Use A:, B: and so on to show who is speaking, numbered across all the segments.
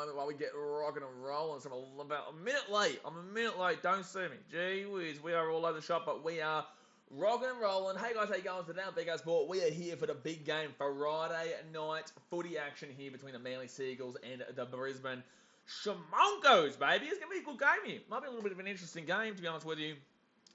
A: moment while we get rocking and rolling. So I'm about a minute late. I'm a minute late. Don't sue me. Gee whiz, we are all over the shop, but we are rocking and rolling. Hey guys, how you going today? I'm BK Sport. We are here for the big game, Friday night footy action here between the Manly Seagulls and the Brisbane Broncos, baby. It's going to be a good game here. Might be a little bit of an interesting game, to be honest with you.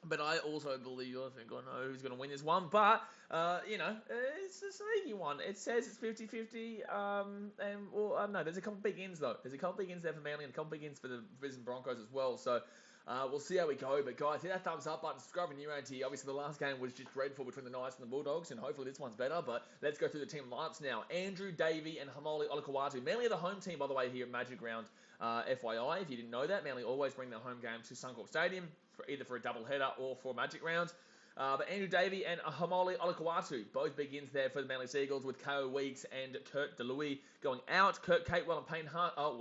A: But I also believe, I think I know who's going to win this one. But, it's a sneaky one. It says it's 50-50. No, there's a couple big ins, though. There's a couple big ins there for Manly and a couple big ins for the Brisbane Broncos as well. So, we'll see how we go. But, guys, hit that thumbs up button. Subscribe if you're new around here. Obviously, the last game was just dreadful between the Knights and the Bulldogs. And hopefully this one's better. But let's go through the team lineups now. Andrew Davey and Hamoli Olakau'atu. Manly are the home team, by the way, here at Magic Round. FYI, if you didn't know that, Manly always bring their home game to Suncorp Stadium, either for a double header or for Magic Rounds. But Andrew Davey and Hamoli Olakau'atu, both big ins there for the Manly Seagulls, with Ko Weeks and Kurt DeLuey going out. Kurt Catewell and Payne Hart. I don't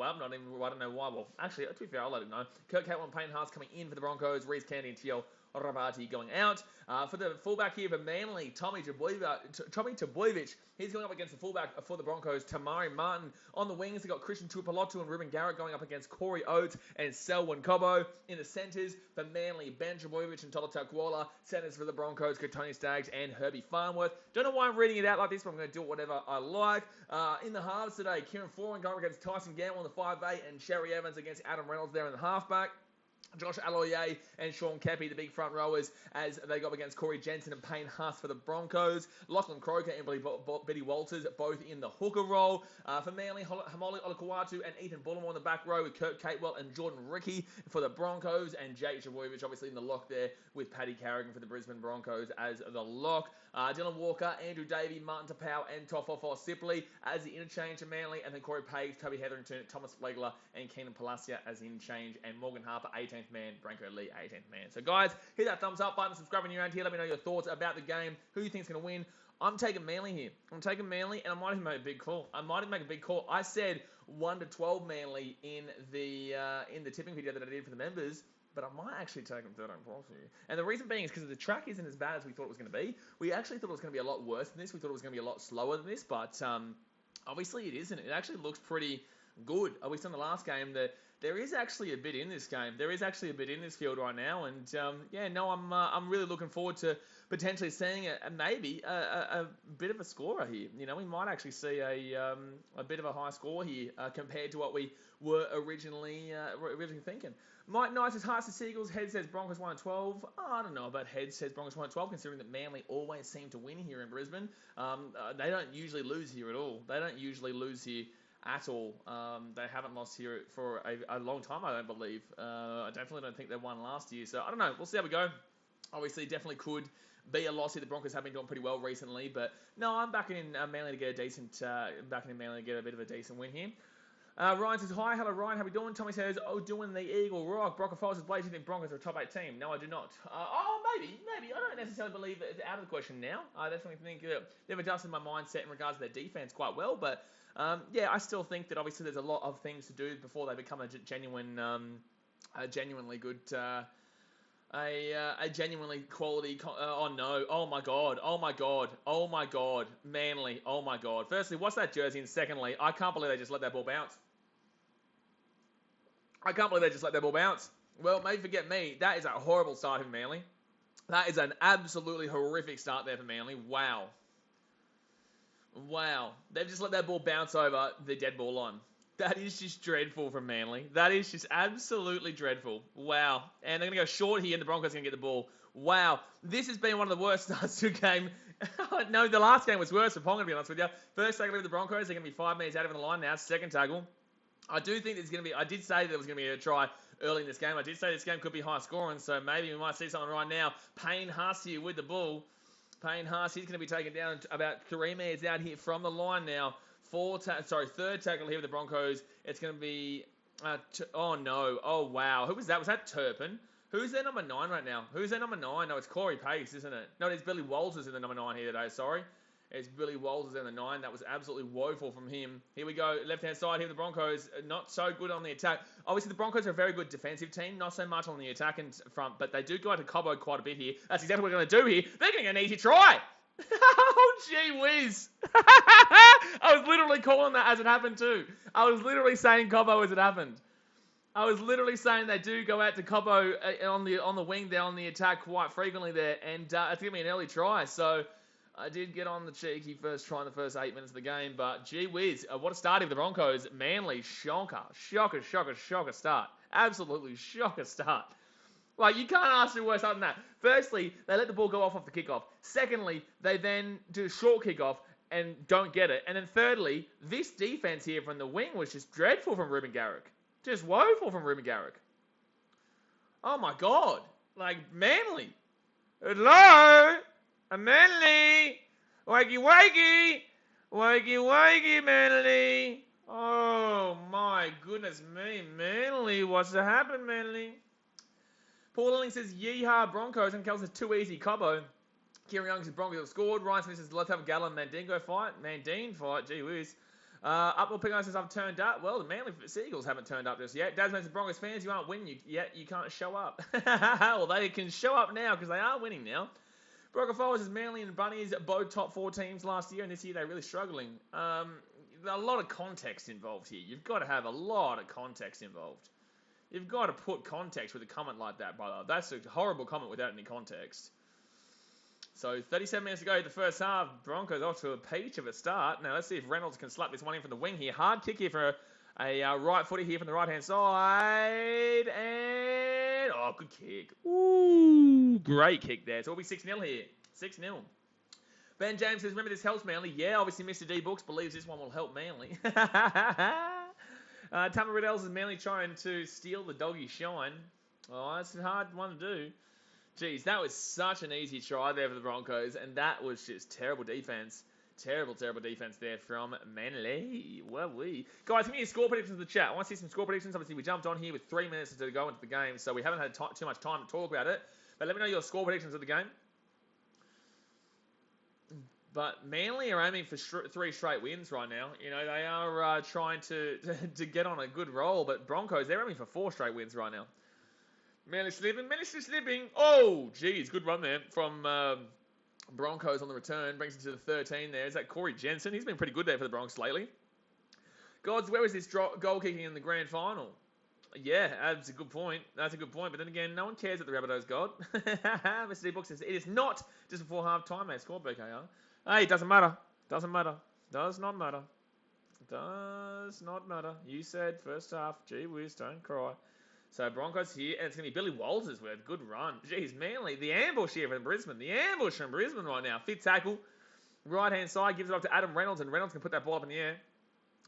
A: know why. Well, actually, to be fair, I'll let it know. Kurt Catewell and Payne Hart's coming in for the Broncos. Reece Candy and Tio Rabati going out. For the fullback here for Manly, Tommy Trbojevic, he's going up against the fullback for the Broncos, Tamari Martin. On the wings, they've got Christian Tuipulotu and Ruben Garrett going up against Corey Oates and Selwyn Cobbo. In the centres for Manly, Ben Trbojevic and Tolo Takuola. Centres for the Broncos, Tony Staggs and Herbie Farnworth. Don't know why I'm reading it out like this, but I'm going to do whatever I like. In the halves today, Kieran Foran going against Tyson Gamble in the 5'8", and Sherry Evans against Adam Reynolds there in the halfback. Josh Aloiai and Sean Kepi, the big front rowers, as they go up against Corey Jensen and Payne Haas for the Broncos. Lachlan Croker and Billy Walters, both in the hooker role. For Manly, Hamoli Olakau'atu and Ethan Bullimore in the back row, with Kurt Catewell and Jordan Ricky for the Broncos, and Jake Trbojevic obviously in the lock there, with Paddy Carrigan for the Brisbane Broncos as the lock. Dylan Walker, Andrew Davey, Martin Tapau and Tofofo Sipley as the interchange to Manly, and then Corey Page, Toby Hetherington, Thomas Flegler and Keenan Palacia as the interchange, and Morgan Harper, 18th man, Branko Lee, 18th man. So guys, hit that thumbs up button, subscribe when you're around here, let me know your thoughts about the game, who you think's going to win. I'm taking Manly here. I'm taking Manly, and I might even make a big call. I said 1-12 Manly in the tipping video that I did for the members, but I might actually take them 13 points here. And the reason being is because the track isn't as bad as we thought it was going to be. We actually thought it was going to be a lot worse than this. We thought it was going to be a lot slower than this, but obviously it isn't. It actually looks pretty good. We saw in the last game that there is actually a bit in this game. There is actually a bit in this field right now, and I'm really looking forward to potentially seeing maybe a bit of a scorer here. You know, we might actually see a bit of a high score here compared to what we were originally thinking. Mike Knight says Hearts to Seagulls. Head says Broncos 1-12. I don't know about Head says Broncos 1-12, considering that Manly always seem to win here in Brisbane. They don't usually lose here at all. At all. They haven't lost here for a long time, I don't believe. I definitely don't think they won last year. So, I don't know. We'll see how we go. Obviously, definitely could be a loss here. The Broncos have been doing pretty well recently. But, no, I'm backing in Manly to get a bit of a decent win here. Ryan says, hi, hello Ryan, how we doing? Tommy says, doing the Eagle Rock. Bronco says, Blaze, you think Broncos are a top 8 team? No, I do not. Maybe. I don't necessarily believe it's out of the question now. I definitely think they've adjusted my mindset in regards to their defense quite well, but I still think that obviously there's a lot of things to do before they become a genuinely good, a genuinely quality. Oh my God, Manly. Oh my God. Firstly, what's that jersey? And secondly, I can't believe they just let that ball bounce. Well, maybe forget me. That is a horrible start for Manly. That is an absolutely horrific start there for Manly. Wow. They've just let that ball bounce over the dead ball line. That is just dreadful from Manly. That is just absolutely dreadful. Wow. And they're going to go short here, and the Broncos are going to get the ball. Wow. This has been one of the worst starts to a game. No, the last game was worse for Ponga, to be honest with you. First tackle of the Broncos, they're going to be 5 minutes out of the line now. Second tackle. I do think there's going to be... I did say there was going to be a try early in this game. I did say this game could be high scoring, so maybe we might see something right now. Payne Haas here with the ball. Payne Haas, he's going to be taken down about 3 minutes out here from the line now. Third tackle here with the Broncos. It's going to be... Oh, wow. Who was that? Was that Turpin? Who's their number 9 right now? Who's their number 9? No, it's Corey Pace, isn't it? No, it's Billy Walters in the number 9 here today, sorry. It's Billy Walters in the 9. That was absolutely woeful from him. Here we go. Left-hand side here, the Broncos. Not so good on the attack. Obviously, the Broncos are a very good defensive team. Not so much on the attacking front, but they do go to Cobbo quite a bit here. That's exactly what they're going to do here. They're going to get an easy try. Oh, gee whiz. I was literally calling that as it happened too. I was literally saying Cobbo as it happened. I was literally saying they do go out to Cobbo on the wing there on the attack quite frequently there, and it's going to be an early try. So I did get on the cheeky first try in the first 8 minutes of the game, but gee whiz, what a start of the Broncos. Manly, shocker start. Absolutely shocker start. Like, you can't ask for worse other than that. Firstly, they let the ball go off the kickoff. Secondly, they then do a short kickoff and don't get it. And then thirdly, this defense here from the wing was just dreadful from Ruben Garrick. Just woeful from Ruben Garrick. Oh my God. Like, Manly. Hello? A Manly. Wakey, Manly. Oh my goodness me. Manly. What's to happen, Manly? Paul Lilling says, yeehaw Broncos, and Kel says, too easy, Cobbo. Kieran Young says, Broncos have scored. Ryan Smith says, let's have a Gallen Mandingo fight. Mandine fight, gee whiz. Upwell Pico says, I've turned up. Well, the Manly Seagulls haven't turned up just yet. Dasman says, Broncos fans, you aren't winning yet. You can't show up. Well, they can show up now because they are winning now. Bronco Forwards says, Manly and Bunnies both top 4 teams last year, and this year they're really struggling. A lot of context involved here. You've got to have a lot of context involved. You've got to put context with a comment like that, brother. That's a horrible comment without any context. So 37 minutes to go, the first half. Broncos off to a peach of a start. Now let's see if Reynolds can slap this one in from the wing here. Hard kick here for a right footy here from the right-hand side. And, oh, good kick. Ooh, great kick there. So it'll be 6-0 here. 6-0. Ben James says, remember this helps Manly? Yeah, obviously Mr. D Books believes this one will help Manly. Tama Riddell's is Manly trying to steal the doggy shine. Oh, that's a hard one to do. Jeez, that was such an easy try there for the Broncos, and that was just terrible defense. Terrible defense there from Manly. Guys, give me your score predictions in the chat. I want to see some score predictions. Obviously, we jumped on here with 3 minutes to go into the game, so we haven't had too much time to talk about it. But let me know your score predictions of the game. But Manly are aiming for 3 straight wins right now. You know, they are trying to get on a good roll. But Broncos, they're aiming for 4 straight wins right now. Manly slipping. Oh, geez, good run there from Broncos on the return. Brings it to the 13 there. Is that Corey Jensen? He's been pretty good there for the Broncos lately. Gods, where was this goal kicking in the grand final? Yeah, that's a good point. But then again, no one cares that the Rabbitohs got. Mr. D Book says, it is not just before half time they scored BKR. Hey, it doesn't matter. Does not matter. You said first half. Gee whiz, don't cry. So Broncos here, and it's going to be Billy Walters with a good run. Jeez, Manly, the ambush here from Brisbane. The ambush from Brisbane right now. Fit tackle. Right-hand side, gives it up to Adam Reynolds, and Reynolds can put that ball up in the air.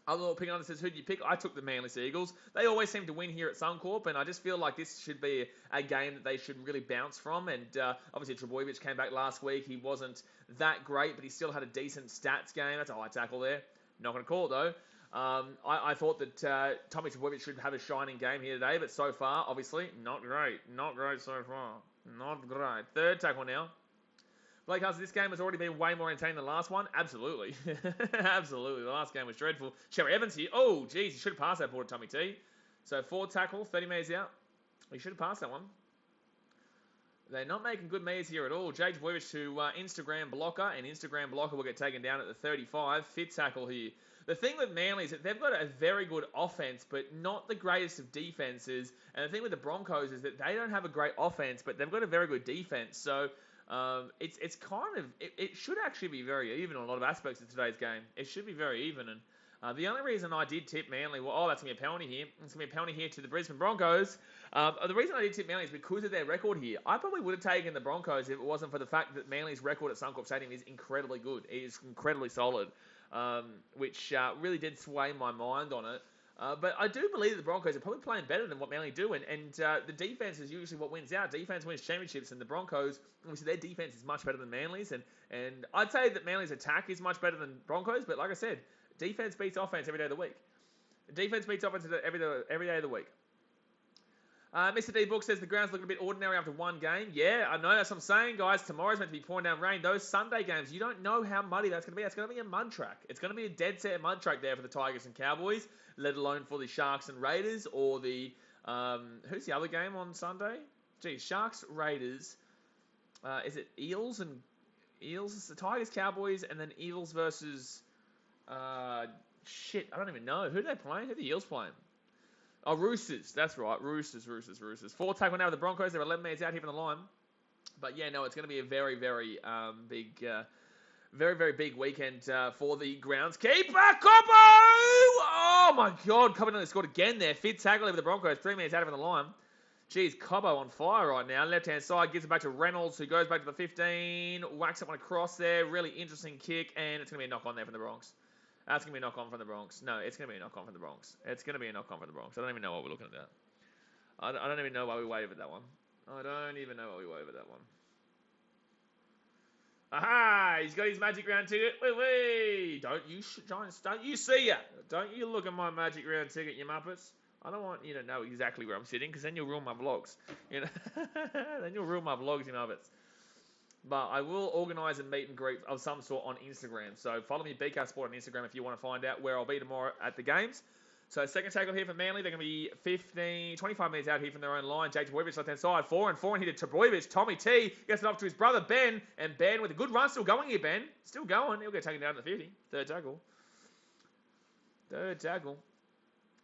A: Other little pick on says, who do you pick? I took the Manly Seagulls. They always seem to win here at Suncorp, and I just feel like this should be a game that they should really bounce from. And obviously, Trebojevic came back last week. He wasn't that great, but he still had a decent stats game. That's a high tackle there. Not going to call it, though. I thought that Tommy Trebojevic should have a shining game here today, but so far, obviously, not great. Not great so far. Not great. Third tackle now. Blake Hudson, this game has already been way more entertaining than the last one. Absolutely. Absolutely. The last game was dreadful. Sherry Evans here. Oh, geez. He should have passed that ball to Tommy T. So, 4 tackle, 30 metres out. He should have passed that one. They're not making good metres here at all. Jake Trebojevic to Instagram blocker, and Instagram blocker will get taken down at the 35. Fit tackle here. The thing with Manly is that they've got a very good offense, but not the greatest of defenses. And the thing with the Broncos is that they don't have a great offense, but they've got a very good defense. So, it's kind of, it should actually be very even on a lot of aspects of today's game. It should be very even. And the only reason I did tip Manly, well, that's going to be a penalty here. It's going to be a penalty here to the Brisbane Broncos. The reason I did tip Manly is because of their record here. I probably would have taken the Broncos if it wasn't for the fact that Manly's record at Suncorp Stadium is incredibly good. It is incredibly solid, which really did sway my mind on it. But I do believe the Broncos are probably playing better than what Manly do, and the defense is usually what wins out. Defense wins championships, and the Broncos, obviously their defense is much better than Manly's, and I'd say that Manly's attack is much better than Broncos, but like I said, defense beats offense every day of the week. Defense beats offense every day of the week. Mr. D Book says the ground's looking a bit ordinary after one game. Yeah, I know, that's what I'm saying, guys. Tomorrow's meant to be pouring down rain. Those Sunday games, you don't know how muddy that's going to be. It's going to be a mud track. It's going to be a dead set mud track there for the Tigers and Cowboys, let alone for the Sharks and Raiders, or the, who's the other game on Sunday? Gee, Sharks, Raiders, is it Eels and Eels, Tigers, Cowboys, and then Eels versus... shit, I don't even know. Who are they playing? Who are the Eels playing? Oh, Roosters. That's right. Roosters. 4 tackle now with the Broncos. They're 11 minutes out here from the line. But yeah, no, it's going to be a very, very big... very, very big weekend for the groundskeeper, Cobbo! Oh, my God. Cobbo nearly scored again there. 5th tackle over the Broncos. 3 minutes out of the line. Jeez, Cobbo on fire right now. Left-hand side, gives it back to Reynolds, who goes back to the 15. Whacks it one across there. Really interesting kick, and it's going to be a knock-on there from the Bronx. That's going to be a knock-on from the Bronx. No, it's going to be a knock-on from the Bronx. It's going to be a knock-on from the Bronx. I don't even know what we're looking at that. I don't even know why we wavered that one. I don't even know why we wavered that one. Aha! He's got his magic round ticket. Wait. Don't you, Giants, don't you see ya? Don't you look at my magic round ticket, you muppets. I don't want you to know exactly where I'm sitting, because then you'll ruin my vlogs. You know? Then you'll ruin my vlogs, you muppets. But I will organise a meet and greet of some sort on Instagram. So follow me, BK Sport on Instagram, if you want to find out where I'll be tomorrow at the games. So second tackle here for Manly. They're going to be 25 minutes out here from their own line. Jake Trbojevic left-hand side. 4 and here to Trbojevic. Tommy T gets it off to his brother Ben. And Ben with a good run. Still going here, Ben. Still going. He'll get taken down to the 50. Third tackle.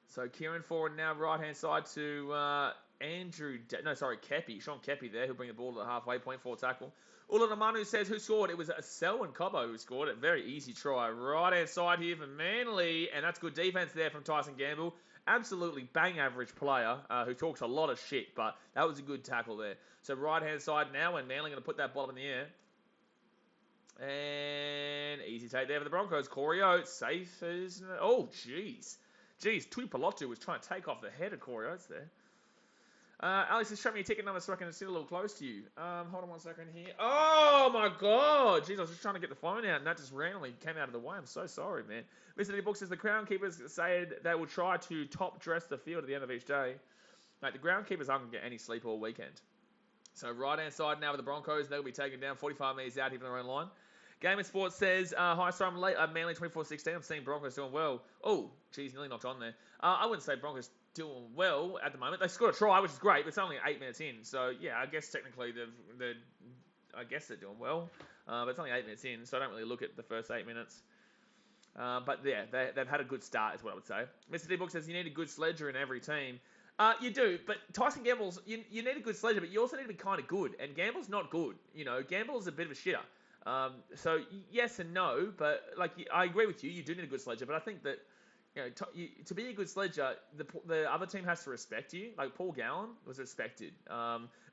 A: So Kieran forward now, right-hand side to Kepi. Sean Kepi there. He'll bring the ball to the halfway point. 4 tackle. Ulanamanu says who scored. It was Sel and Cobbo who scored it. Very easy try. Right-hand side here for Manly. And that's good defense there from Tyson Gamble. Absolutely bang average player who talks a lot of shit. But that was a good tackle there. So right-hand side now, and Manly going to put that ball in the air. And easy take there for the Broncos. Corey Oates. Safe as... Oh, jeez. Tui Pelotu was trying to take off the head of Corey Oates there. Alex has shown me a ticket number so I can sit a little close to you. Hold on one second here. Oh, my God. Jeez, I was just trying to get the phone out, and that just randomly came out of the way. I'm so sorry, man. Mr. D Book says the groundkeepers said they will try to top dress the field at the end of each day. Mate, the groundkeepers aren't going to get any sleep all weekend. So right-hand side now with the Broncos. They'll be taken down 45 metres out here from their own line. Game of Sports says, hi, sorry, I'm late. Manly 24-16. I'm seeing Broncos doing well. Oh, geez, nearly knocked on there. I wouldn't say Broncos doing well at the moment. They scored a try, which is great, but it's only 8 minutes in. So, yeah, I guess technically they're doing well. But it's only 8 minutes in, so I don't really look at the first 8 minutes. But, yeah, they've had a good start is what I would say. Mr. D-Book says you need a good sledger in every team. You do, but Tyson Gamble's, you need a good sledger, but you also need to be kind of good. And Gamble's not good. You know, Gamble's a bit of a shitter. So yes and no, but I agree with you. You do need a good sledger, but I think that to be a good sledger, the other team has to respect you. Like Paul Gallen was respected.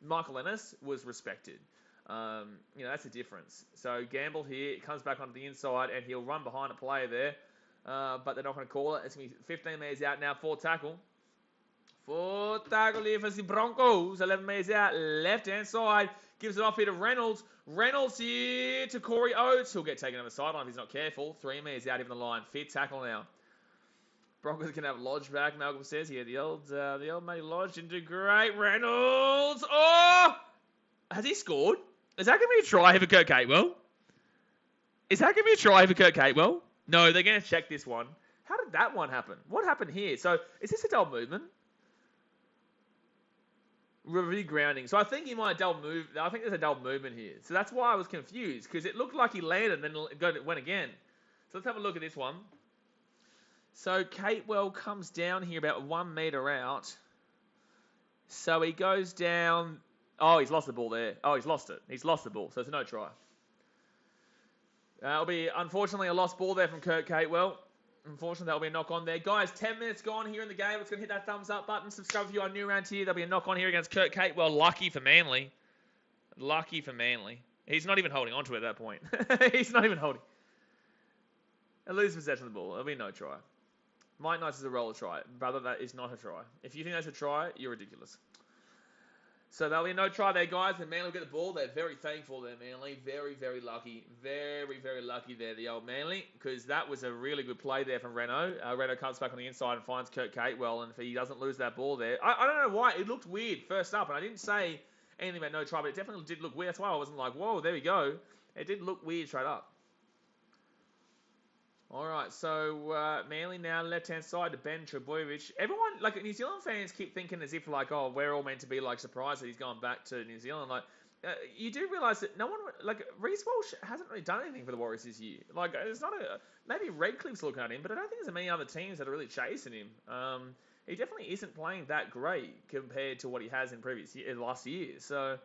A: Michael Ennis was respected. That's the difference. So Gamble here comes back onto the inside and he'll run behind a player there, but they're not going to call it. It's going to be 15 metres out now. 4 tackle. 4 tackle here for the Broncos. 11 metres out, left hand side. Gives it off here to Reynolds. Reynolds here to Corey Oates. He'll get taken on the sideline if he's not careful. 3 metres out even the line. 5th tackle now. Broncos can have Lodge back, Malcolm says here. The old matey Lodge didn't do great. Reynolds. Oh! Has he scored? Is that going to be a try here for Kurt Catewell? No, they're going to check this one. How did that one happen? What happened here? So, is this a double movement? Re-grounding. So I think he might double move. I think there's a double movement here. So that's why I was confused, because it looked like he landed and then went again. So let's have a look at this one. So Catewell comes down here about 1 metre out. So he goes down. Oh, he's lost the ball there. Oh, he's lost it. He's lost the ball. So it's no try. It'll be, unfortunately, a lost ball there from Kurt Catewell. Unfortunately, that'll be a knock on there. Guys, 10 minutes gone here in the game. It's going to hit that thumbs up button. Subscribe if you are new around here. There'll be a knock on here against Kurt Catewell. Lucky for Manly. He's not even holding on to it at that point. He's not even holding. And lose possession of the ball. There'll be no try. Mike Knights is a roller try. Brother, that is not a try. If you think that's a try, you're ridiculous. So there'll be no try there, guys. And Manly will get the ball. They're very thankful there, Manly. Very, very lucky. Very, very lucky there, the old Manly. Because that was a really good play there from Renault. Renault comes back on the inside and finds Kurt Catewell. And if he doesn't lose that ball there... I don't know why. It looked weird first up. And I didn't say anything about no try, but it definitely did look weird. That's why I wasn't like, whoa, there we go. It did look weird straight up. All right, so Manly now left-hand side to Ben Trbojevic. Everyone, like New Zealand fans keep thinking as if like, oh, we're all meant to be like surprised that he's gone back to New Zealand. Like, you do realise that no one, like, Reece Walsh hasn't really done anything for the Warriors this year. Like, it's not maybe Redcliffe's looking at him, but I don't think there's many other teams that are really chasing him. He definitely isn't playing that great compared to what he has in last year. So,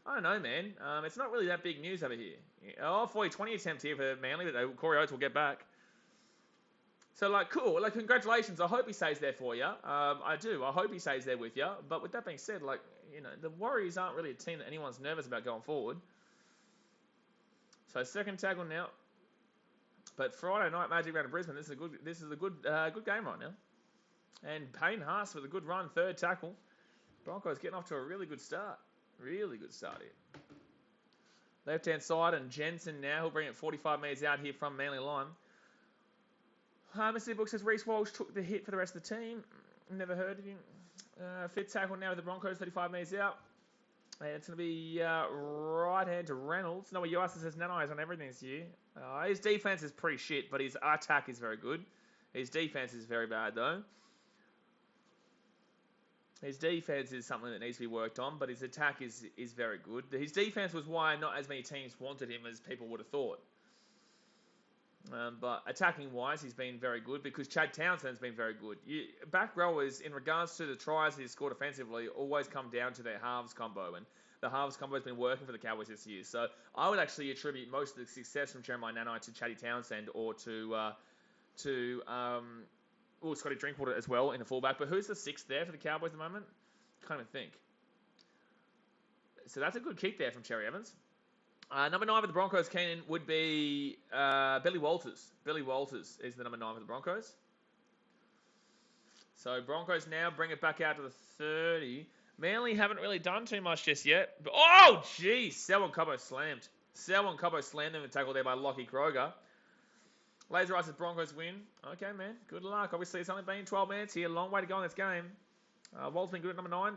A: I don't know, man. It's not really that big news over here. Oh, 20 attempts here for Manly, but Corey Oates will get back. So, like, cool. Like, congratulations. I hope he stays there for you. I do. I hope he stays there with you. But with that being said, like, the Warriors aren't really a team that anyone's nervous about going forward. So, second tackle now. But Friday night Magic round of Brisbane. This is a good game right now. And Payne Haas with a good run, third tackle. Broncos getting off to a really good start. Really good start here. Left-hand side, and Jensen now. He'll bring it 45 metres out here from Manly line. Mr. Book says Reece Walsh took the hit for the rest of the team. Never heard of him. Fifth tackle now with the Broncos, 35 metres out. And it's going to be right hand to Reynolds. Noah Yuasa says Nanai's on everything this year. His defence is pretty shit, but his attack is very good. His defence is very bad, though. His defence is something that needs to be worked on, but his attack is very good. His defence was why not as many teams wanted him as people would have thought. But attacking-wise, he's been very good because Chad Townsend's been very good. Back rowers, in regards to the tries he's scored offensively, always come down to their halves combo, and the halves combo has been working for the Cowboys this year. So I would actually attribute most of the success from Jeremiah Nanai to Chatty Townsend or to Scotty Drinkwater as well in the fullback. But who's the sixth there for the Cowboys at the moment? Can't even think. So that's a good kick there from Cherry Evans. Number 9 for the Broncos, Keenan, would be Billy Walters. Billy Walters is the number 9 for the Broncos. So Broncos now bring it back out to the 30. Manly haven't really done too much just yet. But, oh, geez. Selwyn Cobbo slammed. Selwyn Cobbo slammed in the tackle there by Lockie Kroger. Laser Ice says Broncos win. Okay, man. Good luck. Obviously, it's only been 12 minutes here. Long way to go in this game. Walt's been good at number 9.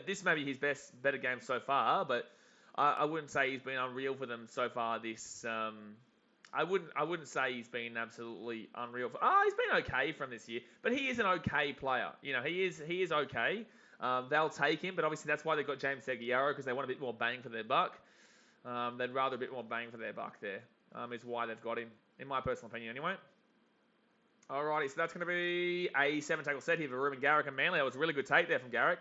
A: This may be his better game so far, but I wouldn't say he's been unreal for them so far. I wouldn't say he's been absolutely unreal. He's been okay from this year, but he is an okay player. He is okay. They'll take him, but obviously that's why they've got James Seguiaro, because they want a bit more bang for their buck. They'd rather a bit more bang for their buck there. Is why they've got him, in my personal opinion, anyway. Alrighty, so that's going to be a 7-tackle set here for Ruben Garrick and Manly. That was a really good take there from Garrick.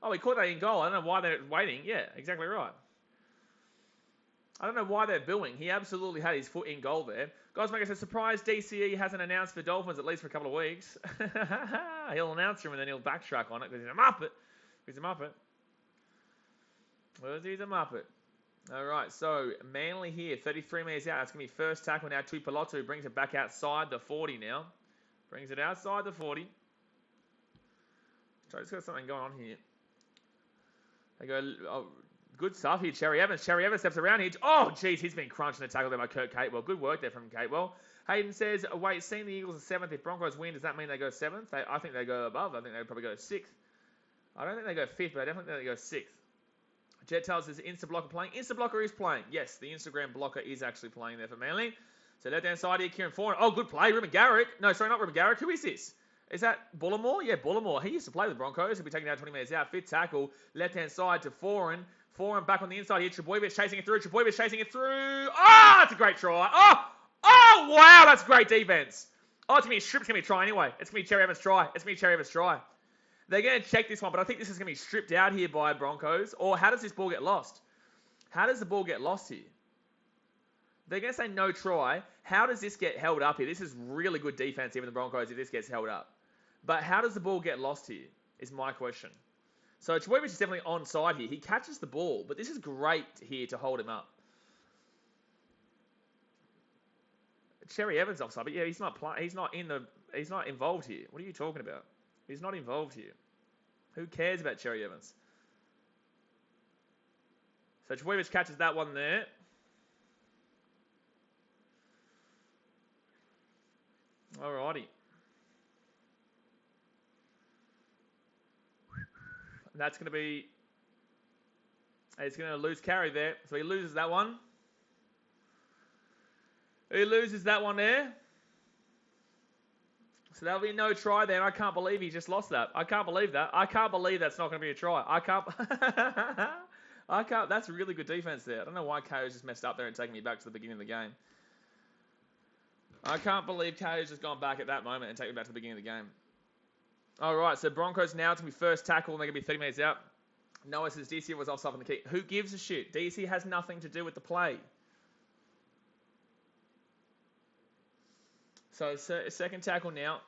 A: Oh, he caught that in goal. I don't know why they're waiting. Yeah, exactly right. I don't know why they're booing. He absolutely had his foot in goal there. Gosmaker says, surprised DCE hasn't announced for Dolphins at least for a couple of weeks. He'll announce him and then he'll backtrack on it because he's a Muppet. He's a Muppet. Well, he's a Muppet. All right, so Manly here, 33 metres out. That's going to be first tackle now to Pilotu. Brings it back outside the 40 now. Brings it outside the 40. So I just got something going on here. They go... Oh, good stuff here, Cherry Evans. Cherry Evans steps around here. Oh, jeez, he's been crunched in a tackle there by Kurt Catewell. Good work there from Catewell. Hayden says, wait, seeing the Eagles are 7th, if Broncos win, does that mean they go 7th? I think they go above. I think they probably go 6th. I don't think they go 5th, but I definitely think they go 6th. Jet tells us, is Instablocker playing? Instablocker is playing. Yes, the Instagram blocker is actually playing there for Manly. So left-hand side here, Kieran Foran. Oh, good play. Ruben Garrick. No, sorry, not Ruben Garrick. Who is this? Is that Bullimore? Yeah, Bullimore. He used to play with the Broncos. He'll be taking down 20 metres out. Fifth tackle. Left-hand side to Foran. Foran back on the inside here. Trebojevic chasing it through. Trebojevic chasing it through. Oh, that's a great try. Oh, wow, that's great defense. Oh, it's going to be a strip. It's going to be a try anyway. It's going to be Cherry Evans' try. It's going to be Cherry Evans' try. They're going to check this one, but I think this is going to be stripped out here by Broncos. Or how does this ball get lost? How does the ball get lost here? They're going to say no try. How does this get held up here? This is really good defense, even the Broncos, if this gets held up. But how does the ball get lost here, is my question. So Trebojevic is definitely onside here. He catches the ball, but this is great here to hold him up. Cherry Evans offside, but yeah, he's not involved here. What are you talking about? He's not involved here. Who cares about Cherry Evans? So Trebojevic catches that one there. Alrighty. And that's going to be... He's going to lose carry there. So he loses that one. He loses that one there. So there'll be no try there. I can't believe he just lost that. I can't believe that. I can't believe that's not going to be a try. I I can't. That's really good defense there. I don't know why KO's just messed up there and taking me back to the beginning of the game. I can't believe KO's just gone back at that moment and taken me back to the beginning of the game. All right, so Broncos now to be first tackle, and they're going to be 30 minutes out. Noah says DC was offside on the kick. Who gives a shit? DC has nothing to do with the play. So second tackle now.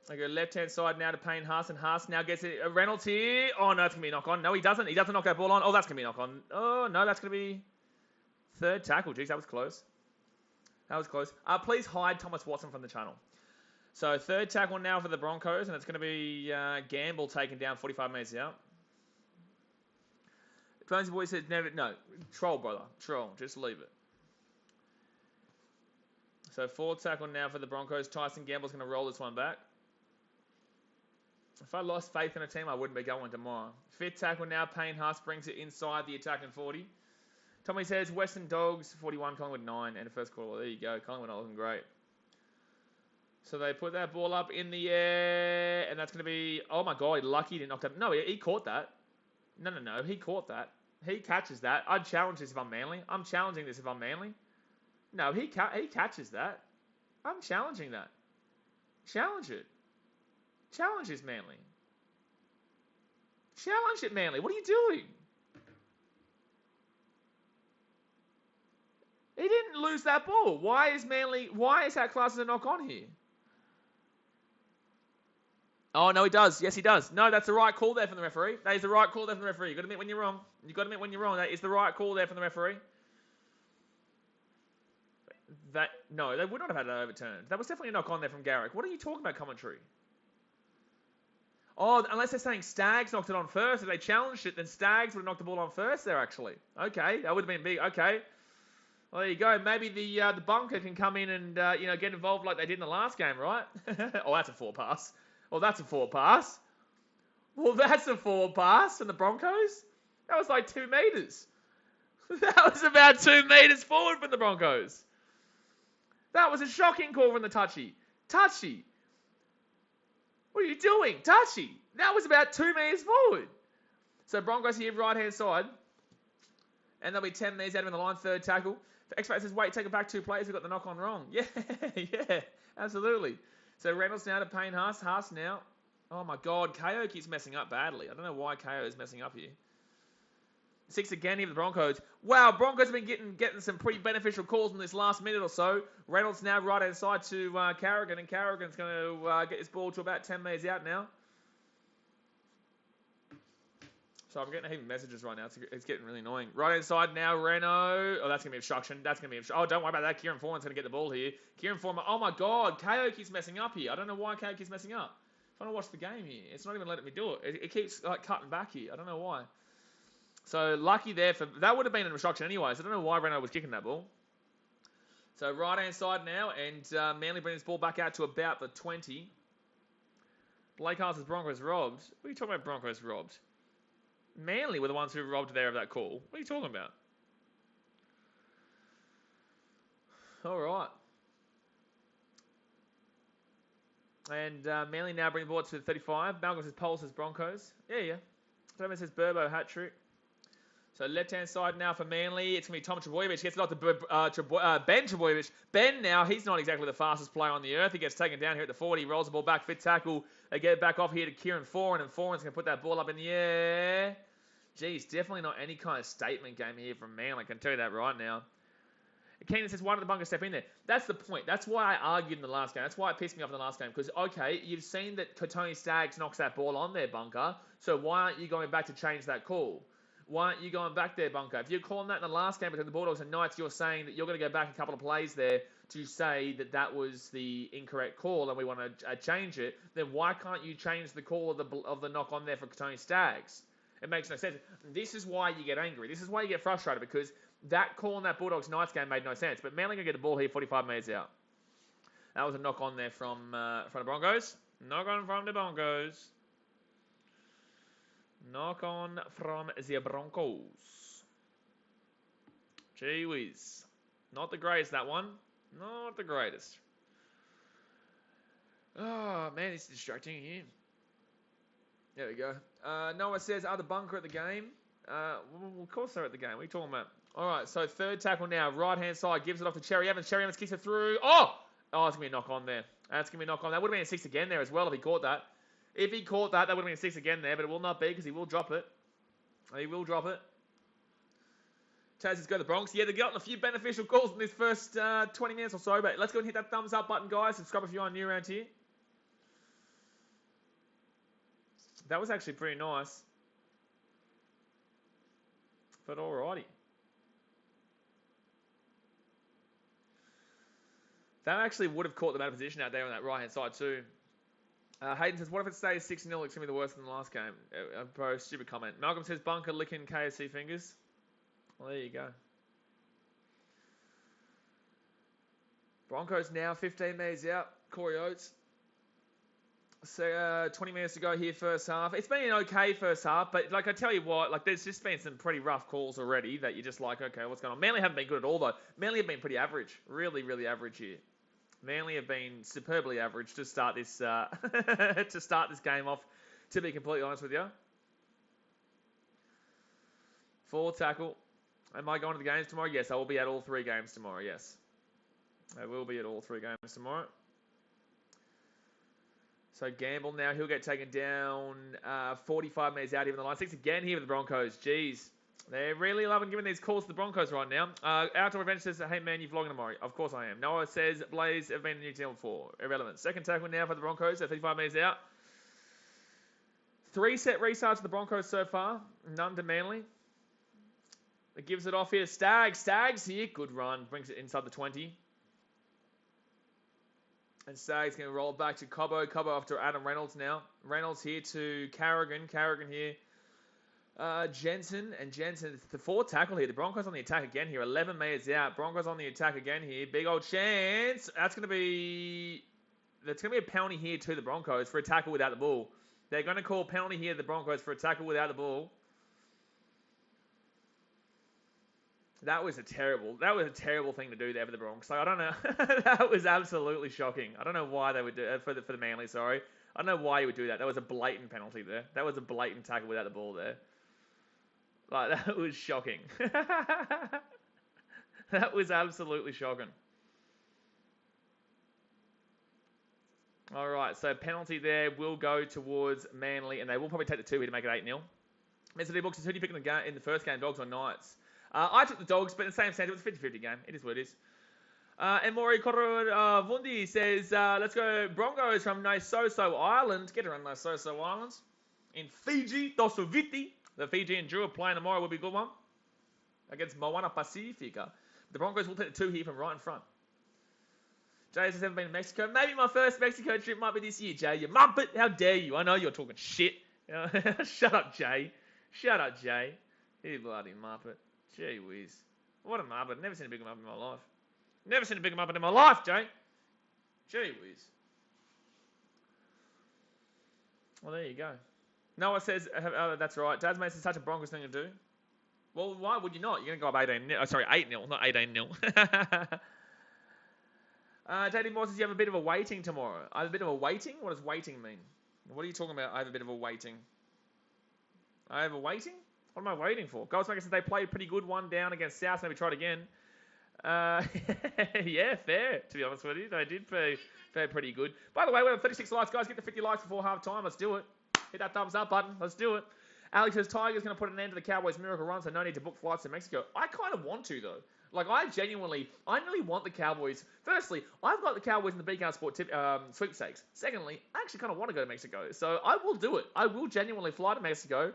A: I go left-hand side now to Payne Haas, and Haas now gets it. Reynolds here. Oh, no, it's going to be a knock-on. No, he doesn't. He doesn't knock that ball on. Oh, that's going to be a knock-on. Oh, no, that's going to be third tackle. Jeez, that was close. That was close. Please hide Thomas Watson from the channel. So third tackle now for the Broncos, and it's going to be Gamble taken down 45 minutes out. Bonesy Boy says, no, troll, brother. Troll. Just leave it. So fourth tackle now for the Broncos. Tyson Gamble's going to roll this one back. If I lost faith in a team, I wouldn't be going tomorrow. Fifth tackle now. Payne Haas brings it inside the attacking 40. Tommy says, Western Dogs, 41, Collingwood 9, and the first quarter. There you go. Collingwood not looking great. So they put that ball up in the air, and that's going to be, oh my God, lucky he didn't knock that. No, he caught that. No, he caught that. He catches that. I'd challenge this if I'm Manly. I'm challenging this if I'm Manly. No, he catches that. I'm challenging that. Challenge it. Challenge this, Manly. Challenge it, Manly. What are you doing? He didn't lose that ball. Why is that class as a knock on here? Oh, no, he does. Yes, he does. No, that's the right call there from the referee. That is the right call there from the referee. You've got to admit when you're wrong. You've got to admit when you're wrong. That is the right call there from the referee. No, they would not have had that overturned. That was definitely a knock on there from Garrick. What are you talking about, commentary? Oh, unless they're saying Staggs knocked it on first. If they challenged it, then Staggs would have knocked the ball on first there, actually. Okay, that would have been big. Okay. Well, there you go. Maybe the bunker can come in and get involved like they did in the last game, right? Oh, that's a forward pass. Well, that's a forward pass. Well, that's a forward pass from the Broncos. That was like 2 meters. That was about 2 meters forward from the Broncos. That was a shocking call from the touchy. Touchy. What are you doing? Touchy. That was about 2 meters forward. So Broncos here, right-hand side. And they'll be 10 meters out of the line, third tackle. X-Factor says, wait, take it back 2 players. We got the knock-on wrong. Yeah, absolutely. So Reynolds now to Payne Haas. Haas now. Oh, my God. KO keeps messing up badly. I don't know why KO is messing up here. 6 again here for the Broncos. Wow, Broncos have been getting some pretty beneficial calls in this last minute or so. Reynolds now right-hand side to Carrigan, and Carrigan's going to get this ball to about 10 metres out now. So I'm getting a heap of messages right now. It's getting really annoying. Right-hand side now, Reno. Oh, that's going to be obstruction. Oh, don't worry about that. Kieran Foreman's going to get the ball here. Kieran Foreman. Oh, my God. KO keeps messing up here. I don't know why KO keeps messing up. I'm trying to watch the game here. It's not even letting me do it. It keeps cutting back here. I don't know why. So lucky there for that would have been an obstruction anyway. So I don't know why Renault was kicking that ball. So right hand side now, and Manly brings this ball back out to about the 20. Blake Hart says Broncos robbed. What are you talking about? Broncos robbed? Manly were the ones who robbed there of that call. What are you talking about? All right. And Manly now bring the ball to 35. Malcolm says Pole says Broncos. Yeah. Thomas says Burbo hat trick. So left-hand side now for Manly. It's going to be Tom Trebojevic. Gets it off to Ben Trebojevic. Ben now, he's not exactly the fastest player on the earth. He gets taken down here at the 40. Rolls the ball back, fit tackle. They get it back off here to Kieran Foran, and Foran's going to put that ball up in the air. Geez, definitely not any kind of statement game here from Manly. I can tell you that right now. Keenan says, why did the bunker step in there? That's the point. That's why I argued in the last game. That's why it pissed me off in the last game. Because, okay, you've seen that Tony Staggs knocks that ball on there, bunker. So why aren't you going back to change that call? Why aren't you going back there, bunker? If you're calling that in the last game between the Bulldogs and Knights, you're saying that you're going to go back a couple of plays there to say that that was the incorrect call and we want to change it. Then why can't you change the call of the knock on there for Tony Staggs? It makes no sense. This is why you get angry. This is why you get frustrated, because that call in that Bulldogs Knights game made no sense. But Manly going to get the ball here 45 metres out. That was a knock on there from the Broncos. Knock on from the Broncos. Knock on from the Broncos. Gee whiz. Not the greatest, that one. Not the greatest. Oh, man, it's distracting here. There we go. Noah says, are the bunker at the game? Of course they're at the game. What are you talking about? All right, so third tackle now. Right-hand side gives it off to Cherry Evans. Cherry Evans kicks it through. Oh, it's going to be a knock on there. That's going to be a knock on. That would have been a 6 again there as well if he caught that. If he caught that, that would have been a 6 again there, but it will not be because he will drop it. He will drop it. Taz has got the Broncos. Yeah, they've gotten a few beneficial calls in this first 20 minutes or so, but let's go and hit that thumbs up button, guys. Subscribe if you are new around here. That was actually pretty nice. But alrighty. That actually would have caught them out of position out there on that right-hand side too. Hayden says, what if it stays 6-0? It's going to be the worst than the last game. Bro, stupid comment. Malcolm says, Bunker licking KFC fingers. Well, there you go. Broncos now 15 metres out. Corey Oates. So 20 minutes to go here first half. It's been an okay first half, but like I tell you what, like there's just been some pretty rough calls already that you're just like, okay, what's going on? Manly haven't been good at all though. Manly have been pretty average. Really, really average here. Manly have been superbly average to start this game off, to be completely honest with you. Forward tackle. Am I going to the games tomorrow? Yes, I will be at all 3 games tomorrow, yes. I will be at all 3 games tomorrow. So Gamble now, he'll get taken down 45 metres out here in the line. 6 again here with the Broncos. Jeez. They're really loving giving these calls to the Broncos right now. Outdoor Revenge says, hey man, you're vlogging tomorrow. Of course I am. Noah says, Blaze have been in New Zealand before. Irrelevant. Second tackle now for the Broncos at 35 metres out. 3 set restarts for the Broncos so far. None to Manly. It gives it off here. Stags here. Good run. Brings it inside the 20. And Stags going to roll it back to Cobbo. Cobbo off to Adam Reynolds now. Reynolds here to Carrigan. Carrigan here. Jensen. And Jensen, the 4th tackle here. The Broncos on the attack again here. 11 metres out. Broncos on the attack again here. Big old chance. That's going to be a penalty here to the Broncos for a tackle without the ball. They're going to call penalty here to the Broncos for a tackle without the ball. That was a terrible thing to do there for the Broncos. Like, I don't know. That was absolutely shocking. I don't know why they would do it for the Manly. Sorry, I don't know why you would do that. That was a blatant penalty there. That was a blatant tackle without the ball there. Like, that was shocking. That was absolutely shocking. All right, so penalty there will go towards Manly, and they will probably take the 2 here to make it 8-0. Mr. D Books, who do you pick in the first game, Dogs or Knights? I took the Dogs, but in the same sense, it was a 50-50 game. It is what it is. And Maury Vundi says, let's go Broncos from Nasoso Island. Get around Nasoso Islands. In Fiji, Dosoviti. The Fijian Drew playing tomorrow will be a good one. Against Moana Pacifica. The Broncos will take the 2 here from right in front. Jay says, haven't been to Mexico. Maybe my first Mexico trip might be this year, Jay. You muppet. How dare you? I know you're talking shit. Shut up, Jay. Shut up, Jay. You bloody muppet. Gee whiz. What a muppet. Never seen a bigger muppet in my life. Never seen a bigger muppet in my life, Jay. Gee whiz. Well, there you go. Noah says, that's right. Dad's mate says such a Broncos thing to do. Well, why would you not? You're going to go up 8-0, not 18-0. JD Moore says you have a bit of a waiting tomorrow. I have a bit of a waiting? What does waiting mean? What are you talking about? I have a bit of a waiting. I have a waiting? What am I waiting for? Goalsmaker says they played pretty good, one down against South, maybe try it again. Yeah, fair, to be honest with you. They did play pretty good. By the way, we have 36 likes, guys. Get to 50 likes before half time. Let's do it. Hit that thumbs up button. Let's do it. Alex says Tiger's going to put an end to the Cowboys' miracle run, so no need to book flights to Mexico. I kind of want to, though. Like, I really want the Cowboys. Firstly, I've got the Cowboys in the BKR Sport sweepstakes. Secondly, I actually kind of want to go to Mexico. So I will do it. I will genuinely fly to Mexico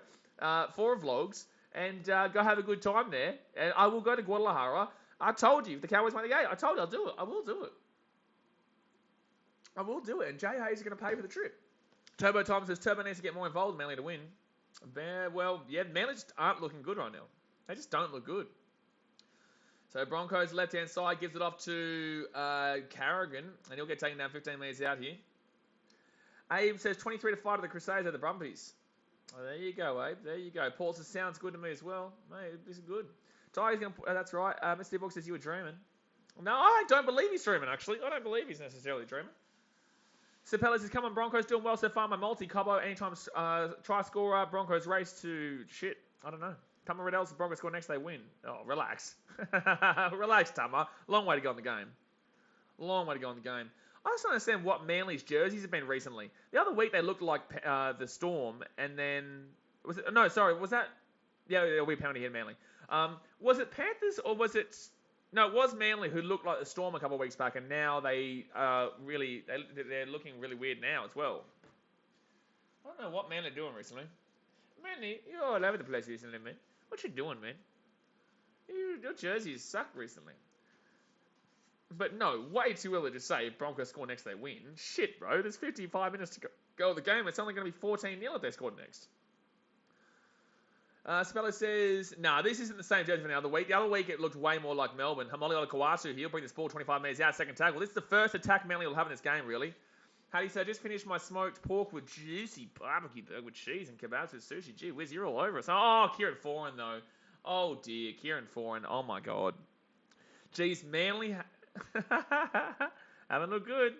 A: for vlogs and go have a good time there. And I will go to Guadalajara. I told you, if the Cowboys win the game, I told you I'll do it. I will do it. I will do it. And Jay Hayes is going to pay for the trip. Turbo Time says Turbo needs to get more involved in Manly to win. Well, yeah, Manly just aren't looking good right now. They just don't look good. So Broncos left-hand side gives it off to Carrigan, and he'll get taken down 15 metres out here. Abe says 23-5 to the Crusaders at the Brumbies. Oh, there you go, Abe. There you go. Paul says sounds good to me as well. Mate, this is good. Ty's going to... that's right. Mr. Book says you were dreaming. No, I don't believe he's dreaming, actually. I don't believe he's necessarily dreaming. Sapella says, come on, Broncos doing well so far. My multi-Cobbo, anytime try scorer. Broncos race to shit. I don't know. Tama Riddell's the Broncos score next, they win. Oh, relax. Relax, Tama. Long way to go in the game. Long way to go in the game. I just don't understand what Manly's jerseys have been recently. The other week they looked like the Storm, and then was it? No, sorry, was that? Yeah, we penalty hit Manly. Was it Panthers or was it? No, it was Manly who looked like the Storm a couple of weeks back, and now they're looking really weird now as well. I don't know what Manly are doing recently. Manly, you're all over the place recently, man. What you doing, man? Your jerseys suck recently. But no, way too early to say if Broncos score next, they win. Shit, bro. There's 55 minutes to go of the game. It's only going to be 14-0 if they score next. Spello says, nah, this isn't the same jersey from the other week. The other week it looked way more like Melbourne. Hamoli Kawasu, he'll bring this ball 25 metres out, second tackle. This is the first attack Manly will have in this game, really. How do you say? I just finished my smoked pork with juicy barbecue burger with cheese and kebabs with sushi. Gee whiz, you're all over us. Oh, Kieran Foran, though. Oh, dear. Kieran Foran. Oh, my God. Geez, Manly haven't looked good.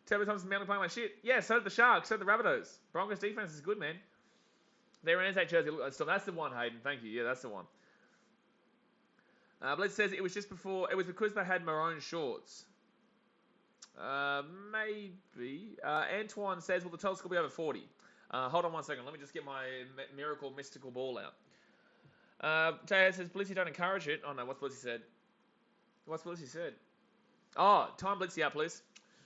A: Turbo Thompson, Manly playing like shit. Yeah, so did the Sharks. So did the Rabbitohs. Broncos defense is good, man. They're in NSA jersey. So that's the one, Hayden. Thank you. Yeah, that's the one. Blitz says it was just before. It was because they had maroon shorts. Maybe. Antoine says, will the total score be over 40? Hold on one second. Let me just get my miracle mystical ball out. Jay says, Blitzy don't encourage it. Oh, no. What's Blitzy said? What's Blitzy said? Oh, time Blitzy out, please.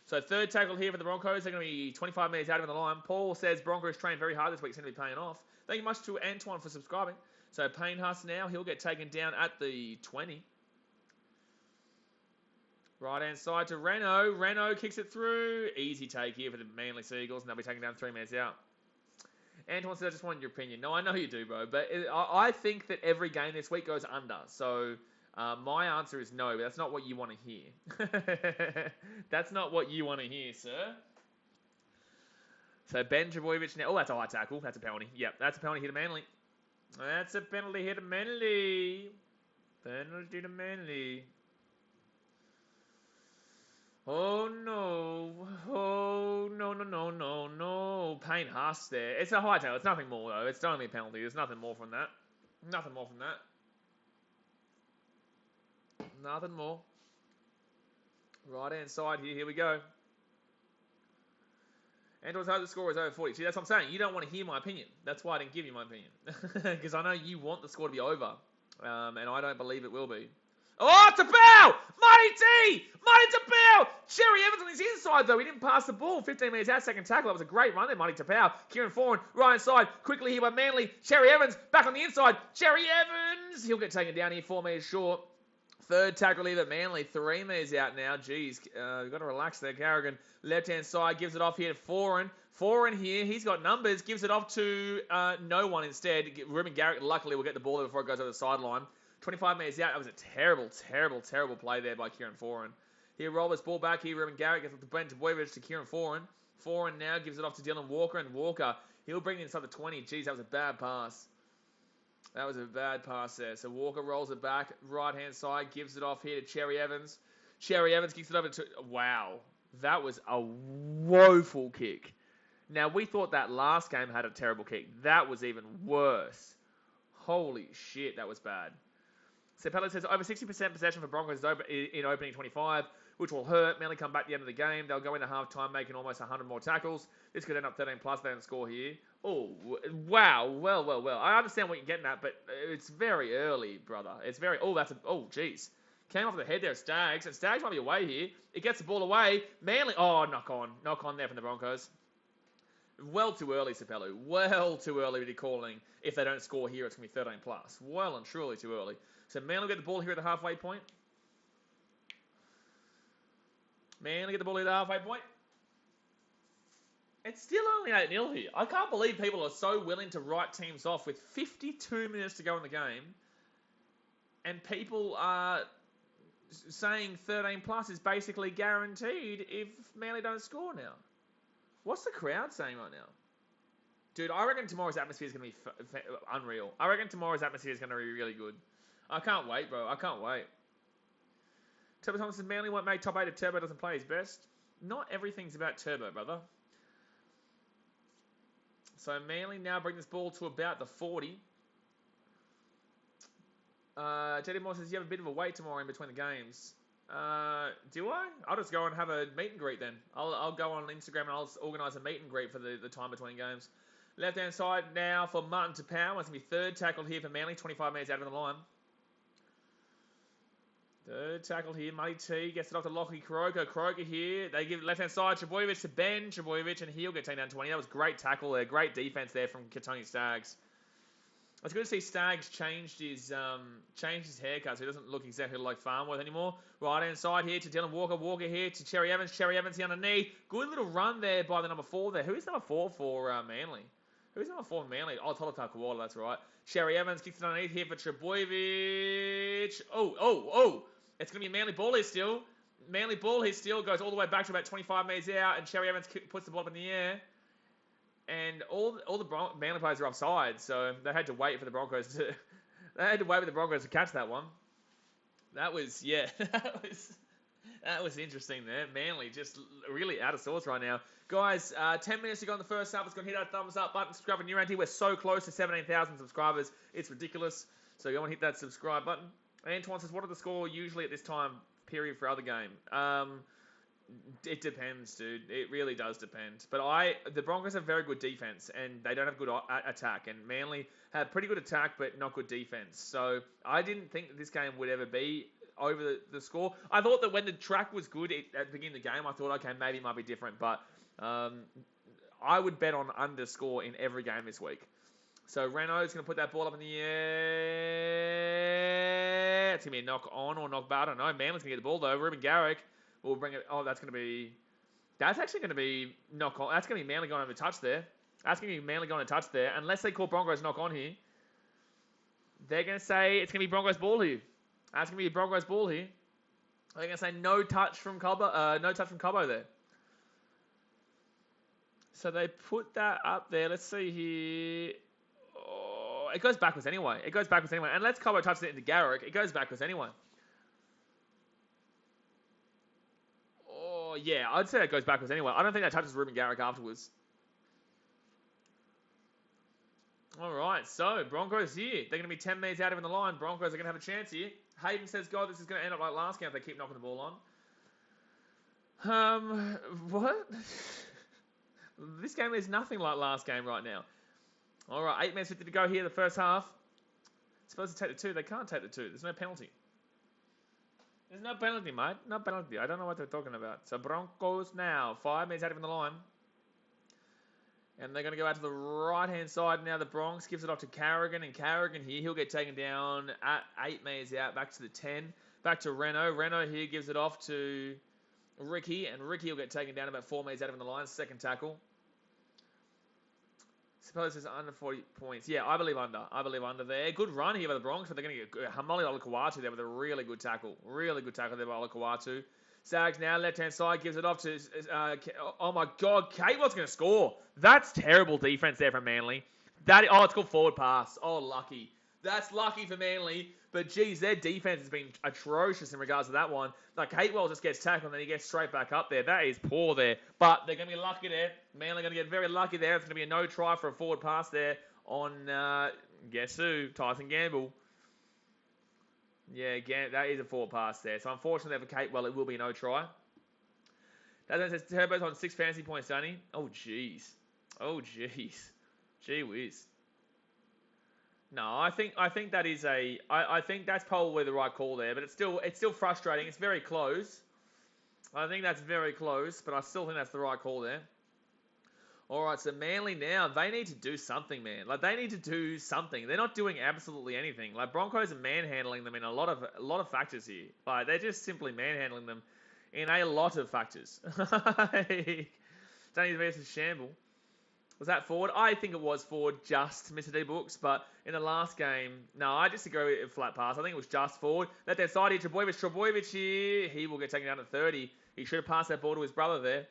A: So third tackle here for the Broncos. They're going to be 25 minutes out of the line. Paul says Broncos trained very hard this week. Seem to be paying off. Thank you much to Antoine for subscribing. So Payne Huss now. He'll get taken down at the 20. Right-hand side to Renault. Renault kicks it through. Easy take here for the Manly Seagulls. And they'll be taken down 3 minutes out. Antoine says, I just wanted your opinion. No, I know you do, bro. But I think that every game this week goes under. So my answer is no, but that's not what you want to hear. That's not what you want to hear, sir. So Ben Trebojevic now. Oh, that's a high tackle. That's a penalty. Yep, that's a penalty here to Manly. That's a penalty here to Manly. Penalty to Manly. Oh, no. Oh, no, no, no, no, no. Payne Huss there. It's a high tackle. It's nothing more, though. It's only a penalty. There's nothing more from that. Nothing more from that. Nothing more. Right-hand side here. Here we go. Antoine's hope the score is over 40. See, that's what I'm saying. You don't want to hear my opinion. That's why I didn't give you my opinion. Because I know you want the score to be over. And I don't believe it will be. Oh, it's a bow! Marty T! Marty Tapau! Cherry Evans on his inside, though. He didn't pass the ball. 15 minutes out, second tackle. That was a great run there, Marty Tapau. Kieran Foran, right inside. Quickly here by Manly. Cherry Evans, back on the inside. Cherry Evans! He'll get taken down here, 4 metres short. Third tackle either Manly, 3 metres out now. Jeez, you've got to relax there. Carrigan, left-hand side, gives it off here to Foran. Foran here, he's got numbers, gives it off to no one instead. Ruben Garrick, luckily, will get the ball there before it goes over the sideline. 25 metres out, that was a terrible, terrible, terrible play there by Kieran Foran. Here, roll this ball back here. Ruben Garrick gets it to Ben Trebojevic to Kieran Foran. Foran now gives it off to Dylan Walker, and Walker, he'll bring it inside the 20. Jeez, that was a bad pass. That was a bad pass there. So Walker rolls it back, right-hand side, gives it off here to Cherry Evans. Cherry Evans kicks it over to... Wow. That was a woeful kick. Now, we thought that last game had a terrible kick. That was even worse. Holy shit, that was bad. Sepello says over 60% possession for Broncos in opening 25, which will hurt. Manly come back at the end of the game. They'll go into half-time making almost 100 more tackles. This could end up 13 plus. They don't score here. Oh, wow. Well. I understand what you're getting at, but it's very early, brother. It's very... Oh, that's a... Oh, jeez. Came off the head there, Staggs. And Staggs might be away here. It gets the ball away. Manly... Oh, knock on there from the Broncos. Well too early, Sepello. Well too early to be calling. If they don't score here, it's going to be 13 plus. Well and truly too early. So Manly get the ball here at the halfway point. Manly get the ball here at the halfway point. It's still only 8-0 here. I can't believe people are so willing to write teams off with 52 minutes to go in the game. And people are saying 13 plus is basically guaranteed if Manly don't score now. What's the crowd saying right now? Dude, I reckon tomorrow's atmosphere is going to be unreal. I reckon tomorrow's atmosphere is going to be really good. I can't wait, bro. I can't wait. Turbo Thomas says Manly won't make top 8 if Turbo doesn't play his best. Not everything's about Turbo, brother. So Manly now bring this ball to about the 40. JD Moore says you have a bit of a wait tomorrow in between the games. Do I? I'll just go and have a meet and greet then. I'll go on Instagram and I'll organise a meet and greet for the time between games. Left hand side now for Martin to Power. It's going to be third tackle here for Manly. 25 minutes out of the line. Third tackle here. Muddy T gets it off to Lockie Croker. Croker here. They give left hand side. Trebojevic to Ben. Trebojevic, and he'll get taken down 20. That was great tackle there. Great defense there from Tony Staggs. It's good to see Staggs changed his haircut, so he doesn't look exactly like Farnworth anymore. Right hand side here to Dylan Walker. Walker here to Cherry Evans. Cherry Evans here underneath. Good little run there by the number 4 there. Who is number 4 for Manly? Who's number 4 for Manly? Oh, Tolota Kawala, that's right. Cherry Evans kicks it underneath here for Trebojevic. Oh. It's going to be a Manly ball here still. Manly ball here still. Goes all the way back to about 25 metres out, and Cherry Evans puts the ball up in the air. And all the Manly players are offside, so they had to wait for the Broncos to catch that one. That was that was interesting there. Manly just really out of sorts right now, guys. 10 minutes to go in the first half. It's going to hit that thumbs up button. Subscribe to New Anti. We're so close to 17,000 subscribers. It's ridiculous. So go and hit that subscribe button. Antoine says, "What are the score usually at this time period for other game?" It depends, dude. It really does depend. But the Broncos have very good defense, and they don't have good attack. And Manly have pretty good attack, but not good defense. So I didn't think that this game would ever be over the score. I thought that when the track was good at the beginning of the game, I thought, okay, maybe it might be different. But I would bet on underscore in every game this week. So Renault's going to put that ball up in the air. It's going to be a knock on or knock back. I don't know. Manly's going to get the ball, though. Ruben Garrick will bring it. Oh, that's actually going to be knock on. That's going to be Manly going over touch there. That's going to be Manly going to touch there. Unless they call Broncos knock on here. They're going to say it's going to be Broncos ball here. That's going to be Broncos ball here. They're going to say no touch from Cobbo there. So they put that up there. Let's see here. Oh, it goes backwards anyway. And let's Cobbo touch it into Garrick. It goes backwards anyway. Oh, yeah. I'd say it goes backwards anyway. I don't think that touches Ruben Garrick afterwards. All right. So, Broncos here. They're going to be 10 minutes out of the line. Broncos are going to have a chance here. Hayden says, God, this is going to end up like last game if they keep knocking the ball on. What? This game is nothing like last game right now. All right, 8 minutes 50 to go here, the first half. Supposed to take the 2. They can't take the 2. There's no penalty. There's no penalty, mate. No penalty. I don't know what they're talking about. So Broncos now, 5 minutes out of the line. And they're going to go out to the right-hand side now. The Bronx gives it off to Carrigan. And Carrigan here, he'll get taken down at 8 minutes out. Back to the 10. Back to Renault. Renault here gives it off to Ricky. And Ricky will get taken down about 4 minutes out of the line. Second tackle. Suppose it's under 40 points. Yeah, I believe under. There. Good run here by the Bronx, but they're going to get Hamali Olakawatu there with a really good tackle. Really good tackle there by Olakawatu. Sags now, left-hand side, gives it off to... oh, my God. Catewell's going to score. That's terrible defense there from Manly. It's called forward pass. Oh, lucky. That's lucky for Manly. But, geez, their defense has been atrocious in regards to that one. Like, Catewell just gets tackled and then he gets straight back up there. That is poor there. But they're going to be lucky there. Manly are going to get very lucky there. It's going to be a no try for a forward pass there on, guess who? Tyson Gamble. Yeah, again, that is a forward pass there. So, unfortunately for Catewell, it will be no try. That says Turbo's on 6 fantasy points, Sonny. Oh, jeez. Gee whiz. No, I think that is I think that's probably the right call there, but it's still frustrating. It's very close. I think that's very close, but I still think that's the right call there. All right, so Manly now, they need to do something, man. Like, they need to do something. They're not doing absolutely anything. Like, Broncos are manhandling them in a lot of factors here. Like, they're just simply manhandling them in a lot of factors. Danny versus Shamble. Was that forward? I think it was forward, just Mr. D Books, but in the last game, no, I disagree with flat pass. I think it was just forward. Let that side here, Trebojevic here. He will get taken down at 30. He should have passed that ball to his brother there.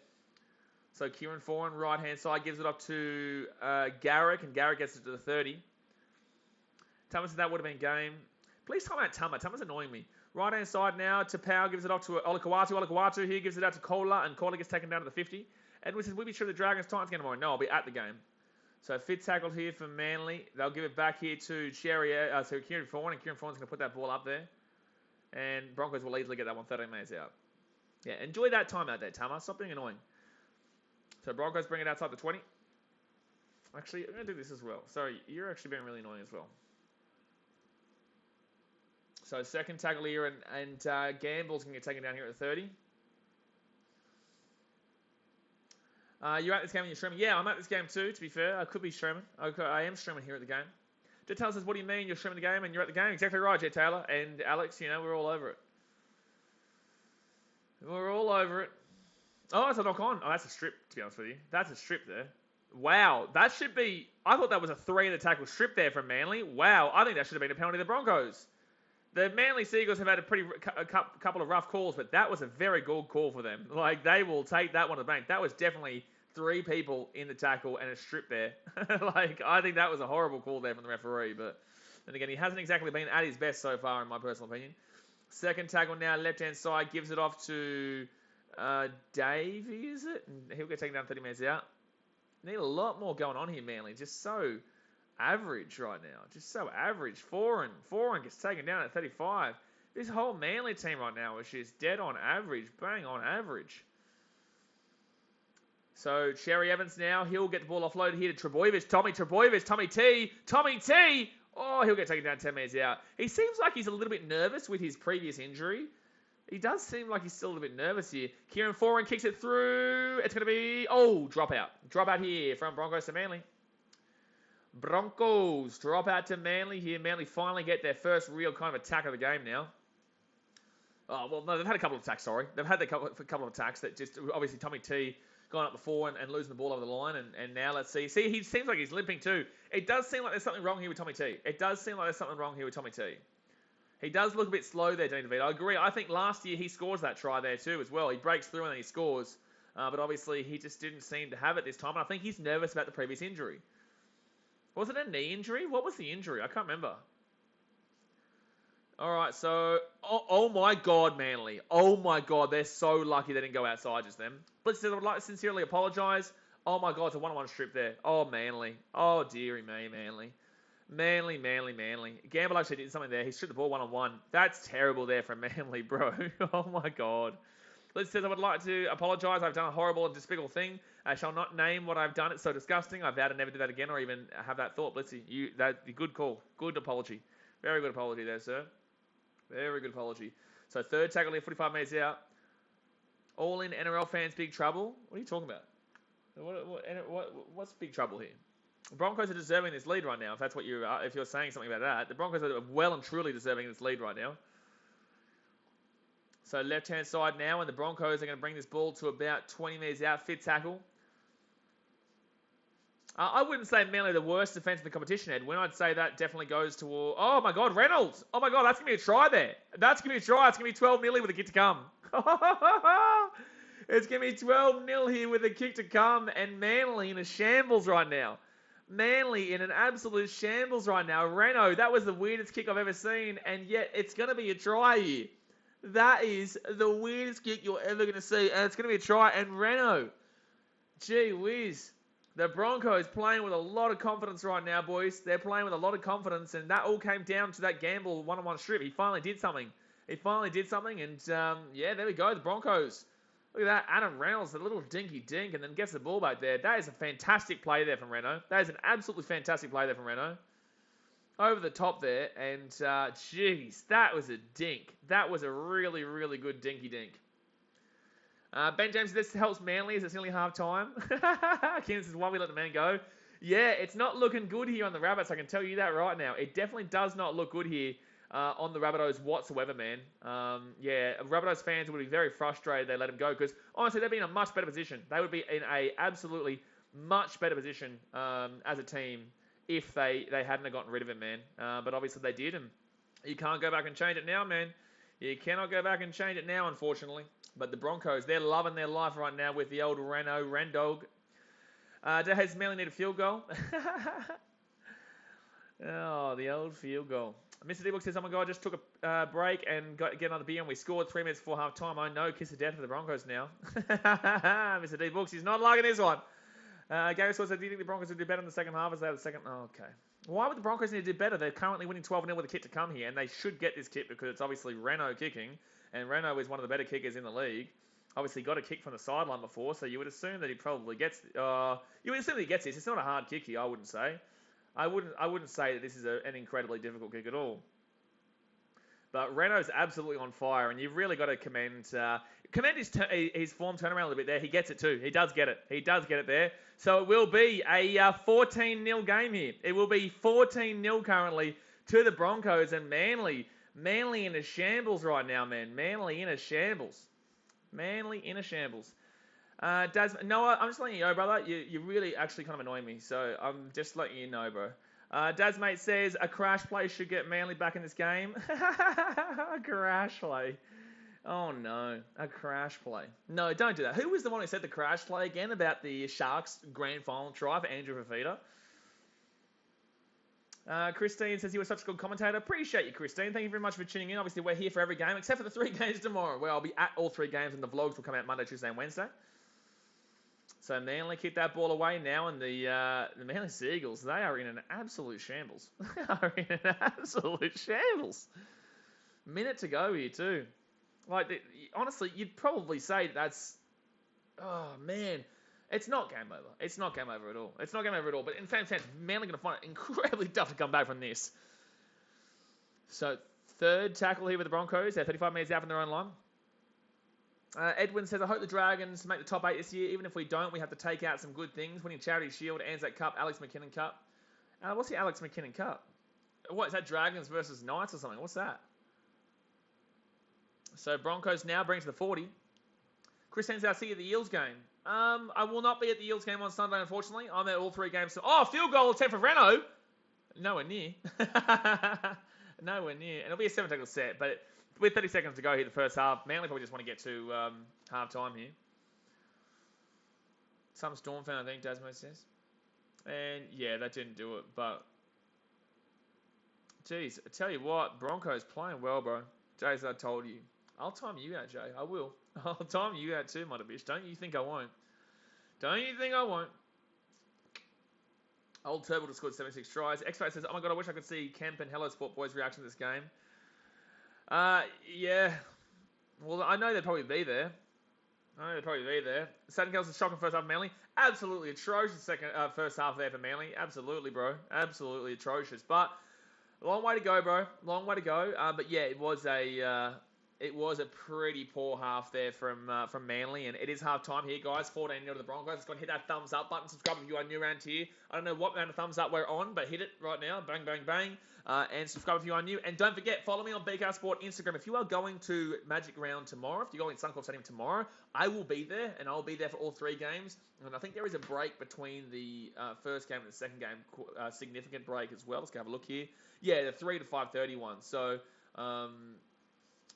A: So Kieran Foran, right-hand side, gives it up to Garrick, and Garrick gets it to the 30. Tama said that would have been game. Please time out Tama. Tama's annoying me. Right-hand side now, to Power gives it off to Olakawatu. Olakawatu here gives it out to Kohler, and Kohler gets taken down to the 50. Edward says, we'll be sure the Dragons Titans game tomorrow. No, I'll be at the game. So fit tackle here for Manly. They'll give it back here to Kieran Foran, and Kieran Foran's going to put that ball up there. And Broncos will easily get that one 13 metres out. Yeah, enjoy that time out there, Tama. Stop being annoying. So Broncos bring it outside the 20. Actually, I'm going to do this as well. Sorry, you're actually being really annoying as well. So second tackle here, and Gamble's going to get taken down here at the 30. You're at this game and you're streaming? Yeah, I'm at this game too, to be fair. I could be streaming. I am streaming here at the game. Jet Taylor says, what do you mean you're streaming the game and you're at the game? Exactly right, Jet Taylor. And Alex, we're all over it. We're all over it. Oh, it's a knock on. Oh, that's a strip, to be honest with you. That's a strip there. Wow, that should be... I thought that was a 3 in the tackle strip there from Manly. Wow, I think that should have been a penalty to the Broncos. The Manly Seagulls have had a couple of rough calls, but that was a very good call for them. Like, they will take that one to the bank. That was definitely 3 people in the tackle and a strip there. Like, I think that was a horrible call there from the referee. But then again, he hasn't exactly been at his best so far, in my personal opinion. Second tackle now, left-hand side, gives it off to Davey, is it? And he'll get taken down 30 minutes out. Need a lot more going on here, Manly. Just so average right now. Just so average. Foran gets taken down at 35. This whole Manly team right now is just dead on average. Bang on average. So, Cherry Evans now. He'll get the ball offloaded here to Trebojevic. Tommy T. Oh, he'll get taken down 10 minutes out. He seems like he's a little bit nervous with his previous injury. He does seem like he's still a little bit nervous here. Kieran Foran kicks it through. It's going to be... Oh, drop out. Drop out here from Broncos to Manly. Broncos drop out to Manly here. Manly finally get their first real kind of attack of the game now. Oh, well, no, they've had a couple of attacks, sorry. They've had a couple of attacks that just... Obviously, Tommy T going up before and losing the ball over the line. And now let's see. See, he seems like he's limping too. It does seem like there's something wrong here with Tommy T. He does look a bit slow there, Dean DeVito. I agree. I think last year he scores that try there too as well. He breaks through and then he scores. But obviously he just didn't seem to have it this time. And I think he's nervous about the previous injury. Was it a knee injury? What was the injury? I can't remember. All right, so... Oh my God, Manly. Oh my God, they're so lucky they didn't go outside just then. Blitz says, I would like to sincerely apologise. Oh my God, it's a 1-on-1 strip there. Oh, Manly. Oh, dearie me, Manly. Manly. Gamble actually did something there. He stripped the ball 1-on-1. That's terrible there from Manly, bro. Oh my God. Blitz says, I would like to apologise. I've done a horrible and despicable thing. I shall not name what I've done. It's so disgusting. I vow to never do that again or even have that thought. Blitzy, good call. Good apology. Very good apology there, sir. Very good apology. So third tackle here, 45 metres out. All in NRL fans, big trouble. What are you talking about? What's big trouble here? The Broncos are deserving this lead right now. If that's what if you're saying something about that, the Broncos are well and truly deserving this lead right now. So left-hand side now, and the Broncos are going to bring this ball to about 20 metres out. Fit tackle. I wouldn't say Manly the worst defence in the competition, Edwin. I'd say that definitely goes toward... Oh, my God, Reynolds. Oh, my God, that's going to be a try there. That's going to be a try. It's going to be 12-0 with a kick to come. It's going to be 12-0 here with a kick to come, and Manly in a shambles right now. Manly in an absolute shambles right now. Reno, that was the weirdest kick I've ever seen, and yet it's going to be a try here. That is the weirdest kick you're ever going to see, and it's going to be a try. And Reno, gee whiz. The Broncos playing with a lot of confidence right now, boys. They're playing with a lot of confidence, and that all came down to that gamble 1-on-1 strip. He finally did something. And yeah, there we go. The Broncos. Look at that. Adam Reynolds, a little dinky dink, and then gets the ball back there. That is a fantastic play there from Reno. That is an absolutely fantastic play there from Reno. Over the top there, and jeez, that was a dink. That was a really, really good dinky dink. Ben James, this helps Manly as it's nearly half time. Keenan says, why we let the man go? Yeah, it's not looking good here on the Rabbits. I can tell you that right now. It definitely does not look good here on the Rabbitohs whatsoever, man. Yeah, Rabbitohs fans would be very frustrated they let him go because, honestly, they'd be in a much better position. They would be in a absolutely much better position as a team if they hadn't have gotten rid of him, man. But obviously they did, and you can't go back and change it now, man. You cannot go back and change it now, unfortunately. But the Broncos, they're loving their life right now with the old Rendog. Does Manly need a field goal? Oh, the old field goal. Mr. D-Book says, oh my God, just took a break and get another beer, and we scored 3 minutes before half time. I know, kiss of death for the Broncos now. Mr. D-Books, he's not liking this one. Gary says, do you think the Broncos would do better in the second half as they have the second? Oh, okay. Why would the Broncos need to do better? They're currently winning 12-0 with a kick to come here, and they should get this kick because it's obviously Renault kicking, and Renault is one of the better kickers in the league. Obviously got a kick from the sideline before, so you would assume that he probably gets. You would assume that he gets this. It's not a hard kick here, I wouldn't say. I wouldn't say that this is an incredibly difficult kick at all. But Renault's absolutely on fire, and you've really got to commend his form turnaround a little bit there. He gets it too. He does get it. He does get it there. So it will be a 14-0 game here. It will be 14-0 currently to the Broncos, and Manly in a shambles right now, man. Manly in a shambles. Noah, I'm just letting you know, brother. You really actually kind of annoy me, so I'm just letting you know, bro. Dazmate says a crash play should get Manly back in this game. A crash play. Oh no, a crash play. No, don't do that. Who was the one who said the crash play again about the Sharks grand final try for Andrew Fafita? Christine says you were such a good commentator. Appreciate you, Christine. Thank you very much for tuning in. Obviously, we're here for every game, except for the 3 games tomorrow, where I'll be at all 3 games, and the vlogs will come out Monday, Tuesday, and Wednesday. So Manly kick that ball away now, and the Manly Seagulls, they are in an absolute shambles. They are in an absolute shambles. Minute to go here too. Honestly, you'd probably say that's... Oh, man. It's not game over. It's not game over at all. It's not game over at all. But in fact, Manly going to find it incredibly tough to come back from this. So, third tackle here with the Broncos. They're 35 metres out from their own line. Edwin says, I hope the Dragons make the top 8 this year. Even if we don't, we have to take out some good things. Winning Charity Shield, Anzac Cup, Alex McKinnon Cup. What's the Alex McKinnon Cup? What, is that Dragons versus Knights or something? What's that? So Broncos now bring to the 40. Chris says, I'll see you at the Eels game. I will not be at the Eels game on Sunday, unfortunately. I'm at all 3 games. Field goal attempt for Renault. Nowhere near. Nowhere near. And it'll be a 7-tackle set, but with 30 seconds to go here, the first half, Manly probably just want to get to half-time here. Some Storm fan, I think, Dasmo says. And, yeah, that didn't do it, but... Jeez, I tell you what, Broncos playing well, bro. Jay, as I told you. I'll time you out, Jay. I will. I'll time you out too, mother bitch. Don't you think I won't? Don't you think I won't? Old Turbo just scored 76 tries. X-Ray says, oh my god, I wish I could see Kemp and Hello Sport Boys' reaction to this game. Yeah. Well, I know they'd probably be there. Saturn Girls is shocking first half of Manly. Absolutely atrocious first half there for Manly. Absolutely, bro. Absolutely atrocious. But, long way to go, bro. Long way to go. But yeah, it was a pretty poor half there from Manly, and it is half time here, guys. 14-0 to the Broncos. It's going to hit that thumbs up button. Subscribe if you are new around here. I don't know what amount of thumbs up we're on, but hit it right now. Bang, bang, bang. And subscribe if you are new. And don't forget, follow me on BK Sport Instagram. If you are going to Magic Round tomorrow, if you're going to Suncorp Stadium tomorrow, I will be there, and I'll be there for all 3 games. And I think there is a break between the first game and the second game, significant break as well. Let's go have a look here. Yeah, the 3 to 5:30 one. So, the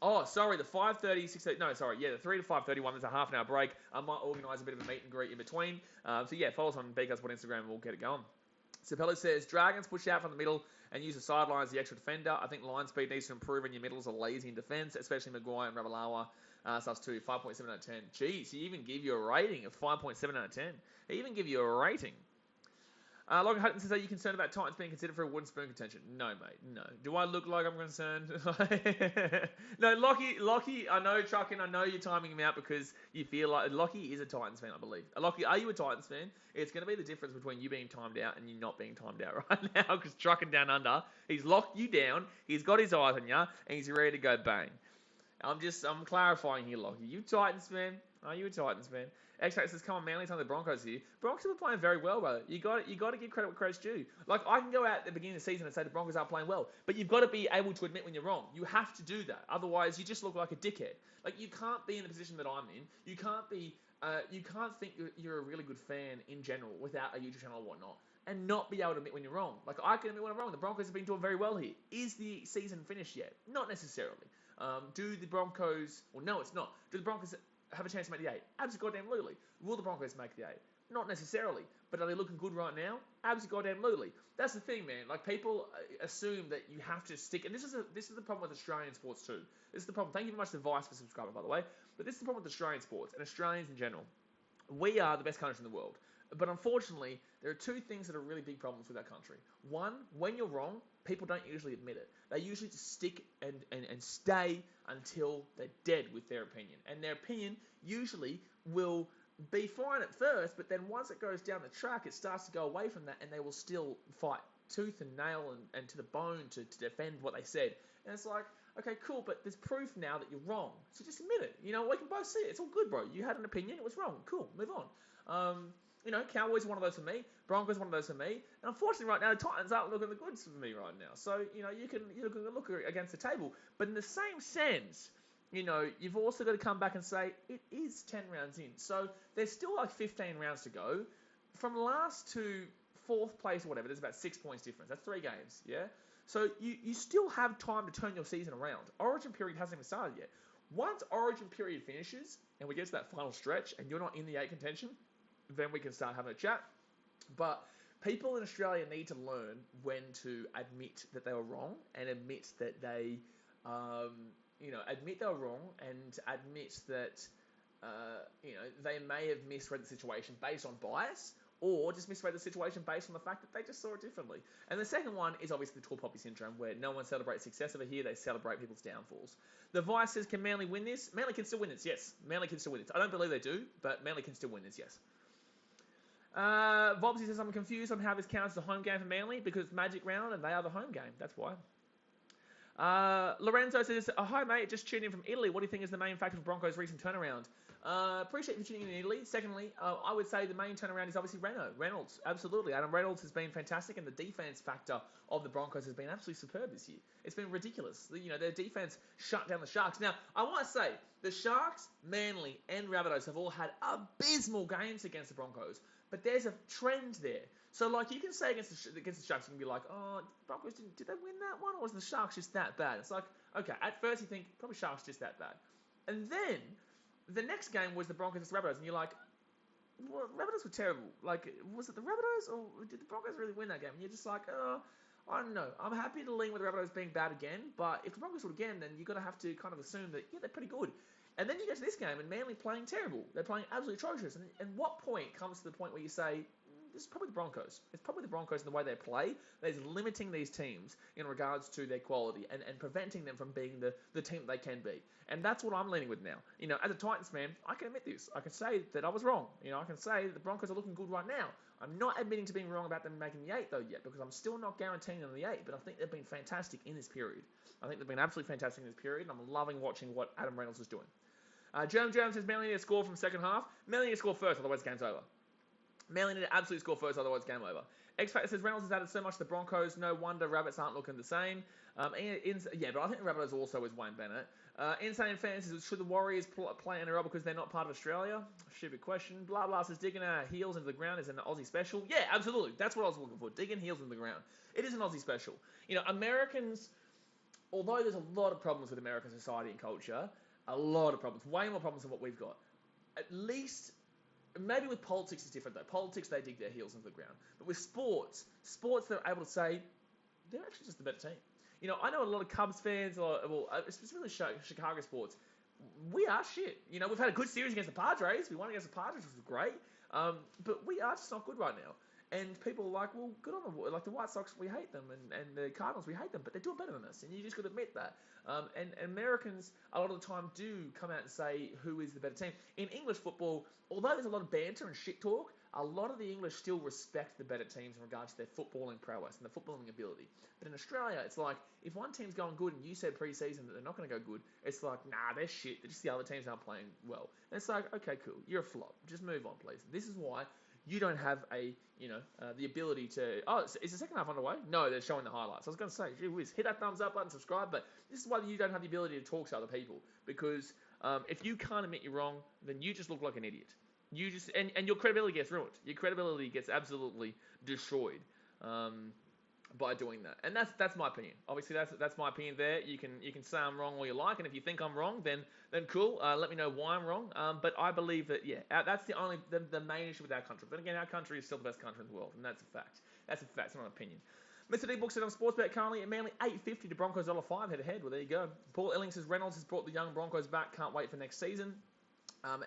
A: 5:30, 6:30, no, sorry, yeah, the 3 to 5:30 one, there's a half an hour break. I might organise a bit of a meet and greet in between. So yeah, follow us on BK Sport Instagram and we'll get it going. Sapelli says, Dragons push out from the middle and use the sideline as the extra defender. I think line speed needs to improve and your middles are lazy in defence, especially Maguire and Ravalawa. Stuff's too, 5.7 out of 10. Jeez, he even give you a rating of 5.7 out of 10. He even give you a rating. Logan Hutton says, are you concerned about Titans being considered for a wooden spoon contention? No, mate, no. Do I look like I'm concerned? No, Lockie, I know, Truckin, I know you're timing him out because you feel like... Lockie is a Titans fan, I believe. Lockie, are you a Titans fan? It's going to be the difference between you being timed out and you not being timed out right now because Truckin down under, he's locked you down, he's got his eyes on you, and he's ready to go bang. I'm clarifying here, Lockie. You Titans fan? Are you a Titans fan? X-Ray says, come on, Manly, some of the Broncos here. Broncos are playing very well, brother. You got to give credit where credit's due. Like, I can go out at the beginning of the season and say the Broncos are playing well, but you've got to be able to admit when you're wrong. You have to do that. Otherwise, you just look like a dickhead. Like, you can't be in the position that I'm in. You can't think you're a really good fan in general without a YouTube channel or whatnot, and not be able to admit when you're wrong. Like, I can admit when I'm wrong. The Broncos have been doing very well here. Is the season finished yet? Not necessarily. Do the Broncos... Well, no, it's not. Do the Broncos have a chance to make the 8? Absolutely. Will the Broncos make the 8? Not necessarily. But are they looking good right now? Absolutely. That's the thing, man. Like, people assume that you have to stick... And this is the problem with Australian sports, too. This is the problem. Thank you very much to Vice for subscribing, by the way. But this is the problem with Australian sports and Australians in general. We are the best country in the world. But unfortunately, there are two things that are really big problems with our country. One, when you're wrong, people don't usually admit it. They usually just stick and stay until they're dead with their opinion. And their opinion usually will be fine at first, but then once it goes down the track, it starts to go away from that, and they will still fight tooth and nail and to the bone to defend what they said. And it's like, okay, cool, but there's proof now that you're wrong. So just admit it. We can both see it. It's all good, bro. You had an opinion. It was wrong. Cool. Move on. Cowboys are one of those for me. Broncos one of those for me. And unfortunately, right now, the Titans aren't looking the goods for me right now. So, you can look against the table. But in the same sense, you've also got to come back and say, it is 10 rounds in. So there's still like 15 rounds to go. From last to fourth place or whatever, there's about 6 points difference. That's 3 games, yeah? So you still have time to turn your season around. Origin period hasn't even started yet. Once Origin period finishes, and we get to that final stretch, and you're not in the 8 contention, then we can start having a chat. But people in Australia need to learn when to admit that they were wrong, and admit that they, admit they were wrong, and admit that, they may have misread the situation based on bias, or just misread the situation based on the fact that they just saw it differently. And the second one is obviously the tall poppy syndrome, where no one celebrates success over here, they celebrate people's downfalls. The Vice says, can Manly win this? Manly can still win this, yes. Manly can still win this. I don't believe they do, but Manly can still win this, yes. Vobsy says, I'm confused on how this counts as a home game for Manly, because it's Magic Round and they are the home game. That's why. Lorenzo says, hi mate, just tuned in from Italy. What do you think is the main factor for Broncos' recent turnaround? Appreciate you tuning in Italy. Secondly, I would say the main turnaround is obviously Reynolds. Absolutely. Adam Reynolds has been fantastic, and the defense factor of the Broncos has been absolutely superb this year. It's been ridiculous. Their defense shut down the Sharks. Now, I want to say, the Sharks, Manly, and Rabbitohs have all had abysmal games against the Broncos, but there's a trend there. So, you can say against the Sharks, you can be like, oh, Broncos, did they win that one, or was the Sharks just that bad? It's like, okay, at first you think, probably Sharks just that bad. And then, the next game was the Broncos vs Rabbitohs, and you're like, well, Rabbitohs were terrible. Was it the Rabbitohs, or did the Broncos really win that game? And you're just like, I don't know. I'm happy to lean with the Rabbitohs being bad again, but if the Broncos would again, then you've got to have to kind of assume that, yeah, they're pretty good. And then you get to this game, and Manly playing terrible. They're playing absolutely atrocious. And what point comes to the point where you say, this is probably the Broncos. It's probably the Broncos in the way they play that is limiting these teams in regards to their quality and preventing them from being the team that they can be. And that's what I'm leaning with now. As a Titans fan, I can admit this. I can say that I was wrong. I can say that the Broncos are looking good right now. I'm not admitting to being wrong about them making the 8 though yet, because I'm still not guaranteeing them the 8, but I think they've been fantastic in this period. I think they've been absolutely fantastic in this period, and I'm loving watching what Adam Reynolds is doing. Jeremy Jones says Manly need to score from second half. Manly need to score first, otherwise game's over. Manly need to absolutely score first, otherwise game over. X-Factor says Reynolds has added so much to the Broncos, no wonder Rabbits aren't looking the same. But I think the Rabbitohs also is Wayne Bennett. Insane Fans says, should the Warriors play NRL because they're not part of Australia? Stupid question. Blah blah says, digging our heels into the ground is an Aussie special. Yeah, absolutely. That's what I was looking for. Digging heels into the ground. It is an Aussie special. Americans, although there's a lot of problems with American society and culture, a lot of problems, way more problems than what we've got. At least, maybe with politics it's different though. Politics, they dig their heels into the ground. But with sports they're able to say, they're actually just the better team. I know a lot of Cubs fans, specifically Chicago sports, we are shit. We've had a good series against the Padres. We won against the Padres, which was great. But we are just not good right now. And people are like, well, good on them. The White Sox, we hate them. And the Cardinals, we hate them. But they're doing better than us. And you just got to admit that. And Americans, a lot of the time, do come out and say who is the better team. In English football, although there's a lot of banter and shit talk, a lot of the English still respect the better teams in regards to their footballing prowess and their footballing ability. But in Australia, it's like, if one team's going good and you said pre-season that they're not going to go good, it's like, nah, they're shit. They're just the other teams aren't playing well. And it's like, okay, cool. You're a flop. Just move on, please. This is why you don't have the ability to... Oh, is the second half underway? No, they're showing the highlights. I was going to say, gee whiz, hit that thumbs up button, subscribe, but this is why you don't have the ability to talk to other people. Because if you can't admit you're wrong, then you just look like an idiot. You just and your credibility gets ruined. Your credibility gets absolutely destroyed by doing that. And that's my opinion. Obviously, that's my opinion there. You can say I'm wrong all you like, and if you think I'm wrong, then cool. Let me know why I'm wrong. But I believe that that's the main issue with our country. But again, our country is still the best country in the world, and that's a fact. That's a fact. It's not an opinion. Mr. D Book said on Sportsbet currently at Manly $8.50 to Broncos $5 head to head. Well, there you go. Paul Elling says Reynolds has brought the young Broncos back. Can't wait for next season.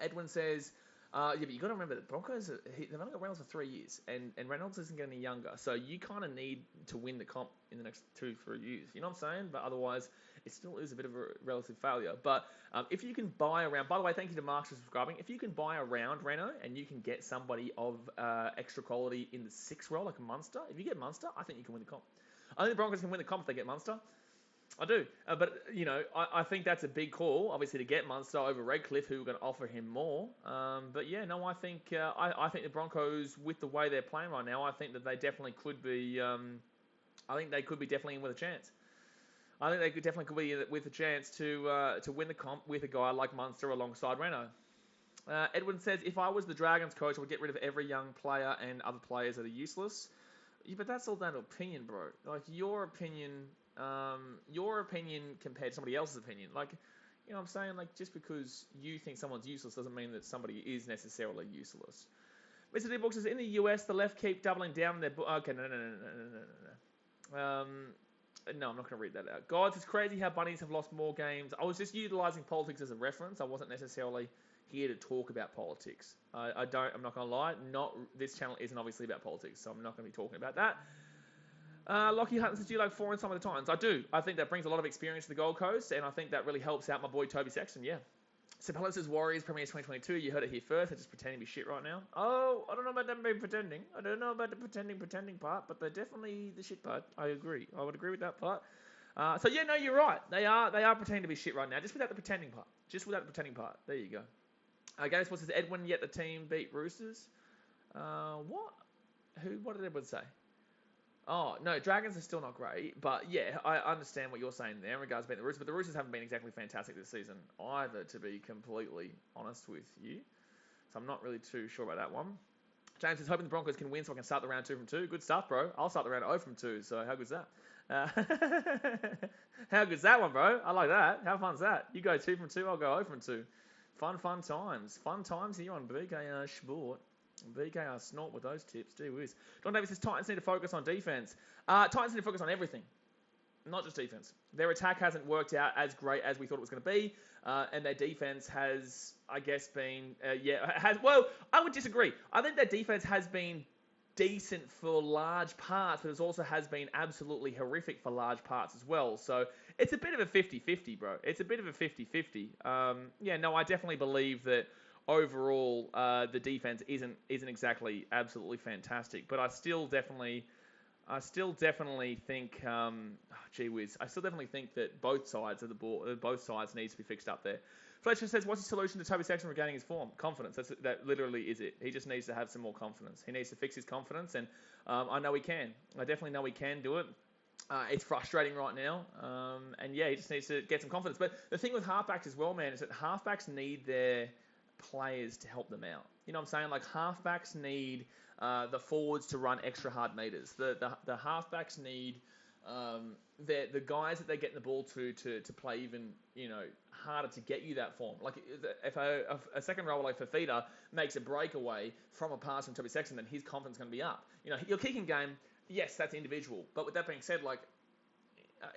A: Edwin says Yeah, but you got to remember the Broncos, they've only got Reynolds for 3 years, and Reynolds isn't getting any younger. So you kind of need to win the comp in the next 2-3 years. You know what I'm saying? But otherwise, it still is a bit of a relative failure. But if you can buy around, by the way, thank you to Mark for subscribing. If you can buy around Reno and you can get somebody of extra quality in the 6th role, like a Munster, if you get Munster, I think you can win the comp. I think the Broncos can win the comp if they get Munster. I do. But, I think that's a big call, obviously, to get Munster over Redcliffe, who are going to offer him more. But, yeah, no, I think I think the Broncos, with the way they're playing right now, I think that they definitely could be I think they could be definitely in with a chance. I think they could definitely be with a chance to win the comp with a guy like Munster alongside Reno. Edwin says, if I was the Dragons coach, I would get rid of every young player and other players that are useless. Yeah, but that's all down to opinion, bro. Like, your opinion compared to somebody else's opinion. Like, you know what I'm saying? Like, just because you think someone's useless doesn't mean that somebody is necessarily useless. Mr. D. Book says, in the US, the left keep doubling down on their... Okay, no. No, I'm not going to read that out. Guys, it's crazy how bunnies have lost more games. I was just utilising politics as a reference. I wasn't necessarily here to talk about politics. I'm not going to lie. This channel isn't obviously about politics, so I'm not going to be talking about that. Lockie Hutton says, do you like 4 in some of the times? I do. I think that brings a lot of experience to the Gold Coast, and I think that really helps out my boy Toby Sexton, yeah. Sapella says, Warriors Premiers 2022. You heard it here first. They're just pretending to be shit right now. Oh, I don't know about them being pretending. I don't know about the pretending part, but they're definitely the shit part. I agree. I would agree with that part. So, yeah, no, you're right. They are pretending to be shit right now, just without the pretending part. There you go. Games Sports says, Edwin, yet the team beat Roosters. What? What did Edwin say? Oh, no, Dragons are still not great, but yeah, I understand what you're saying there in regards to beating the Roosters, but the Roosters haven't been exactly fantastic this season either, to be completely honest with you. So I'm not really too sure about that one. James is hoping the Broncos can win so I can start the round 2 from 2. Good stuff, bro. I'll start the round 0 from 2, so how good's that? How good's that one, bro? I like that. How fun's that? You go 2 from 2, I'll go 0 from 2. Fun times. Fun times here on BKR Sport. BKR snort with those tips. Gee whiz. John Davis says Titans need to focus on defense. Titans need to focus on everything, not just defense. Their attack hasn't worked out as great as we thought it was going to be, and their defense has, I guess, been Well, I would disagree. I think their defense has been decent for large parts, but it also has been absolutely horrific for large parts as well. So it's a bit of a 50-50, bro. It's a bit of a 50-50. I definitely believe that overall, the defense isn't exactly absolutely fantastic, but I still definitely think, gee whiz, I still definitely think that both sides of the ball, both sides needs to be fixed up there. Fletcher says, what's the solution to Toby Sexton regaining his form? Confidence. That literally is it. He just needs to have some more confidence. He needs to fix his confidence, and I know he can. I definitely know he can do it. It's frustrating right now, he just needs to get some confidence. But the thing with halfbacks as well, man, is that halfbacks need their players to help them out. You know what I'm saying? Like, halfbacks need the forwards to run extra hard meters. The halfbacks need the guys that they're getting the ball to play even, harder to get you that form. Like, if a second rower like Fafita makes a breakaway from a pass from Toby Sexton, then his confidence is going to be up. Your kicking game, yes, that's individual. But with that being said, like,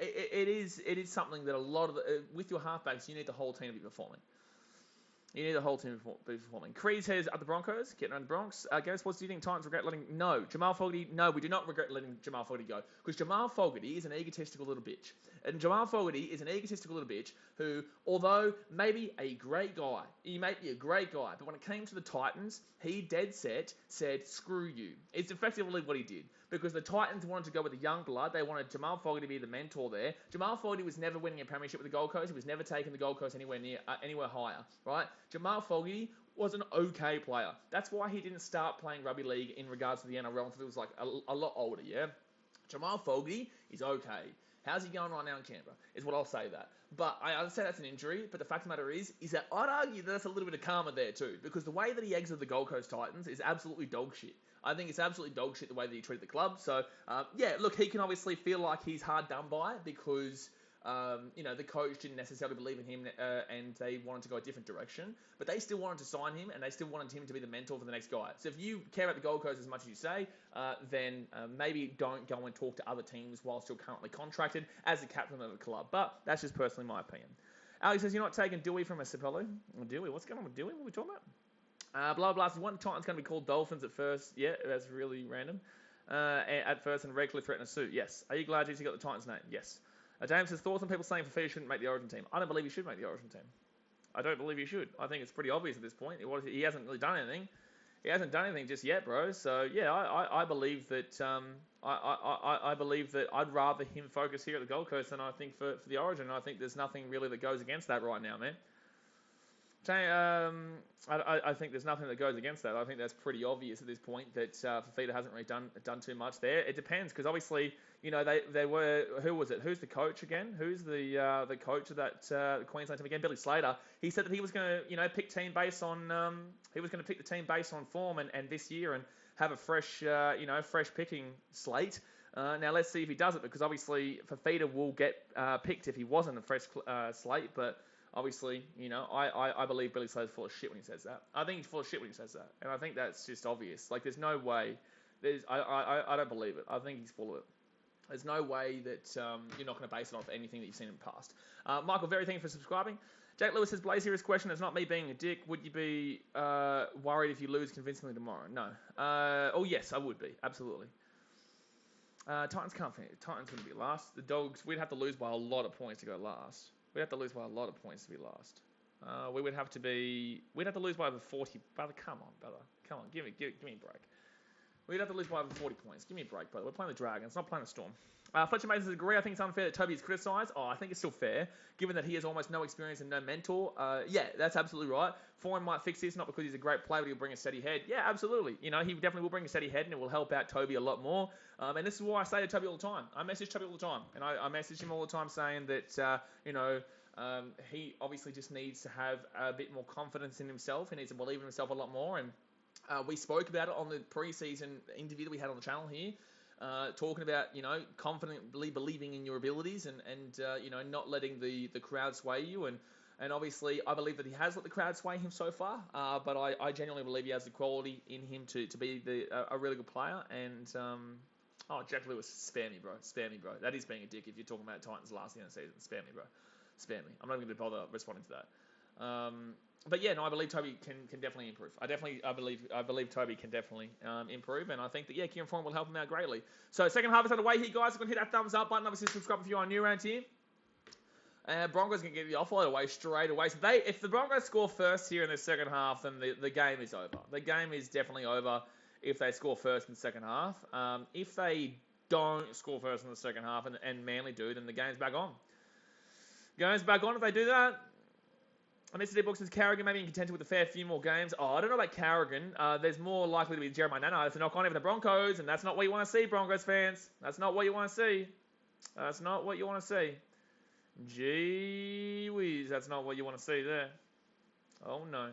A: it is something that a lot of with your halfbacks, you need the whole team to be performing. You need the whole team to be performing. Creed says, are the Broncos getting around the Bronx? Gary Sports, do you think Titans regret letting... No. Jamal Fogarty, no, we do not regret letting Jamal Fogarty go. Because Jamal Fogarty is an egotistical little bitch. And Jamal Fogarty is an egotistical little bitch who, although maybe a great guy, he may be a great guy, but when it came to the Titans, he dead set said, screw you. It's effectively what he did. Because the Titans wanted to go with the young blood. They wanted Jamal Fogarty to be the mentor there. Jamal Fogarty was never winning a premiership with the Gold Coast. He was never taking the Gold Coast anywhere higher, right? Jamal Fogarty was an okay player. That's why he didn't start playing rugby league in regards to the NRL until he was like a lot older, yeah? Jamal Fogarty is okay. How's he going right now in Canberra? Is what I'll say that. But I understand that's an injury, but the fact of the matter is that I'd argue that that's a little bit of karma there too, because the way that he exited the Gold Coast Titans is absolutely dog shit. I think it's absolutely dog shit the way that he treated the club. So, look, he can obviously feel like he's hard done by because, the coach didn't necessarily believe in him and they wanted to go a different direction. But they still wanted to sign him and they still wanted him to be the mentor for the next guy. So if you care about the Gold Coast as much as you say, then maybe don't go and talk to other teams whilst you're currently contracted as the captain of the club. But that's just personally my opinion. Alex says, you're not taking Dewey from a Sapello. Dewey? What's going on with Dewey? What are we talking about? Blah blah. So one Titans going to be called Dolphins at first. Yeah, that's really random. At first, and regularly threaten a suit. Yes. Are you glad GC got the Titans name? Yes. James says thoughts on people saying Fafita shouldn't make the Origin team. I don't believe he should make the Origin team. I don't believe he should. I think it's pretty obvious at this point. He hasn't really done anything. He hasn't done anything just yet, bro. So yeah, I believe that I believe that I'd rather him focus here at the Gold Coast than I think for the Origin. I think there's nothing really that goes against that right now, man. I think there's nothing that goes against that. I think that's pretty obvious at this point that Fafita hasn't really done too much there. It depends because obviously, you know, they were, who was it? Who's the coach again? Who's the coach of that Queensland team again? Billy Slater. He said that he was going to, you know, pick team based on he was going to pick the team based on form and this year and have a fresh fresh picking slate. Now let's see if he does it because obviously Fafita will get picked if he wasn't a fresh slate, but. Obviously, you know, I believe Billy Slater's full of shit when he says that. I think he's full of shit when he says that. And I think that's just obvious. Like, there's no way. I don't believe it. I think he's full of it. There's no way that you're not going to base it off anything that you've seen in the past. Michael, very thank you for subscribing. Jake Lewis says, Blaze, serious question. It's not me being a dick. Would you be worried if you lose convincingly tomorrow? No. Oh, yes, I would be. Absolutely. Titans can't finish. Titans wouldn't be last. The Dogs, we'd have to lose by a lot of points to go last. We'd have to lose by a lot of points to be last. We'd have to lose by over 40. Brother, come on. Give me a break. We'd have to lose by over 40 points. Give me a break, brother. We're playing the Dragons, not playing the Storm. Fletcher Mason says, agree. I think it's unfair that Toby is criticised. I think it's still fair, given that he has almost no experience and no mentor. Yeah, that's absolutely right. Foreign might fix this, not because he's a great player, but he'll bring a steady head. Yeah, absolutely. You know, he definitely will bring a steady head, and it will help out Toby a lot more. And this is why I say to Toby all the time. I message Toby all the time, and I message him all the time saying that, he obviously just needs to have a bit more confidence in himself. He needs to believe in himself a lot more. And we spoke about it on the pre-season interview that we had on the channel here, talking about, you know, confidently believing in your abilities and not letting the crowd sway you. And obviously, I believe that he has let the crowd sway him so far. But I genuinely believe he has the quality in him to be a really good player. And Jack Lewis, spare me, bro. That is being a dick if you're talking about Titans last year of the season. Spare me, bro. Spare me. I'm not even going to bother responding to that. But yeah, no, I believe Toby can definitely improve. I believe Toby can definitely improve, and I think that Kieran Foran will help him out greatly. So second half is underway here, guys. We're going to hit that thumbs up button. Obviously, subscribe if you are new around here. Broncos can get the offload away straight away. So if the Broncos score first here in the second half, then the game is over. The game is definitely over if they score first in the second half. If they don't score first in the second half and Manly do, then the game's back on. Game's back on if they do that. Mr. D. Book says Carrigan maybe in contention with a fair few more games. I don't know about Carrigan. There's more likely to be Jeremiah Nana. It's a knock on over the Broncos, and that's not what you want to see, Broncos fans. That's not what you want to see. That's not what you want to see. Gee whiz, that's not what you want to see there. Oh no.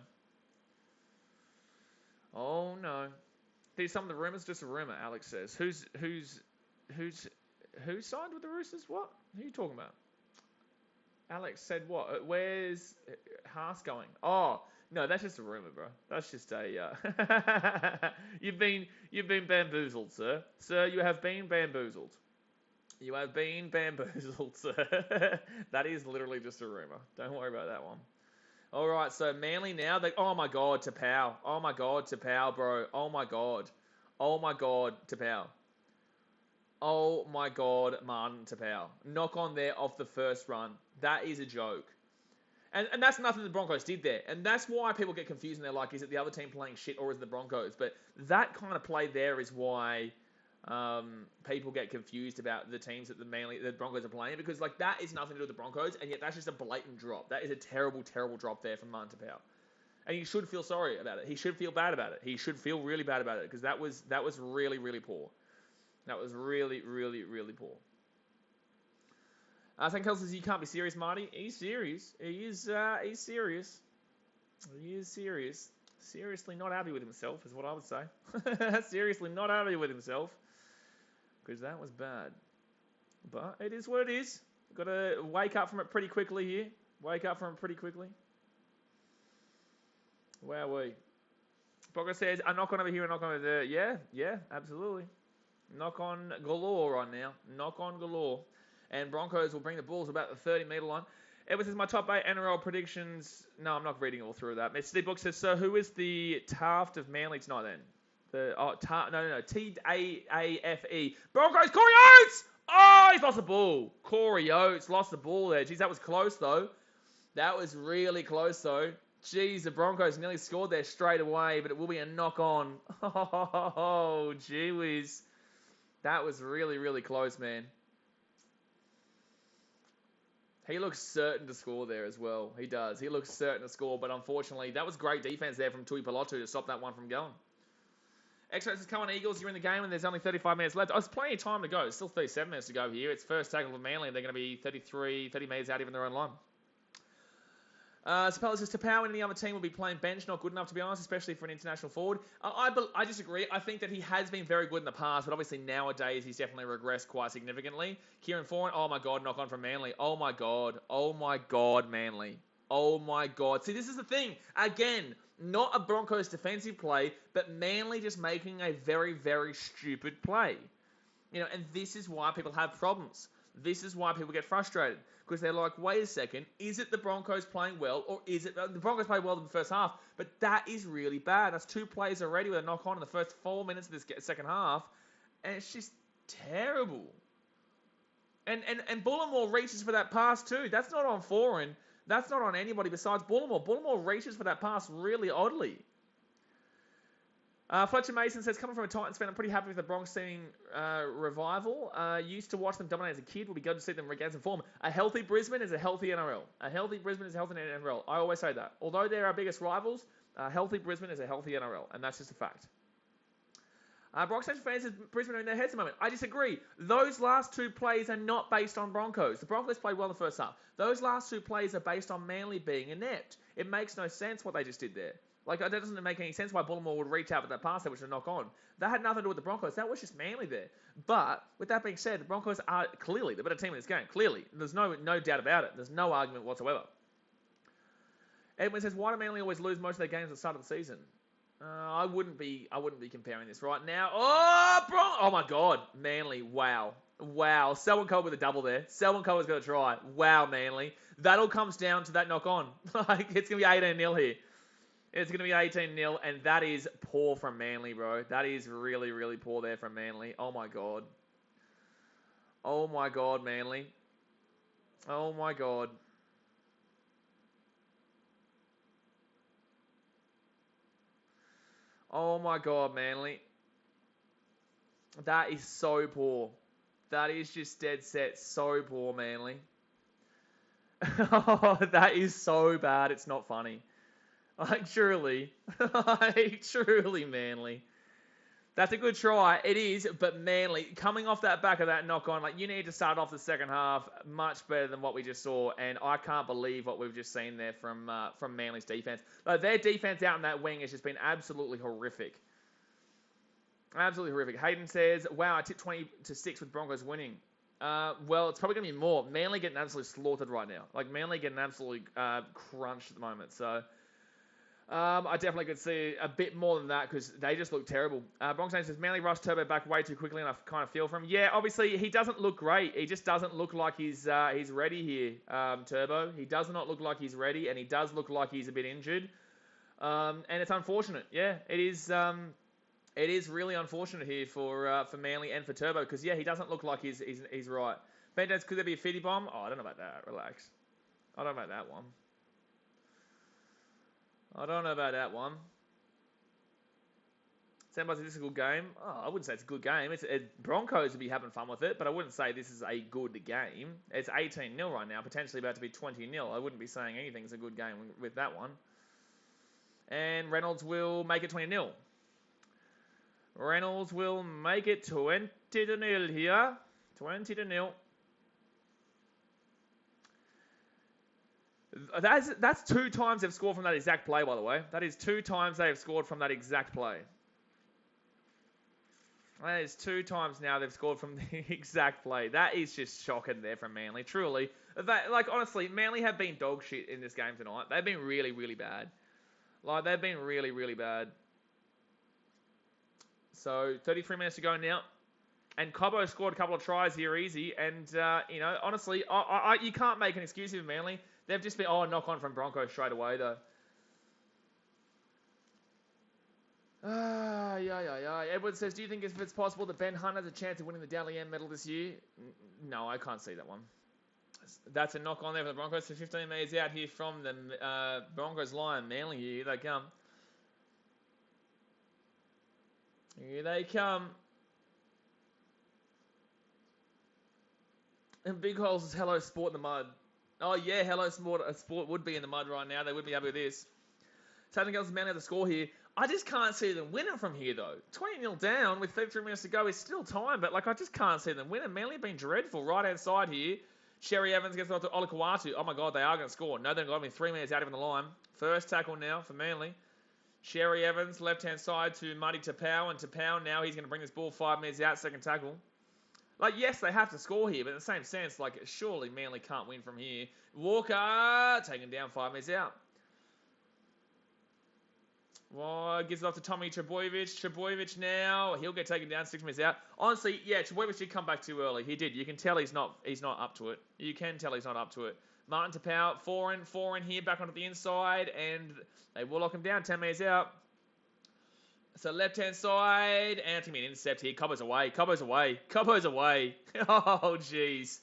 A: Oh no. Here's some of the rumors. Just a rumor, Alex says. Who signed with the Roosters? What? Who are you talking about? Alex said what? Where's Haas going? Oh, no, that's just a rumor, bro. That's just a... You've been bamboozled, sir. Sir, you have been bamboozled. You have been bamboozled, sir. That is literally just a rumor. Don't worry about that one. All right, so Manly now. Oh, my God, Tapau. Oh, my God, Tapau, bro. Oh, my God. Oh, my God, Tapau. Oh my God, Martin Tapau. Knock on there off the first run. That is a joke. And that's nothing the Broncos did there. And that's why people get confused and they're like, is it the other team playing shit or is it the Broncos? But that kind of play there is why people get confused about the teams that the Broncos are playing. Because like that is nothing to do with the Broncos. And yet that's just a blatant drop. That is a terrible, terrible drop there from Martin Tapau. And he should feel sorry about it. He should feel bad about it. He should feel really bad about it. Because that was really, really poor. That was really, really, really poor. St. Kel says, you can't be serious, Marty. He's serious. He's serious. He is serious. Seriously not happy with himself is what I would say. Seriously not happy with himself. Because that was bad. But it is what it is. Got to wake up from it pretty quickly here. Wake up from it pretty quickly. Wowee. Broncos says, a knock on over here, a knock on over there. Yeah, absolutely. Knock on galore right now. Knock on galore. And Broncos will bring the Bulls about the 30-metre line. Edward says, my top 8 NRL predictions. No, I'm not reading all through that. Steve Book says, so who is the Taft of Manly tonight then? T-A-A-F-E. Broncos, Corey Oates! Oh, he's lost the ball. Corey Oates lost the ball there. Jeez, that was close though. That was really close though. Jeez, the Broncos nearly scored there straight away, but it will be a knock on. Oh, gee whiz. That was really, really close, man. He looks certain to score there as well. He does. He looks certain to score, but unfortunately, that was great defense there from Tui Pelotu to stop that one from going. X-Rays says, come on, Eagles, you're in the game and there's only 35 minutes left. There's plenty of time to go. There's still 37 minutes to go here. It's first tackle for Manly, and they're going to be 30 metres out even their own line. Sapella says, Tapau and any other team will be playing bench. Not good enough, to be honest, especially for an international forward. I disagree. I think that he has been very good in the past, but obviously nowadays he's definitely regressed quite significantly. Kieran Foran, oh my God, knock on from Manly. Oh my God, Manly. Oh my God. See, this is the thing. Again, not a Broncos defensive play, but Manly just making a very, very stupid play. You know, and this is why people have problems. This is why people get frustrated. Because they're like, wait a second, is it the Broncos playing well, or is it... The Broncos played well in the first half, but that is really bad. That's 2 plays already with a knock-on in the first 4 minutes of this second half, and it's just terrible. And Bullimore reaches for that pass too. That's not on Foran. That's not on anybody besides Bullimore. Bullimore reaches for that pass really oddly. Fletcher Mason says, coming from a Titans fan, I'm pretty happy with the Bronx team revival. Used to watch them dominate as a kid. Will be good to see them regain some form. A healthy Brisbane is a healthy NRL. A healthy Brisbane is a healthy NRL. I always say that. Although they're our biggest rivals, a healthy Brisbane is a healthy NRL. And that's just a fact. Bronx Nation fans says Brisbane are in their heads at the moment. I disagree. Those last 2 plays are not based on Broncos. The Broncos played well in the first half. Those last 2 plays are based on Manly being inept. It makes no sense what they just did there. Like, that doesn't make any sense why Bullimore would reach out with that pass there, which was a knock on. That had nothing to do with the Broncos. That was just Manly there. But, with that being said, the Broncos are clearly the better team in this game. Clearly. There's no doubt about it. There's no argument whatsoever. Edwin says, why do Manly always lose most of their games at the start of the season? I wouldn't be comparing this right now. Oh my God. Manly. Wow. Selwyn Cole with a double there. Selwyn Cole was going to try. Wow, Manly. That all comes down to that knock on. Like, it's going to be 18-0 here. It's going to be 18-0, and that is poor from Manly, bro. That is really, really poor there from Manly. Oh, my God. Oh, my God, Manly. Oh, my God. Oh, my God, Manly. That is so poor. That is just dead set so poor, Manly. Oh, that is so bad. It's not funny. Like, truly, Manly. That's a good try. It is, but Manly, coming off that back of that knock-on, like, you need to start off the second half much better than what we just saw, and I can't believe what we've just seen there from Manly's defense. Like, their defense out in that wing has just been absolutely horrific. Absolutely horrific. Hayden says, wow, I tipped 20-6 with Broncos winning. Well, it's probably going to be more. Manly getting absolutely slaughtered right now. Like, Manly getting absolutely crunched at the moment, so... I definitely could see a bit more than that because they just look terrible. Bronx Nation says, Manly rushed Turbo back way too quickly and I kind of feel for him. Yeah, obviously he doesn't look great. He just doesn't look like he's ready here, Turbo. He does not look like he's ready and he does look like he's a bit injured. And it's unfortunate. Yeah, it is really unfortunate here for Manly and for Turbo because, yeah, he doesn't look like he's right. Band-Aids, could there be a fitty bomb? Oh, I don't know about that. Relax. I don't know about that one. I don't know about that one. Sandbars, is this a good game? Oh, I wouldn't say it's a good game. Broncos would be having fun with it, but I wouldn't say this is a good game. It's 18-0 right now, potentially about to be 20-0. I wouldn't be saying anything's a good game with that one. And Reynolds will make it 20-0. Reynolds will make it 20-0 here. 20-0. That's 2 times they've scored from that exact play, by the way. That is 2 times they have scored from that exact play. That is 2 times now they've scored from the exact play. That is just shocking there from Manly. Truly. Honestly, Manly have been dog shit in this game tonight. They've been really, really bad. They've been really, really bad. So, 33 minutes to go now. And Cobbo scored a couple of tries here easy. And, honestly, you can't make an excuse of Manly. They've just been, knock on from Broncos straight away, though. Yeah. Edward says, do you think if it's possible that Ben Hunt has a chance of winning the Dally M medal this year? No, I can't see that one. That's a knock on there for the Broncos. So 15 metres out here from the Broncos line. Manly, here they come. Here they come. And Big Holes is Hello Sport in the mud. Oh, yeah, Hello Sport would be in the mud right now. They would be happy with this. Southern Girls Manly have the score here. I just can't see them winning from here, though. 20-0 down with 33 minutes to go is still time, but I just can't see them winning. Manly have been dreadful. Right-hand side here. Sherry Evans gets it off to Olakawatu. Oh, my God, they are going to score. No, they've got me 3 minutes out of the line. First tackle now for Manly. Sherry Evans, left-hand side to Muddy Tapau, and Tapau now he's going to bring this ball 5 minutes out, second tackle. Yes, they have to score here, but in the same sense, surely Manly can't win from here. Walker, taken down 5 minutes out. Well, gives it off to Tommy Trebojevic. Trebojevic now, he'll get taken down 6 minutes out. Honestly, yeah, Trebojevic did come back too early. He did. You can tell he's not up to it. You can tell he's not up to it. Martin Tapau, four in here, back onto the inside, and they will lock him down 10 minutes out. So left-hand side, Anthony intercept here. Cobbo's away. Oh, jeez.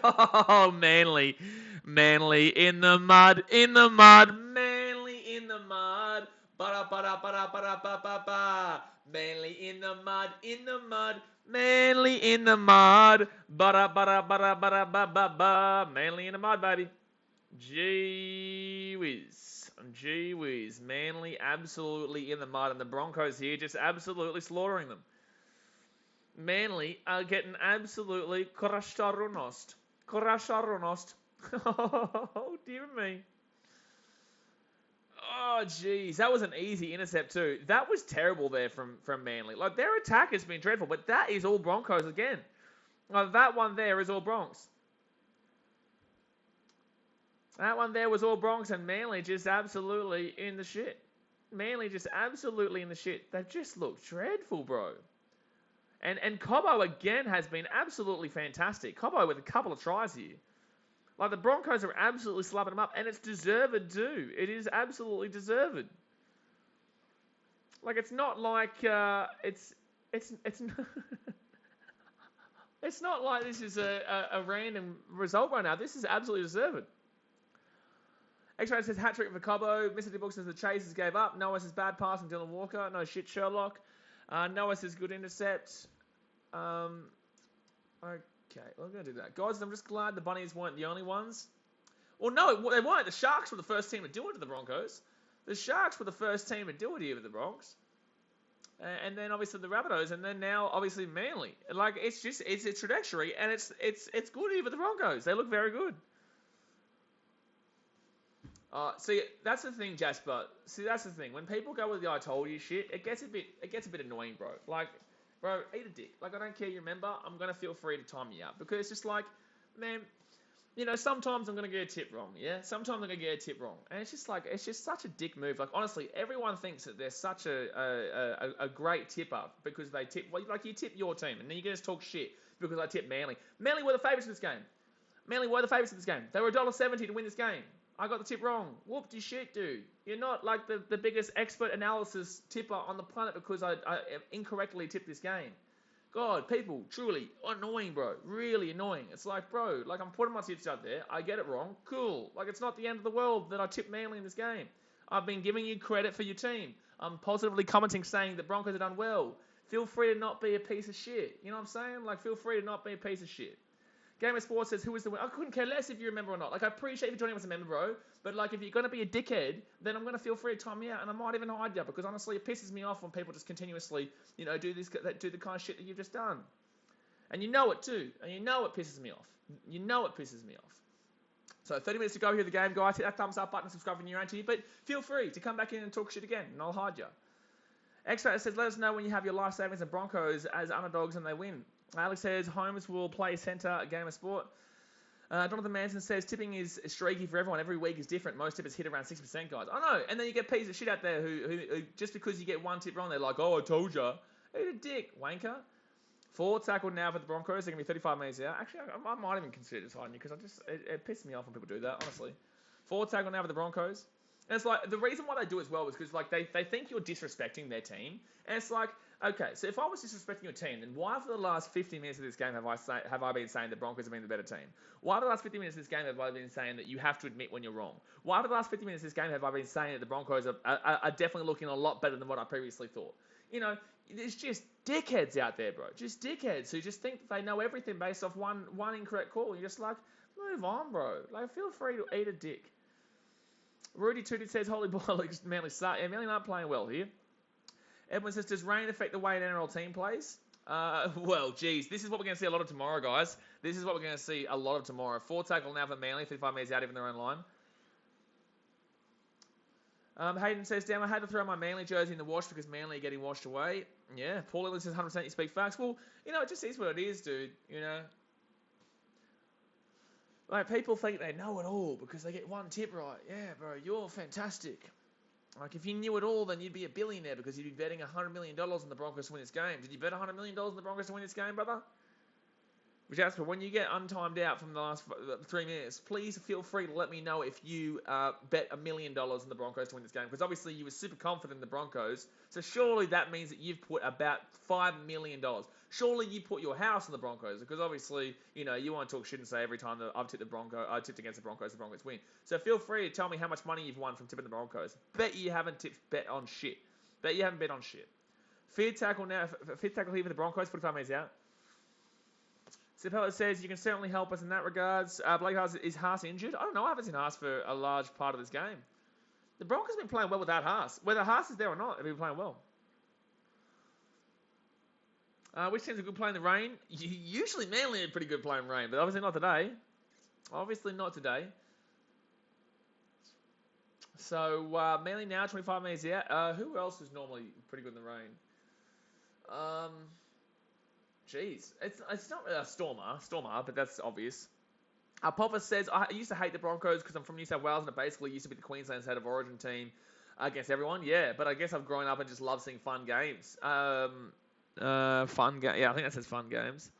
A: Oh, Manly in the mud. Manly in the mud. Ba-da-ba-da-ba-da-ba-da-ba-ba-ba. Manly in the mud. Manly in the mud. Ba-da-ba-da-ba-da-ba-da-ba-ba. Manly in the mud, baby. Gee whiz. Manly absolutely in the mud, and the Broncos here just absolutely slaughtering them. Manly are getting absolutely crushed. Oh, dear me. Oh, jeez. That was an easy intercept, too. That was terrible there from Manly. Their attack has been dreadful, but that is all Broncos again. That one there is all Bronx. That one there was all Bronx, and Manly just absolutely in the shit. They've just looked dreadful, bro. And Cobbo, again, has been absolutely fantastic. Cobbo with a couple of tries here. The Broncos are absolutely slapping them up, and it's deserved, too. It is absolutely deserved. It's not like, it's it's not like this is a random result right now. This is absolutely deserved. X-Ray says hat-trick for Cobbo. Mr. D-Book says the Chasers gave up. Noah says bad pass from Dylan Walker. No shit, Sherlock. Noah says good intercept. Okay, we're going to do that. Guys, I'm just glad the Bunnies weren't the only ones. Well, no, they weren't. The Sharks were the first team to do it to the Broncos. The Sharks were the first team to do it here with the Bronx. And then obviously the Rabbitohs, and then now obviously Manly. It's a trajectory, and it's good here for the Broncos. They look very good. See, that's the thing, Jasper. See, that's the thing. When people go with the "I told you" shit, it gets a bit annoying, bro. Bro, eat a dick. I don't care. You remember? I'm gonna feel free to time you out because it's just man, sometimes I'm gonna get a tip wrong. Yeah, sometimes I'm gonna get a tip wrong, and it's just such a dick move. Honestly, everyone thinks that they're such a great tipper because they tip. You tip your team, and then you can just talk shit because I tip Manly. Manly were the favourites in this game. They were $1.70 to win this game. I got the tip wrong. Whooped your shit, dude. You're not the biggest expert analysis tipper on the planet because I incorrectly tipped this game. God, people, truly annoying, bro. Really annoying. It's bro, I'm putting my tips out there. I get it wrong. Cool. It's not the end of the world that I tipped Manly in this game. I've been giving you credit for your team. I'm positively commenting saying the Broncos have done well. Feel free to not be a piece of shit. You know what I'm saying? Feel free to not be a piece of shit. Game of Sports says, who is the winner? I couldn't care less if you remember or not. I appreciate you joining us as a member, bro. But, if you're going to be a dickhead, then I'm going to feel free to time me out. And I might even hide you because, honestly, it pisses me off when people just continuously, do the kind of shit that you've just done. And you know it, too. And you know it pisses me off. So, 30 minutes to go here in the game, guys. Hit that thumbs up button, subscribe if you're into it. But feel free to come back in and talk shit again, and I'll hide you. X-Ray says, let us know when you have your life savings and Broncos as underdogs and they win. Alex says, Holmes will play centre at Game of Sport. Jonathan Manson says, tipping is streaky for everyone. Every week is different. Most tippers hit around 6%, guys. I know. And then you get pieces of shit out there who just because you get one tip wrong, they're like, oh, I told you. Eat a dick, wanker. 4 tackled now for the Broncos. They're going to be 35 minutes out. Actually, I might even consider deciding because it pisses me off when people do that, honestly. Forward tackle now for the Broncos. And it's like, the reason why they do it as well is because like they think you're disrespecting their team. And it's like, okay, so if I was disrespecting your team, then why for the last 50 minutes of this game have I been saying the Broncos have been the better team? Why for the last 50 minutes of this game have I been saying that you have to admit when you're wrong? Why for the last 50 minutes of this game have I been saying that the Broncos are definitely looking a lot better than what I previously thought? You know, there's just dickheads out there, bro. Just dickheads who just think that they know everything based off one incorrect call. You're just like, move on, bro. Like, feel free to eat a dick. Rudy Tootie says, holy bollocks, Manly suck. Yeah, Manly aren't playing well here. Edwin says, does rain affect the way an NRL team plays? Well, geez, this is what we're going to see a lot of tomorrow, guys. This is what we're going to see a lot of tomorrow. Forward tackle now for Manly, 55 metres out, even their own line. Hayden says, damn, I had to throw my Manly jersey in the wash because Manly are getting washed away. Yeah, Paul Lillard says, 100% you speak facts. Well, you know, it just is what it is, dude, you know. Like, people think they know it all because they get one tip right. Yeah, bro, you're fantastic. Like, if you knew it all, then you'd be a billionaire because you'd be betting $100 million on the Broncos to win this game. Did you bet $100 million on the Broncos to win this game, brother? Which, Jasper, when you get untimed out from the last 3 minutes, please feel free to let me know if you bet $1 million on the Broncos to win this game. Because obviously you were super confident in the Broncos. So surely that means that you've put about $5 million. Surely you put your house on the Broncos. Because obviously, you know, you want to talk shit and say every time that I've tipped against the Broncos win. So feel free to tell me how much money you've won from tipping the Broncos. Bet you haven't bet on shit. Bet you haven't bet on shit. Fifth tackle here for the Broncos. 45 minutes out. Sapella says, you can certainly help us in that regards. Blake Haas, is Haas injured? I don't know. I haven't seen Haas for a large part of this game. The Broncos have been playing well without Haas. Whether Haas is there or not, they've been playing well. Which teams are good playing the rain? Usually Manly are pretty good playing rain, but obviously not today. Obviously not today. So, Manly now, 25 minutes out. Who else is normally pretty good in the rain? Jeez, it's not a Stormer, but that's obvious. Popper says, I used to hate the Broncos because I'm from New South Wales and it basically used to be the Queensland State of Origin team against everyone. Yeah, but I guess I've grown up and just love seeing fun games. Yeah, I think that says fun games.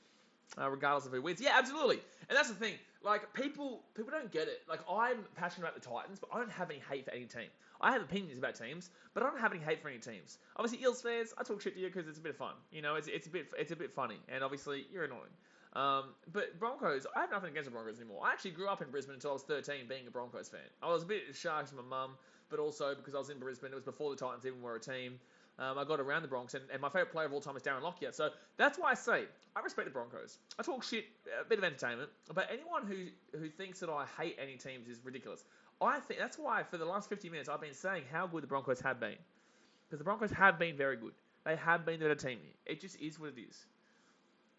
A: Regardless of who wins. Yeah, absolutely. And that's the thing. Like, people don't get it. Like, I'm passionate about the Titans, but I don't have any hate for any team. I have opinions about teams, but I don't have any hate for any teams. Obviously, Eels fans, I talk shit to you because it's a bit of fun. You know, it's a bit funny, and obviously you're annoying. But Broncos, I have nothing against the Broncos anymore. I actually grew up in Brisbane until I was 13, being a Broncos fan. I was a bit shy to my mum, but also because I was in Brisbane, it was before the Titans even were a team. I got around the Bronx, and my favourite player of all time is Darren Lockyer. So that's why I say I respect the Broncos. I talk shit, a bit of entertainment, but anyone who thinks that I hate any teams is ridiculous. I think that's why for the last 50 minutes I've been saying how good the Broncos have been, because the Broncos have been very good. They have been the better team. It just is what it is.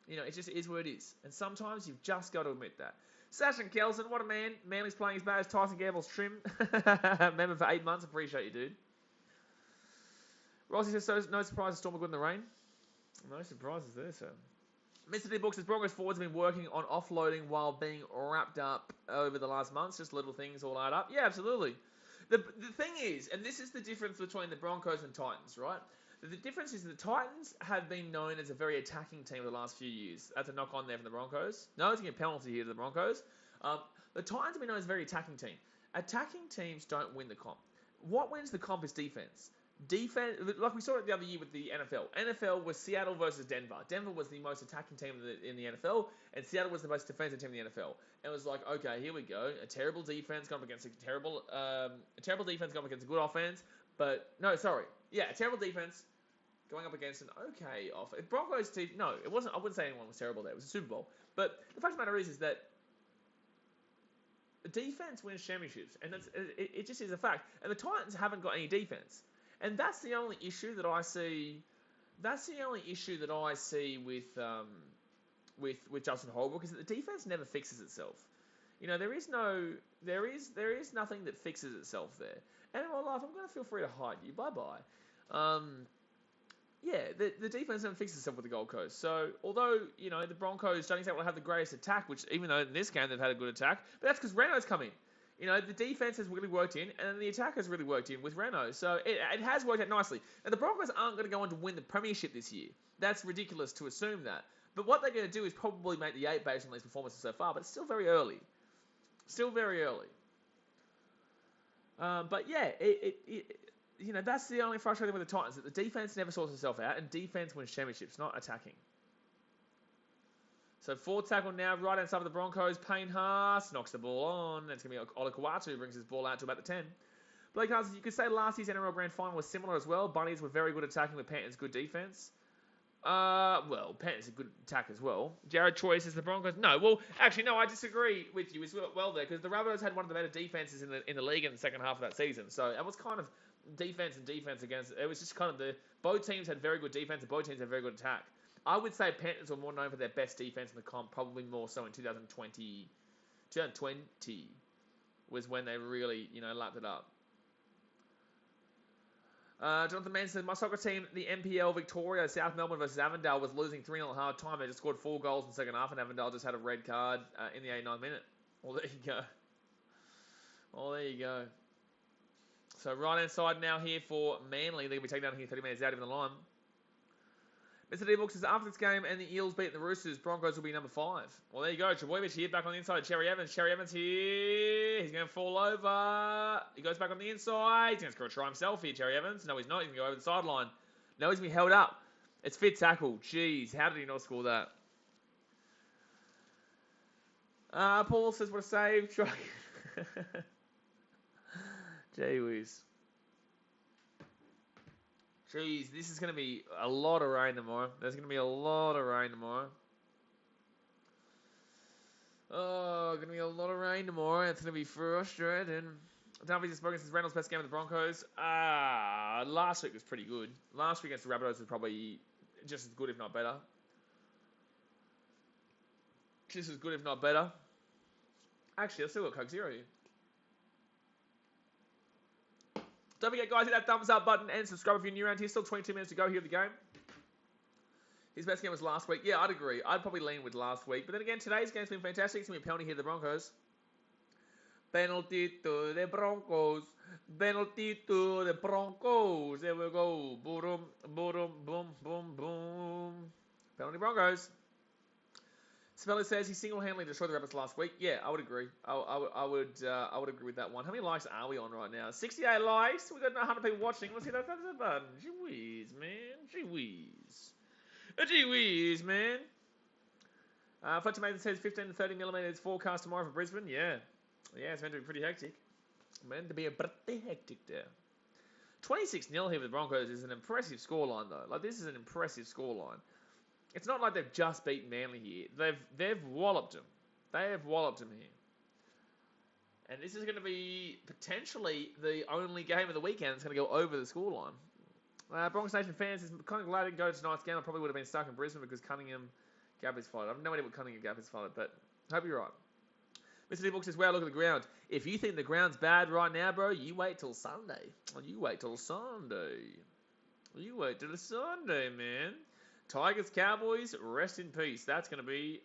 A: You know, it just is what it is. And sometimes you've just got to admit that. Sash and Kelson, what a man. Manly's playing as bad as Tyson Gamble's trim. Member for 8 months. Appreciate you, dude. Rossi says, so no surprise Storm are good in the rain. No surprises there, sir. Mr. D Books says, Broncos forwards have been working on offloading while being wrapped up over the last months. Just little things all add up. Yeah, absolutely. The thing is, and this is the difference between the Broncos and Titans, right? The difference is the Titans have been known as a very attacking team over the last few years. That's a knock on there from the Broncos. No, it's getting a penalty here to the Broncos. The Titans have been known as a very attacking team. Attacking teams don't win the comp. What wins the comp is defense. Defense, like we saw it the other year with the NFL. NFL was Seattle versus Denver. Denver was the most attacking team in the NFL, and Seattle was the most defensive team in the NFL. And it was like, okay, here we go. A terrible defense going up against a terrible defense going up against a good offense. But no, sorry, yeah, a terrible defense going up against an okay offense. Broncos team, no, it wasn't. I wouldn't say anyone was terrible there. It was a Super Bowl. But the fact of the matter is that defense wins championships, and it just is a fact. And the Titans haven't got any defense. And that's the only issue that I see. That's the only issue that I see with Justin Holbrook is that the defense never fixes itself. You know, there is nothing that fixes itself there. And in my life, I'm going to feel free to hide you. Bye bye. Yeah, the defense never fixes itself with the Gold Coast. So although you know the Broncos don't exactly have the greatest attack, which even though in this game they've had a good attack, but that's because Renault's come in. You know, the defense has really worked in, and the attack has really worked in with Renault. So it has worked out nicely. And the Broncos aren't going to go on to win the premiership this year. That's ridiculous to assume that. But what they're going to do is probably make the 8 based on these performances so far, but it's still very early. Still very early. But yeah, that's the only frustrating with the Titans, that the defense never sorts itself out, and defense wins championships, not attacking. So forward tackle now, right hand side of the Broncos. Payne Haas knocks the ball on. That's going to be Olakawatu who brings his ball out to about the 10. Blake Haas, you could say last year's NRL Grand Final was similar as well. Bunnies were very good attacking with Panthers' good defense. Panthers a good attack as well. Jared Troy says the Broncos. No, well, actually, no, I disagree with you as well there, because the Rabbitohs had one of the better defenses in the league in the second half of that season. So it was kind of defense against. It was just kind of both teams had very good defense and both teams had very good attack. I would say Panthers were more known for their best defense in the comp, probably more so in 2020. 2020 was when they really, lapped it up. Jonathan Mann says, my soccer team, the NPL Victoria, South Melbourne versus Avondale, was losing 3-0 at half time. They just scored 4 goals in the second half, and Avondale just had a red card in the 89th minute. Well, there you go. So right-hand side now here for Manly. They're going to be taken down here 30 metres out of the line. Mr. D-Book says, after this game and the Eels beat the Roosters, Broncos will be number 5. Well, there you go. Trebojevic here, back on the inside. Cherry Evans here. He's going to fall over. He goes back on the inside. He's going to score a try himself here, Cherry Evans. No, he's not. He's going to go over the sideline. No, he's going to be held up. It's fit tackle. Jeez, how did he not score that? Paul says, what a save. Gee whiz. Jeez, this is going to be a lot of rain tomorrow. There's going to be a lot of rain tomorrow. Oh, going to be a lot of rain tomorrow. It's going to be frustrating. Duffy's just spoken since Reynolds' best game of the Broncos. Last week was pretty good. Last week against the Rabbitohs was probably just as good, if not better. Just as good, if not better. Actually, I've still got Coke Zero here. Don't forget, guys, hit that thumbs up button and subscribe if you're new around here. Still 22 minutes to go here of the game. His best game was last week. Yeah, I'd agree. I'd probably lean with last week. But then again, today's game's been fantastic. It's going to be a penalty here to the Broncos. Penalty to the Broncos. Penalty to the Broncos. There we go. Boom, boom, boom, boom, boom. Penalty Broncos. Spelly says he single-handedly destroyed the Rabbits last week. Yeah, I would agree. I would agree with that one. How many likes are we on right now? 68 likes. We've got 100 people watching. Let's hit that thumbs up button. Gee whiz, man. Gee whiz. Gee whiz, man. Fletcher Mason says 15 to 30 millimetres forecast tomorrow for Brisbane. Yeah. Yeah, it's meant to be pretty hectic. Meant to be a pretty hectic there. 26-0 here with the Broncos is an impressive scoreline, though. Like, this is an impressive scoreline. It's not like they've just beaten Manly here. They've walloped them. They have walloped them here. And this is going to be potentially the only game of the weekend that's going to go over the scoreline. Broncos Nation fans, is kind of glad I didn't go to tonight's game. I probably would have been stuck in Brisbane because Cunningham Gap is fired. I have no idea what Cunningham Gap is fired, but hope you're right. Mr. D-Book says, wow, look at the ground. If you think the ground's bad right now, bro, you wait till Sunday. You wait till Sunday. You wait till Sunday, man. Tigers, Cowboys, rest in peace. That's going to be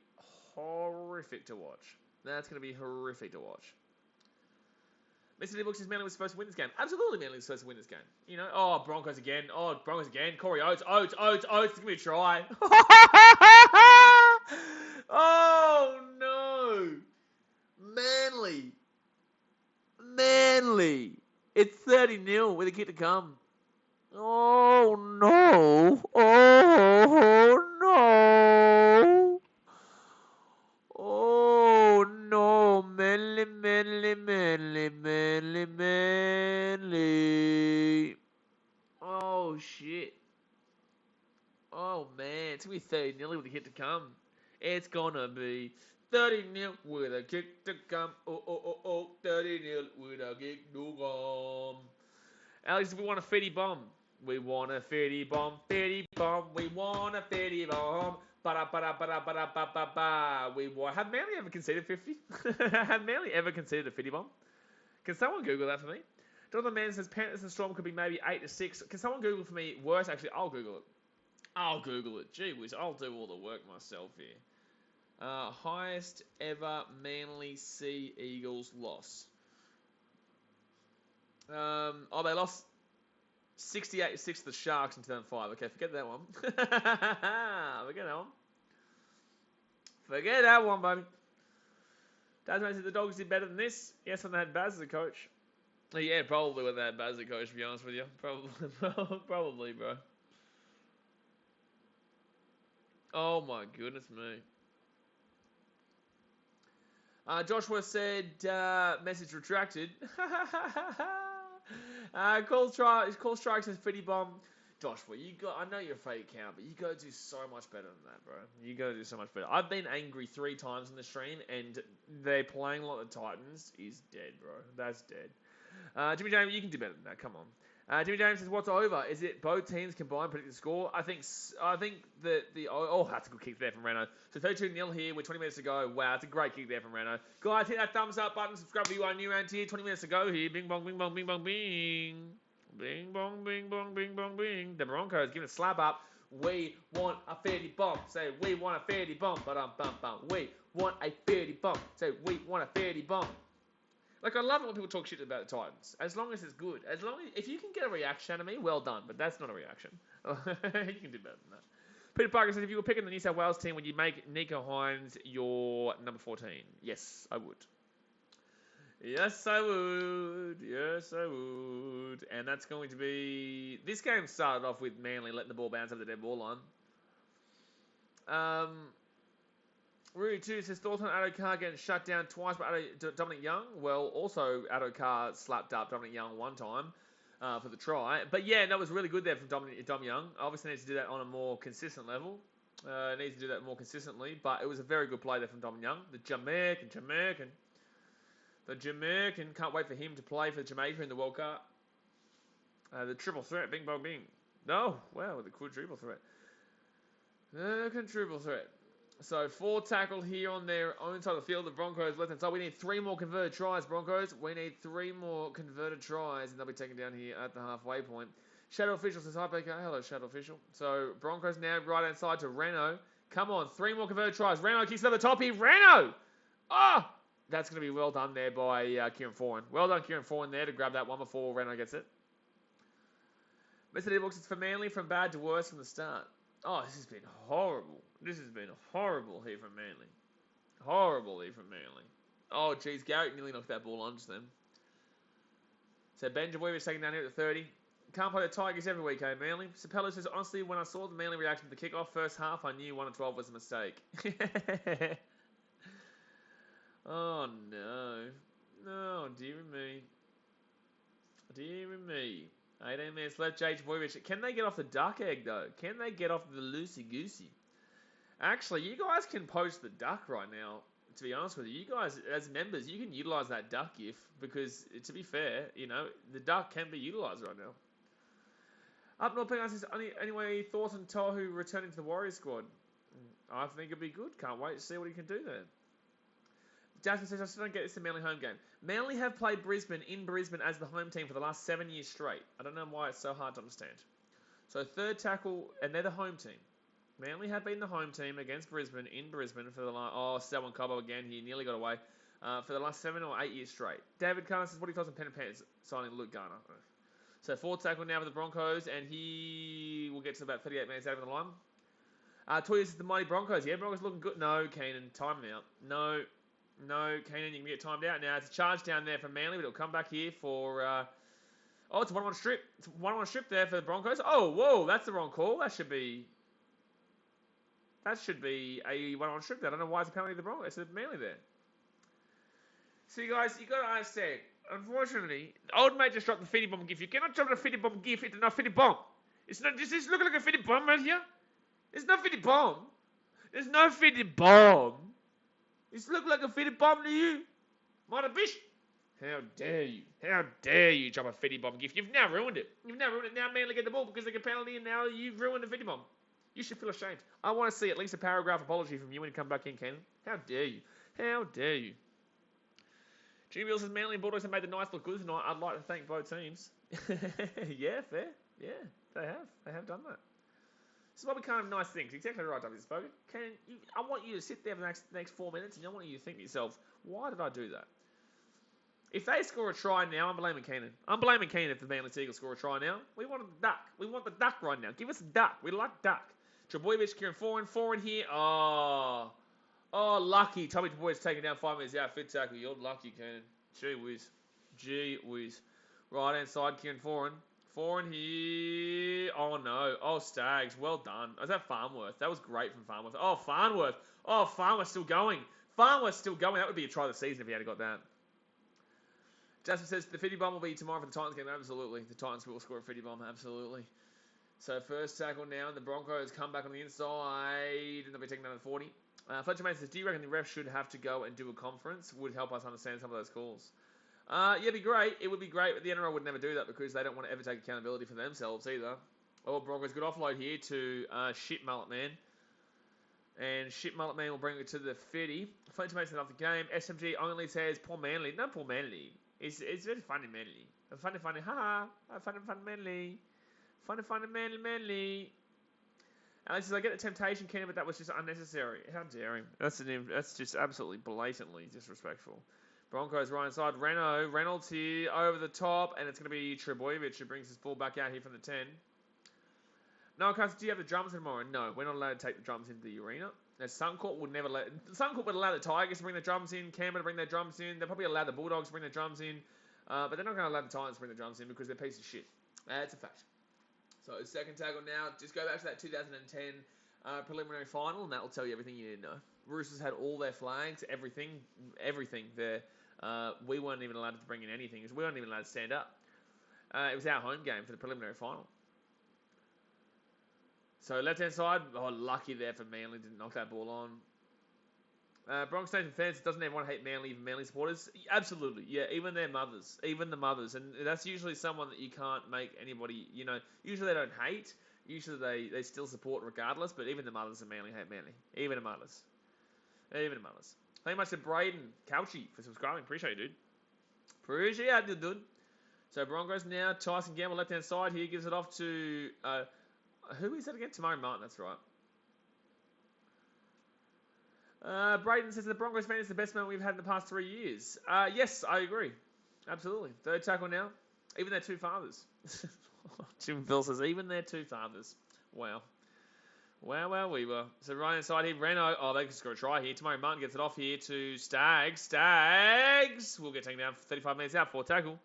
A: horrific to watch. That's going to be horrific to watch. Mr. D-Book says Manly was supposed to win this game. Absolutely, Manly was supposed to win this game. You know, Broncos again. Broncos again. Corey Oates. Give me a try. Oh, no. Manly. It's 30-0 with a kick to come. Oh, no. Oh, no. Oh, no. Manly. Oh, shit. Oh, man. It's going to be 30-0 with a kick to come. It's going to be 30-0 with a kick to come. 30-0 with a kick to come. Alex, we want a 50 bomb. We want a 50 bomb, 50 bomb. We want a 50 bomb. We want. Have Manly ever conceded 50? Have Manly ever conceded a 50 bomb? Can someone Google that for me? Jonathan Mann says Panthers and Storm could be maybe 8-6. Can someone Google for me? Worse, actually, I'll Google it. Gee whiz, I'll do all the work myself here. Highest ever Manly Sea Eagles loss. They lost 68-6 to the Sharks in 2005. Okay, forget that one. Forget that one, buddy. Tasman said the Dogs did better than this. Yes, and they had Baz as a coach. Yeah, probably with that Bazza coach, to be honest with you. Probably, bro. Oh my goodness me. Joshua said, message retracted. Call strikes as Fitty Bomb. Joshua, I know you're a fake account, but you gotta do so much better than that, bro. You gotta do so much better. I've been angry 3 times in the stream, and they're playing like the Titans is dead, bro. That's dead. Jimmy James, you can do better than that. Come on. Jimmy James says, "What's over? Is it both teams combined predict the score?" I think that that's a good kick there from Reno. So 32-0 here with 20 minutes to go. Wow, it's a great kick there from Reno. Guys, hit that thumbs up button. Subscribe if you are new around here. 20 minutes to go here. Bing bong, bing bong, bing bong, bing. Bing bong, bing bong, bing bong, bing. The Broncos giving a slap up. We want a 30 bomb. Say we want a 30 bomb. Bum bum. We want a 30 bomb. Say we want a 30 bomb. Like, I love it when people talk shit about the Titans. As long as it's good. If you can get a reaction out of me, well done. But that's not a reaction. You can do better than that. Peter Parker says, if you were picking the New South Wales team, would you make Nico Hines your number 14? Yes, I would. Yes, I would. Yes, I would. And that's going to be... This game started off with Manly letting the ball bounce over the dead ball line. Rudy 2 says, thoughts on Addo-Carr getting shut down twice by Dominic Young? Well, also Addo-Carr slapped up Dominic Young one time for the try. But yeah, that was really good there from Dom Young. Obviously needs to do that on a more consistent level. Needs to do that more consistently. But it was a very good play there from Dom Young. The Jamaican. Can't wait for him to play for Jamaica in the World Cup. The triple threat. Bing, bong, bing. No. Wow, the quadruple threat. Quadruple threat. So 4 tackle here on their own side of the field. The Broncos left hand side. We need 3 more converted tries, Broncos. We need 3 more converted tries, and they'll be taken down here at the halfway point. Shadow Official says, hi, BK. Hello, Shadow Official. So Broncos now right hand side to Reno. Come on, 3 more converted tries. Reno kicks over the top here. Reno! Oh! That's going to be well done there by Kieran Foran. Well done, Kieran Foran there to grab that one before Reno gets it. Mr. D looks, it's for Manly from bad to worse from the start. Oh, this has been horrible. This has been horrible here from Manly. Horrible here from Manly. Oh, geez, Garrett nearly knocked that ball on just then. So Benjamin Weaver's taken down here at the 30. Can't play the Tigers every week, eh, Manly? Sapello says, honestly, when I saw the Manly reaction to the kickoff first half, I knew 1-12 was a mistake. Oh, no. No, dear me. Dear me. 18 minutes left, J.H. Voyevich. Can they get off the duck egg, though? Can they get off the loosey-goosey? Actually, you guys can post the duck right now, to be honest with you. You guys, as members, you can utilise that duck gif because, to be fair, you know, the duck can be utilised right now. Up North Penguin says, anyway, thoughts on Tohu returning to the Warriors squad? I think it'd be good. Can't wait to see what he can do there. Jasmine says, I still don't get this the Manly home game. Manly have played Brisbane in Brisbane as the home team for the last 7 years straight. I don't know why it's so hard to understand. So 3rd tackle, and they're the home team. Manly have been the home team against Brisbane in Brisbane for the last... Oh, Selwyn Cobbo again. He nearly got away. For the last 7 or 8 years straight. David Carter says, what are your thoughts on Pen and Pants signing Luke Garner? So 4th tackle now for the Broncos, and he will get to about 38 minutes out of the line. Toya says, the mighty Broncos. Yeah, Broncos looking good. No, Keenan, time out. No, Keenan, you can get timed out now. It's a charge down there from Manly, but it'll come back here for... it's a 1-1 strip. It's a 1-1 strip there for the Broncos. Oh, whoa, that's the wrong call. That should be a 1-1 strip there. I don't know why it's a penalty to the Broncos. It's a Manly there. So, you guys, you got to understand. Unfortunately, old mate just dropped the fitty bomb gif. You cannot drop the fitty bomb gif. It's not fitty bomb. It's not. Does this look like a fitty bomb right here? It's not fitty bomb. There's no fitty bomb. This look like a fitty bomb to you? Mother bitch. How dare you? How dare you drop a fitty bomb gif? You've now ruined it. Now Manly get the ball because they get a penalty and now you've ruined the fitty bomb. You should feel ashamed. I want to see at least a paragraph apology from you when you come back in, Kenan. How dare you? How dare you? Jimmy Bill says, Manly and Bulldogs have made the Knights look good tonight. I'd like to thank both teams. Yeah, fair. Yeah, they have. They have done that. This is why we can't have nice things. Exactly right, W. Spoken. I want you to sit there for the next 4 minutes and I want you to think to yourself, why did I do that? If they score a try now, I'm blaming Keenan. I'm blaming Keenan if the Manly Seagulls score a try now. We want a duck. We want the duck right now. Give us a duck. We like duck. Trebojevic, Kieran Foran here. Oh, lucky. Tommy Trebojevic taking down 5 minutes out. Fit tackle. You're lucky, Keenan. Gee whiz. Right hand side, Kieran Foran. Foran here. Oh no. Oh, Stags. Well done. Was that Farnworth? That was great from Farnworth. Oh, Farnworth. Oh, Farnworth's still going. Farnworth's still going. That would be a try of the season if he had got that. Jasper says the 50 bomb will be tomorrow for the Titans game. Absolutely. The Titans will score a 50 bomb. Absolutely. So first tackle now, and the Broncos come back on the inside, and they'll be taking down at 40. Fletcher Mason says, do you reckon the ref should have to go and do a conference? Would help us understand some of those calls. Yeah, it'd be great. It would be great, but the NRL would never do that because they don't want to ever take accountability for themselves either. Oh, Broncos, good offload here to Shit Mullet Man. And Shit Mullet Man will bring it to the 50. Fletcher Mason off the game. SMG only says, poor Manly. No, poor Manly. It's very funny, Manly. Funny, haha. Funny, Manly. Funny, Manly. Alex says, I get the temptation, Kenny, but that was just unnecessary. How dare him? That's just absolutely blatantly disrespectful. Broncos right inside. Reynolds here over the top, and it's going to be Trebojevic who brings his ball back out here from the 10. No, Carson, do you have the drums tomorrow? No, we're not allowed to take the drums into the arena. Now, Suncorp would never let... Suncorp would allow the Tigers to bring their drums in, Canberra to bring their drums in. They'll probably allow the Bulldogs to bring their drums in. But they're not going to allow the Titans to bring their drums in because they're pieces of shit. That's a fact. So, second tackle now. Just go back to that 2010 preliminary final, and that will tell you everything you need to know. Roosters had all their flags, everything there. We weren't even allowed to bring in anything because we weren't even allowed to stand up. It was our home game for the preliminary final. So left-hand side, lucky there for Manly, didn't knock that ball on. Bronx Nation fans, doesn't everyone hate Manly, even Manly supporters? Absolutely, yeah, even their mothers, even the mothers. And that's usually someone that you can't make anybody, usually they don't hate, usually they still support regardless, but even the mothers of Manly hate Manly. Even the mothers. Thank you much to Braden Couchy for subscribing. Appreciate you, dude. Appreciate you, dude. So Broncos now, Tyson Gamble left-hand side here, gives it off to... who is that again? Tamari Martin, that's right. Braden says the Broncos man is the best man we've had in the past 3 years. Yes, I agree. Absolutely. Third tackle now. Even their two fathers. Jim Phil says, even their two fathers. Wow. Wow, we were. So right inside here, Renault. Oh, they can score a try here. Tamari Martin gets it off here to Stags. Stags will get taken down for 35 minutes out. Fourth tackle.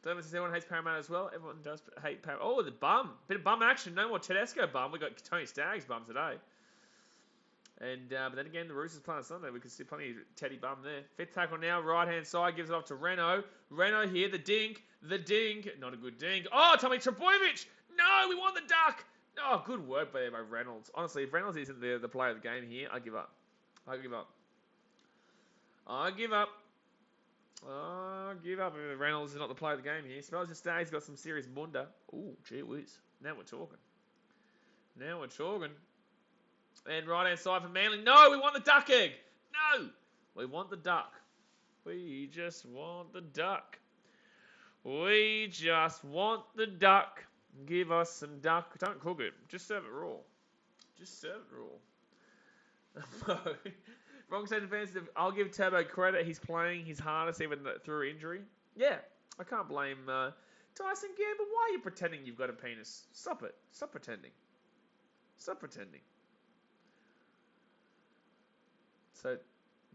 A: Dermot says everyone hates Parramatta as well. Everyone does hate Parramatta. Oh, the bum. Bit of bum action. No more Tedesco bum. We got Tony Staggs bum today. And but then again, the Roosters playing on Sunday. We could see plenty of Teddy bum there. Fifth tackle now. Right-hand side. Gives it off to Renault. Renault here. The dink. Not a good dink. Oh, Tommy Trebojevic. No, we won the duck. Oh, good work by Reynolds. Honestly, if Reynolds isn't the player of the game here, I give up. If Reynolds is not the player of the game here. Smells just he's got some serious bunda. Ooh, gee whiz. Now we're talking. And right-hand side for Manly. No, we want the duck egg. No, we want the duck. We just want the duck. Give us some duck. Don't cook it. Just serve it raw. Wrong side fans. I'll give Turbo credit. He's playing his hardest even through injury. Yeah, I can't blame Tyson Gamble. Why are you pretending you've got a penis? Stop it. Stop pretending. So,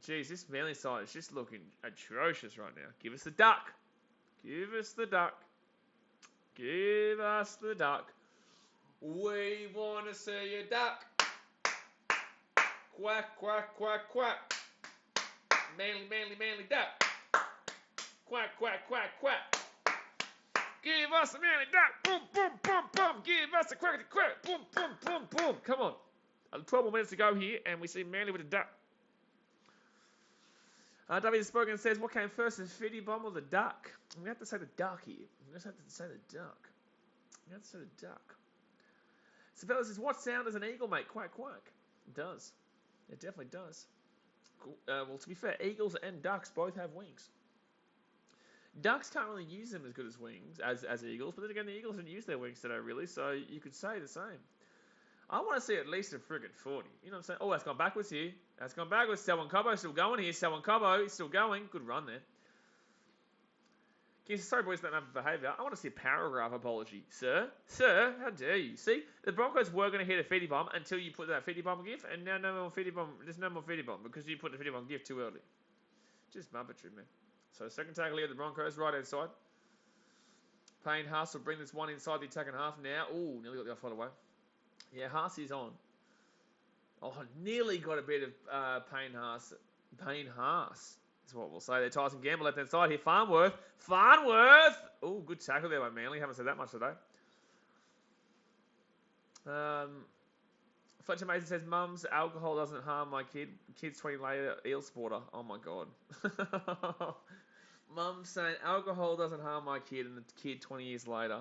A: geez, this Manly side is just looking atrocious right now. Give us the duck. Give us the duck. We want to see you duck. Quack, quack, quack, quack. Manly duck. Quack, quack, quack, quack. Give us a Manly duck. Boom, boom, boom, boom. Give us a quack, quack. Boom, boom, boom, boom. Come on. 12 more minutes to go here, and we see Manly with a duck. W. Spoken says, what came first, the 50 bomb or the duck? We have to say the duck here. We just have to say the duck. Sabella says, what sound does an eagle make? Quack, quack. It does. It definitely does. Cool. Well, to be fair, eagles and ducks both have wings. Ducks can't really use them as good as wings as eagles, but then again, the eagles didn't use their wings today, really, so you could say the same. I want to see at least a friggin' 40. You know what I'm saying? Oh, that's gone backwards here. Selwyn Cobbo still going here. Selwyn Cobbo is still going. Good run there. Sorry, boys, about my behaviour. I want to see a paragraph apology. Sir, how dare you? See, the Broncos were going to hit a 50 bomb until you put that 50 bomb gif, and now no more 50 bomb. There's no more 50 bomb because you put the 50 bomb gif too early. Just muppetry, man. So second tackle here, the Broncos, right-hand side. Payne Haas will bring this one inside the attacking half now. Ooh, nearly got the offload away. Yeah, Haas is on. Oh, nearly got a bit of Payne Haas. Payne Haas is what we'll say there. Tyson Gamble left hand side here. Farnworth. Oh, good tackle there by Manly. Haven't said that much today. Fletcher Mason says, Mums, alcohol doesn't harm my kid. Kid's 20 later, eel supporter. Oh my God. Mum saying alcohol doesn't harm my kid, and the kid 20 years later,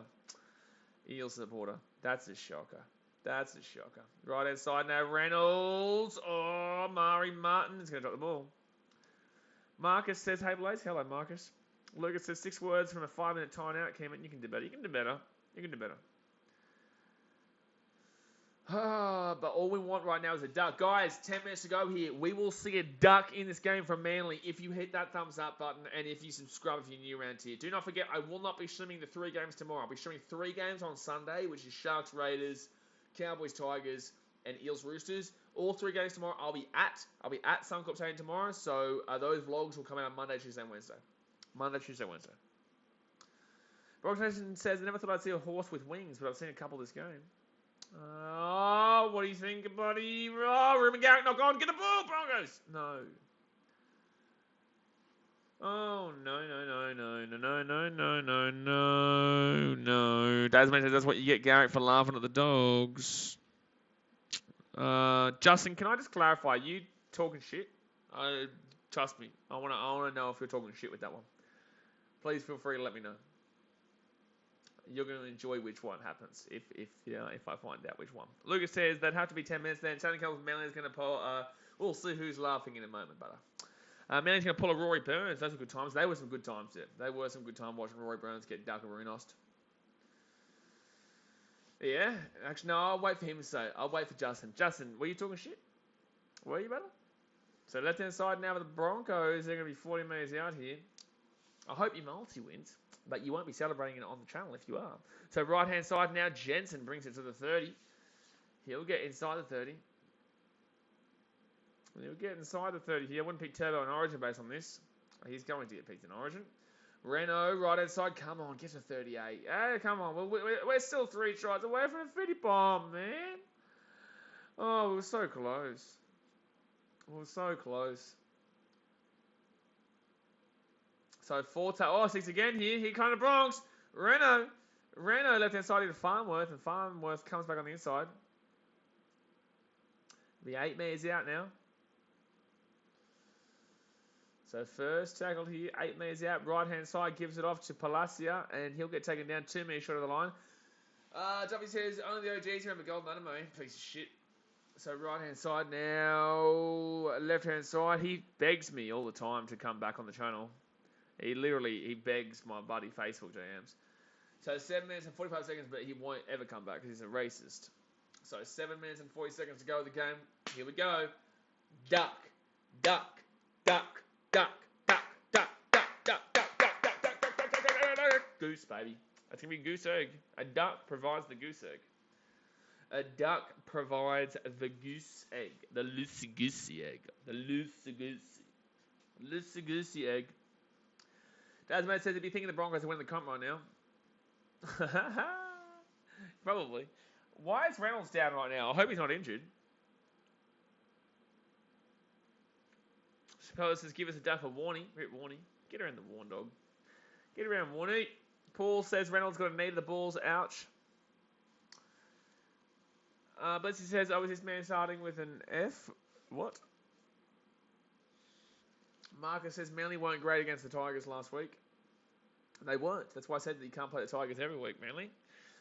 A: eel supporter. That's a shocker. That's a shocker. Right hand side now, Reynolds. Oh, Mari Martin is going to drop the ball. Marcus says, hey Blaze. Hello, Marcus. Lucas says, 6 words from a 5-minute timeout. Cameron, you can do better. You can do better. You can do better. But all we want right now is a duck. Guys, 10 minutes to go here. We will see a duck in this game from Manly if you hit that thumbs up button and if you subscribe if you're new around here. Do not forget, I will not be streaming the 3 games tomorrow. I'll be streaming 3 games on Sunday, which is Sharks, Raiders, Cowboys, Tigers, and Eels, Roosters. All 3 games tomorrow. I'll be at Suncorp Stadium tomorrow, so those vlogs will come out on Monday, Tuesday, and Wednesday. Monday, Tuesday, Wednesday. Broncos Nation says, I never thought I'd see a horse with wings, but I've seen a couple this game. Oh, what do you think, buddy? Oh, Ruben Garrick, knock on, get the ball, Broncos! No. Oh, no. Dasman says that's what you get, Garrick, for laughing at the dogs. Justin, can I just clarify? You talking shit? Trust me. I want to know if you're talking shit with that one. Please feel free to let me know. You're going to enjoy which one happens if I find out which one. Lucas says that'd have to be 10 minutes then. Tony Kells Manly is going to pull. We'll see who's laughing in a moment, but Manly's going to pull a Rory Burns. Those were good times. They were some good times there. They were some good time watching Rory Burns get Dalkarunost. Yeah, actually no. I'll wait for him to say. I'll wait for Justin. Justin, were you talking shit? Were you, brother? So left hand side now with the Broncos. They're going to be 40 metres out here. I hope your multi wins. But you won't be celebrating it on the channel if you are. So right-hand side now, Jensen brings it to the 30. He'll get inside the 30. He'll get inside the 30 here. I wouldn't pick Turbo in Origin based on this. He's going to get picked in Origin. Renault, right-hand side. Come on, get to 38. Hey, come on. We're still 3 tries away from a 50 bomb, man. Oh, we were so close. We were so close. So 6 again here. Here kind of Bronx. Renault left-hand side into Farnworth, and Farnworth comes back on the inside. The 8 metres out now. So first tackle here, 8 metres out. Right-hand side gives it off to Palacia, and he'll get taken down 2 metres short of the line. W says, only the OGs remember Golden Anime. Piece of shit. So right-hand side now. Left-hand side. He begs me all the time to come back on the channel. He begs my buddy Facebook JMs. So 7 minutes and 45 seconds, but he won't ever come back because he's a racist. So 7 minutes and 40 seconds to go with the game. Here we go. Duck. Goose, baby. That's going to be goose egg. A duck provides the goose egg. A duck provides the goose egg. The loosey-goosey egg. The loosey-goosey egg. Dasman says, if you think the Broncos are winning the comp right now. Probably. Why is Reynolds down right now? I hope he's not injured. Chappelle says, give us a duck a warning. Rip Warney. Get around the warn dog. Get around Warney. Paul says Reynolds got a knee to the balls. Ouch. Blessy says, oh, is this man starting with an F? What? Marcus says Manly weren't great against the Tigers last week. They weren't. That's why I said that you can't play the Tigers every week, Manly.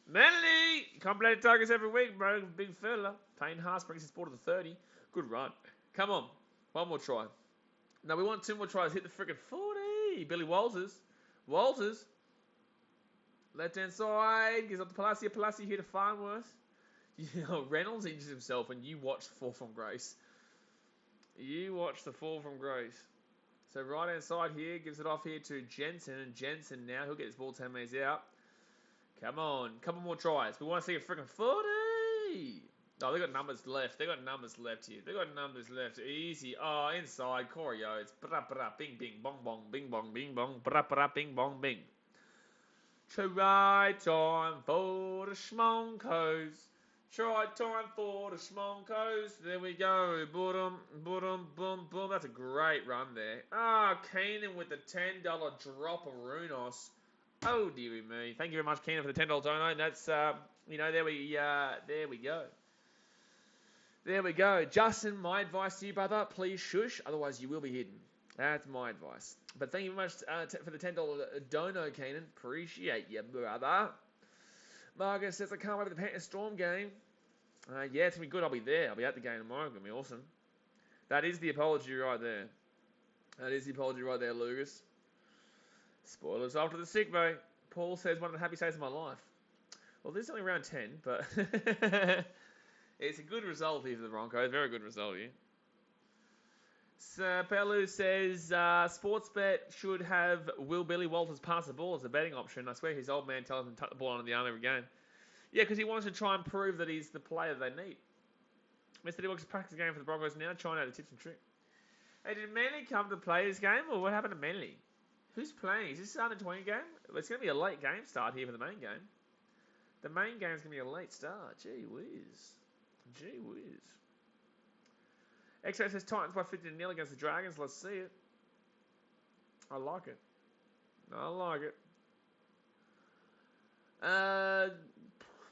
A: Manly! You can't play the Tigers every week, bro. Big fella. Payne Haas brings his ball to the 30. Good run. Come on. One more try. No, we want 2 more tries. Hit the freaking 40. Billy Walters. Left-hand side. Gives up to Palacia. Palacia here to Farnworth. Reynolds injures himself, and you watch the fall from grace. So right-hand side here, gives it off here to Jensen, and Jensen now, he'll get his ball 10 metres out. Come on, couple more tries. We want to see a freaking 40. Oh, they got numbers left. Here. Easy. Oh, inside. Corey Oates. Bing, bing, bong, bong, bing, bong, bing, bong. Bing, bong, bing. Try time for the Schmonkos. Try time for the Schmonkos. There we go. Boom, boom, boom, boom. That's a great run there. Keenan with the $10 drop of Runos. Oh, dearie me. Thank you very much, Keenan, for the $10 donate. That's, there we go. There we go. Justin, my advice to you, brother, please shush, otherwise you will be hidden. That's my advice. But thank you very much for the $10 dono, Keenan. Appreciate you, brother. Marcus says, I can't wait for the Panthers Storm game. Yeah, it's going to be good. I'll be there. I'll be at the game tomorrow. It's going to be awesome. That is the apology right there. Lucas. Spoilers after the sick bay. Paul says, one of the happiest days of my life. Well, this is only round 10, but it's a good result here for the Broncos. Very good result here. Pelu says, Sportsbet should have Will Billy Walters pass the ball as a betting option. I swear his old man tells him to tuck the ball on in the arm every game. Yeah, because he wants to try and prove that he's the player they need. Mr. D works practice game for the Broncos now, trying out a tips and trick. Hey, did Manly come to play this game, or what happened to Manly? Who's playing? Is this under 20 game? It's going to be a late game start here for the main game. The main game is going to be a late start. Gee whiz. X-Ray says Titans by 50-0 against the Dragons. Let's see it. I like it.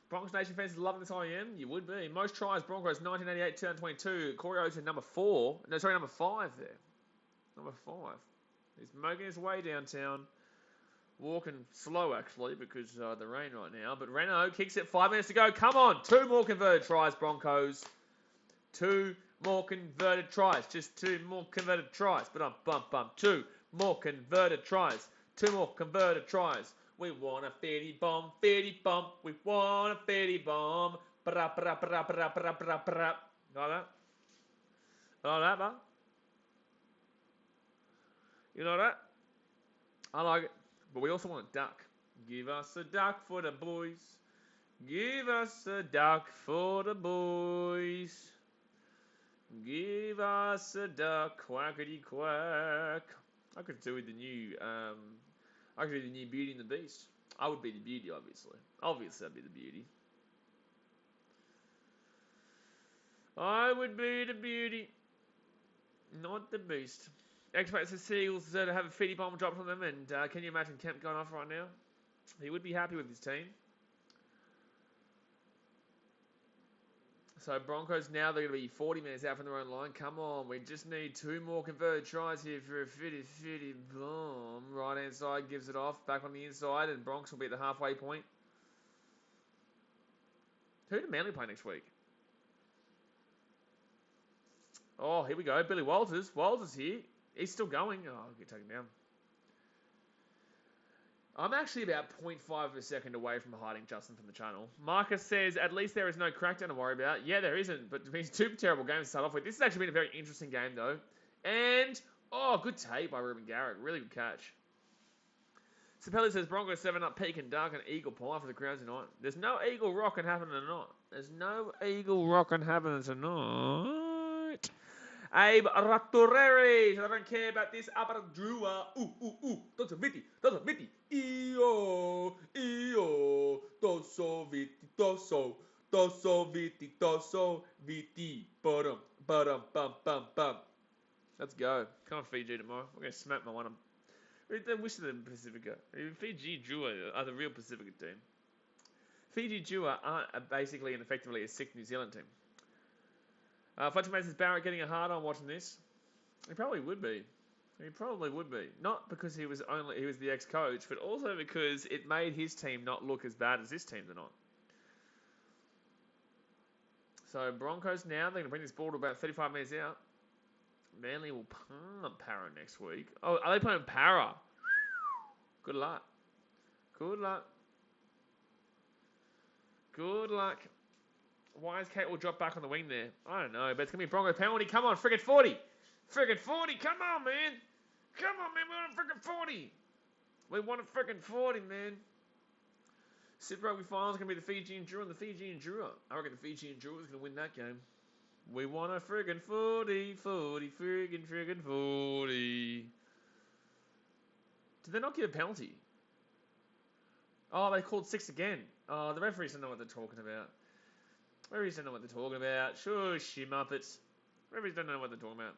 A: Broncos Nation fans loving this IM. You would be. Most tries, Broncos, 1988, 2022. Corey Oates at number 4. No, sorry, number 5 there. Number 5. He's making his way downtown. Walking slow, actually, because of the rain right now. But Renault kicks it. 5 minutes to go. Come on. 2 more converted tries, Broncos. 2 more converted tries. Just 2 more converted tries. Bump. 2 more converted tries. 2 more converted tries. We want a 50 bomb. We want a 50 bomb. Like that? Man? You know that? I like it. But we also want a duck. Give us a duck for the boys. Give us a duck for the boys. Give us a duck, quackity quack. I could do with the new, Beauty and the Beast. I would be the Beauty, obviously. Obviously, I'd be the Beauty. I would be the Beauty, not the Beast. Experts says Seagulls to have a 50 bomb dropped on them, and can you imagine Kemp going off right now? He would be happy with his team. So Broncos now, they're going to be 40 minutes out from their own line. Come on, we just need 2 more converted tries here for a 50 bomb. Right hand side gives it off, back on the inside, and Broncos will be at the halfway point. Who did Manly play next week? Oh, here we go. Billy Walters. Walters here. He's still going. Oh, I'll get taken down. I'm actually about 0.5 of a second away from hiding Justin from the channel. Marcus says, at least there is no crackdown to worry about. Yeah, there isn't, but it's 2 terrible games to start off with. This has actually been a very interesting game, though. And, good tape by Ruben Garrett. Really good catch. Sapelli says, Broncos 7 up, peak and dark, and Eagle pie for the crowd tonight. There's no Eagle rocking happening tonight. Abe Rattoreri. I don't care about this. Abradrua. Dosso viti. Io. Dosso viti. Bum. Let's go. Come on, Fiji tomorrow. We're going to smack my one. I wish they were Pacifica. Fiji Jua are the real Pacifica team. Fiji Jua aren't basically and effectively a sick New Zealand team. Fletcher Mason says Barrett getting a hard on watching this. He probably would be. Not because he was the ex-coach, but also because it made his team not look as bad as this team tonight. So Broncos now, they're going to bring this ball to about 35 minutes out. Manly will pump Para next week. Oh, are they playing Para? Good luck. Why is Kate will drop back on the wing there? I don't know, but it's going to be a Broncos penalty. Come on, friggin' 40. Come on, man. We want a friggin' 40. We want a friggin' 40, man. Super Rugby Finals is going to be the Fiji and Drua and the Fiji and Drua. I reckon the Fiji and Drua is going to win that game. We want a friggin' 40. Friggin' 40. Did they not give a penalty? Oh, they called 6 again. Oh, the referees don't know what they're talking about. Referees don't know what they're talking about. Shush, you muppets. Referees don't know what they're talking about.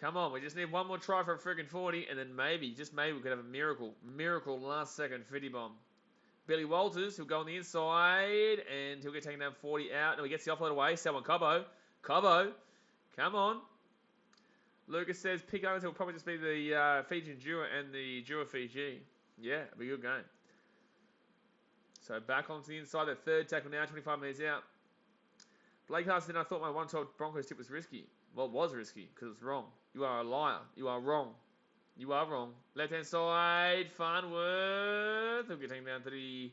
A: Come on, we just need one more try for a friggin' 40, and then maybe, just maybe, we could have a miracle last second 50 bomb. Billy Walters, he'll go on the inside, and he'll get taken down 40 out. No, he gets the offload away. Selwyn Cobbo. Cobbo, come on. Lucas says pick overs will probably just be the Fijian Dua and the Dua Fiji. Yeah, it'll be a good game. So back onto the inside, the third tackle now, 25 minutes out. Blake Hart said, I thought my 112 Broncos tip was risky. Well, it was risky, because it's wrong. You are a liar. You are wrong. You are wrong. Left-hand side, Farnworth. He'll get taken down to the...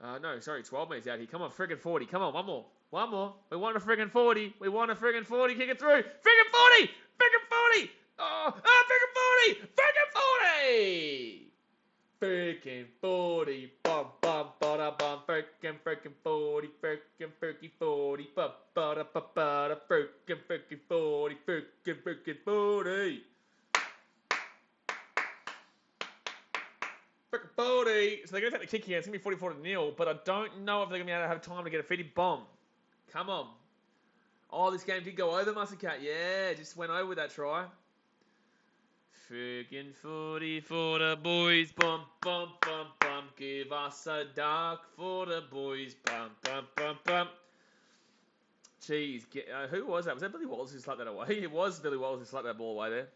A: 12 minutes out here. Come on, friggin' 40. Come on, one more. One more. We want a friggin' 40. We want a friggin' 40. Kick it through. Friggin' 40! Friggin' 40! Oh, friggin' 40! Friggin' 40! Friggin' 40. Bum, bum, ba-da, bum. Friggin' 40. Friggin' 40. Ba-da, ba-da. Friggin' 40. Friggin' 40. Frickin' 40. So they're going to take the kick here. It's going to be 44-0, but I don't know if they're going to be able to have time to get a 50 bomb. Come on. Oh, this game did go over, Mustard Cat. Yeah, just went over with that try. Frickin' 40 for the boys. Bum, bum, bum, bum. Give us a dark for the boys. Bum, bum, bum, bum. Jeez. Who was that? Was that Billy Wallace who slapped that away? It was Billy Wallace who slapped that ball away there.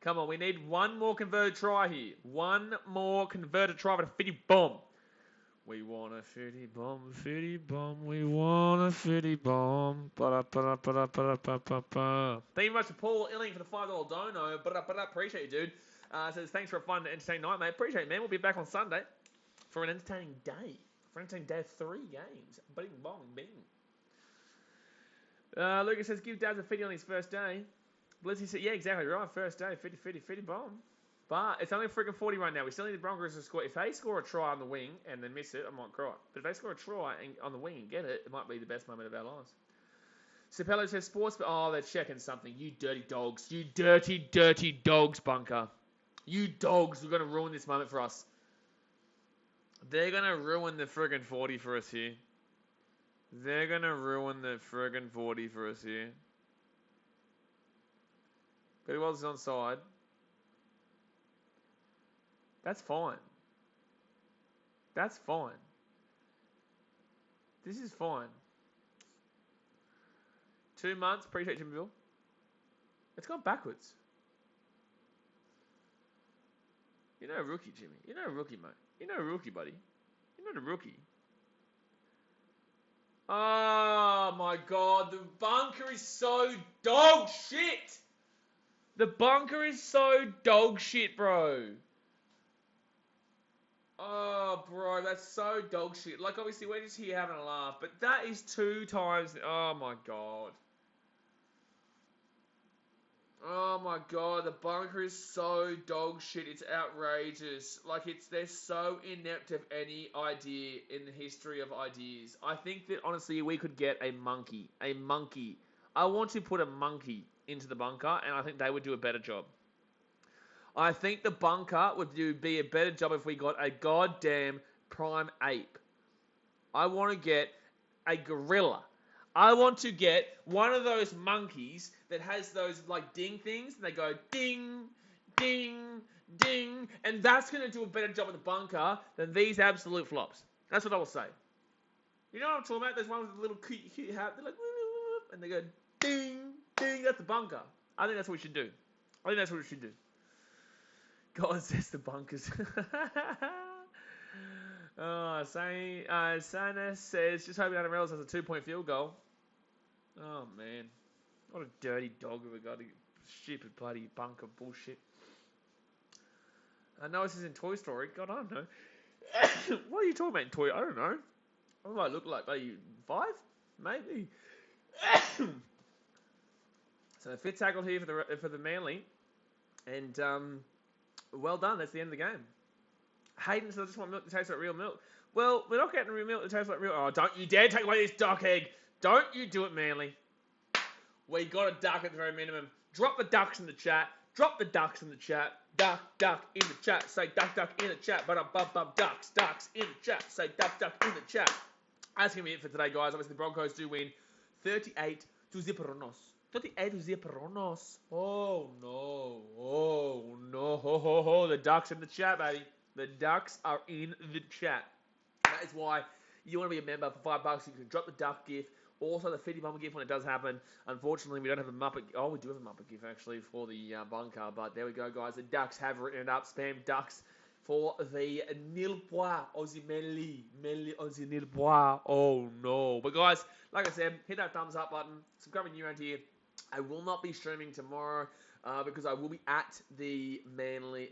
A: Come on, we need one more converted try here. One more converted try for the 50 bomb. We want a 50 bomb, 50 bomb. We want a 50 bomb. Thank you very much to Paul Illing for the $5 dono. Appreciate you, dude. Says thanks for a fun and entertaining night, mate. Appreciate it, man. We'll be back on Sunday for an entertaining day. For an entertaining day of 3 games. Bing, bong, bing. Lucas says give Daz a 50 on his first day. Blizzy said, yeah, exactly right. First day, 50 bomb. But it's only a freaking 40 right now. We still need the Broncos to score. If they score a try on the wing and then miss it, I might cry. But if they score a try on the wing and get it, it might be the best moment of our lives. Sapello says sports, oh, they're checking something. You dirty dogs. You dirty, dirty dogs, Bunker. You dogs are going to ruin this moment for us. They're going to ruin the friggin' 40 for us here. They're going to ruin the friggin' 40 for us here. Billy Walters is onside. That's fine. That's fine. This is fine. 2 months. Appreciate Jimmy Bill. It's gone backwards. You're no rookie, Jimmy. You're no rookie, mate. You're no rookie, buddy. You're not a rookie. Oh, my God. The bunker is so dog shit. The bunker is so dog shit, bro. Oh, bro, that's so dog shit. Like, obviously, we're just here having a laugh, but that is 2 times... Oh, my God. Oh, my God, the bunker is so dog shit. It's outrageous. Like, they're so inept of any idea in the history of ideas. I think that, honestly, we could get a monkey. A monkey. I want to put a monkey into the bunker, and I think they would do a better job. I think the bunker would be a better job if we got a goddamn prime ape. I want to get a gorilla. I want to get one of those monkeys that has those, like, ding things, and they go ding, ding, ding, and that's going to do a better job of the bunker than these absolute flops. That's what I will say. You know what I'm talking about? There's one with a little cute hat. They're like, and they go ding, ding. That's the bunker. I think that's what we should do. I think that's what we should do. God says the bunkers. Sana says, just hoping NRL has a 2-point field goal. Oh, man. What a dirty dog we got. Stupid bloody bunker bullshit. I know this is in Toy Story. God, I don't know. What are you talking about in Toy? I don't know. What do I look like? Are you 5? Maybe. So the 5th tackle here for the Manly. And, well done. That's the end of the game. Hayden says, I just want milk that tastes like real milk. Well, we're not getting real milk that tastes like real... Oh, don't you dare take away this duck egg. Don't you do it, Manly. We got a duck at the very minimum. Drop the ducks in the chat. Drop the ducks in the chat. Duck in the chat. Say duck in the chat. But ducks in the chat. Say duck in the chat. That's going to be it for today, guys. Obviously, the Broncos do win 38 to 0. 38 to 0. Oh, no. Oh, no. The ducks in the chat, baby. The ducks are in the chat. That is why you want to be a member for $5. You can drop the duck gift. Also, the 50 bumper gift when it does happen. Unfortunately, we don't have a Muppet. Oh, we do have a Muppet gift, actually, for the bunker. But there we go, guys. The ducks have written it up. Spam ducks for the nil pois. Aussie Melly Aussie nil pois. Oh, no. But, guys, like I said, hit that thumbs up button. Subscribe new around here. I will not be streaming tomorrow because I will be at the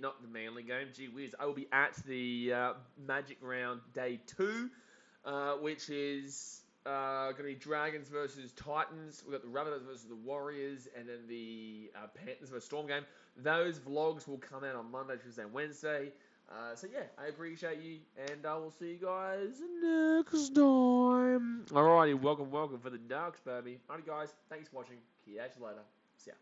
A: not the Manly game, gee whiz. I will be at the Magic Round Day 2, which is going to be Dragons versus Titans. We've got the Rabbitohs versus the Warriors, and then the Panthers versus Storm game. Those vlogs will come out on Monday, Tuesday, and Wednesday. So yeah, I appreciate you, and I will see you guys next time. Alrighty, welcome for the Ducks, baby. Alrighty, guys, thanks for watching. Catch you later. See ya.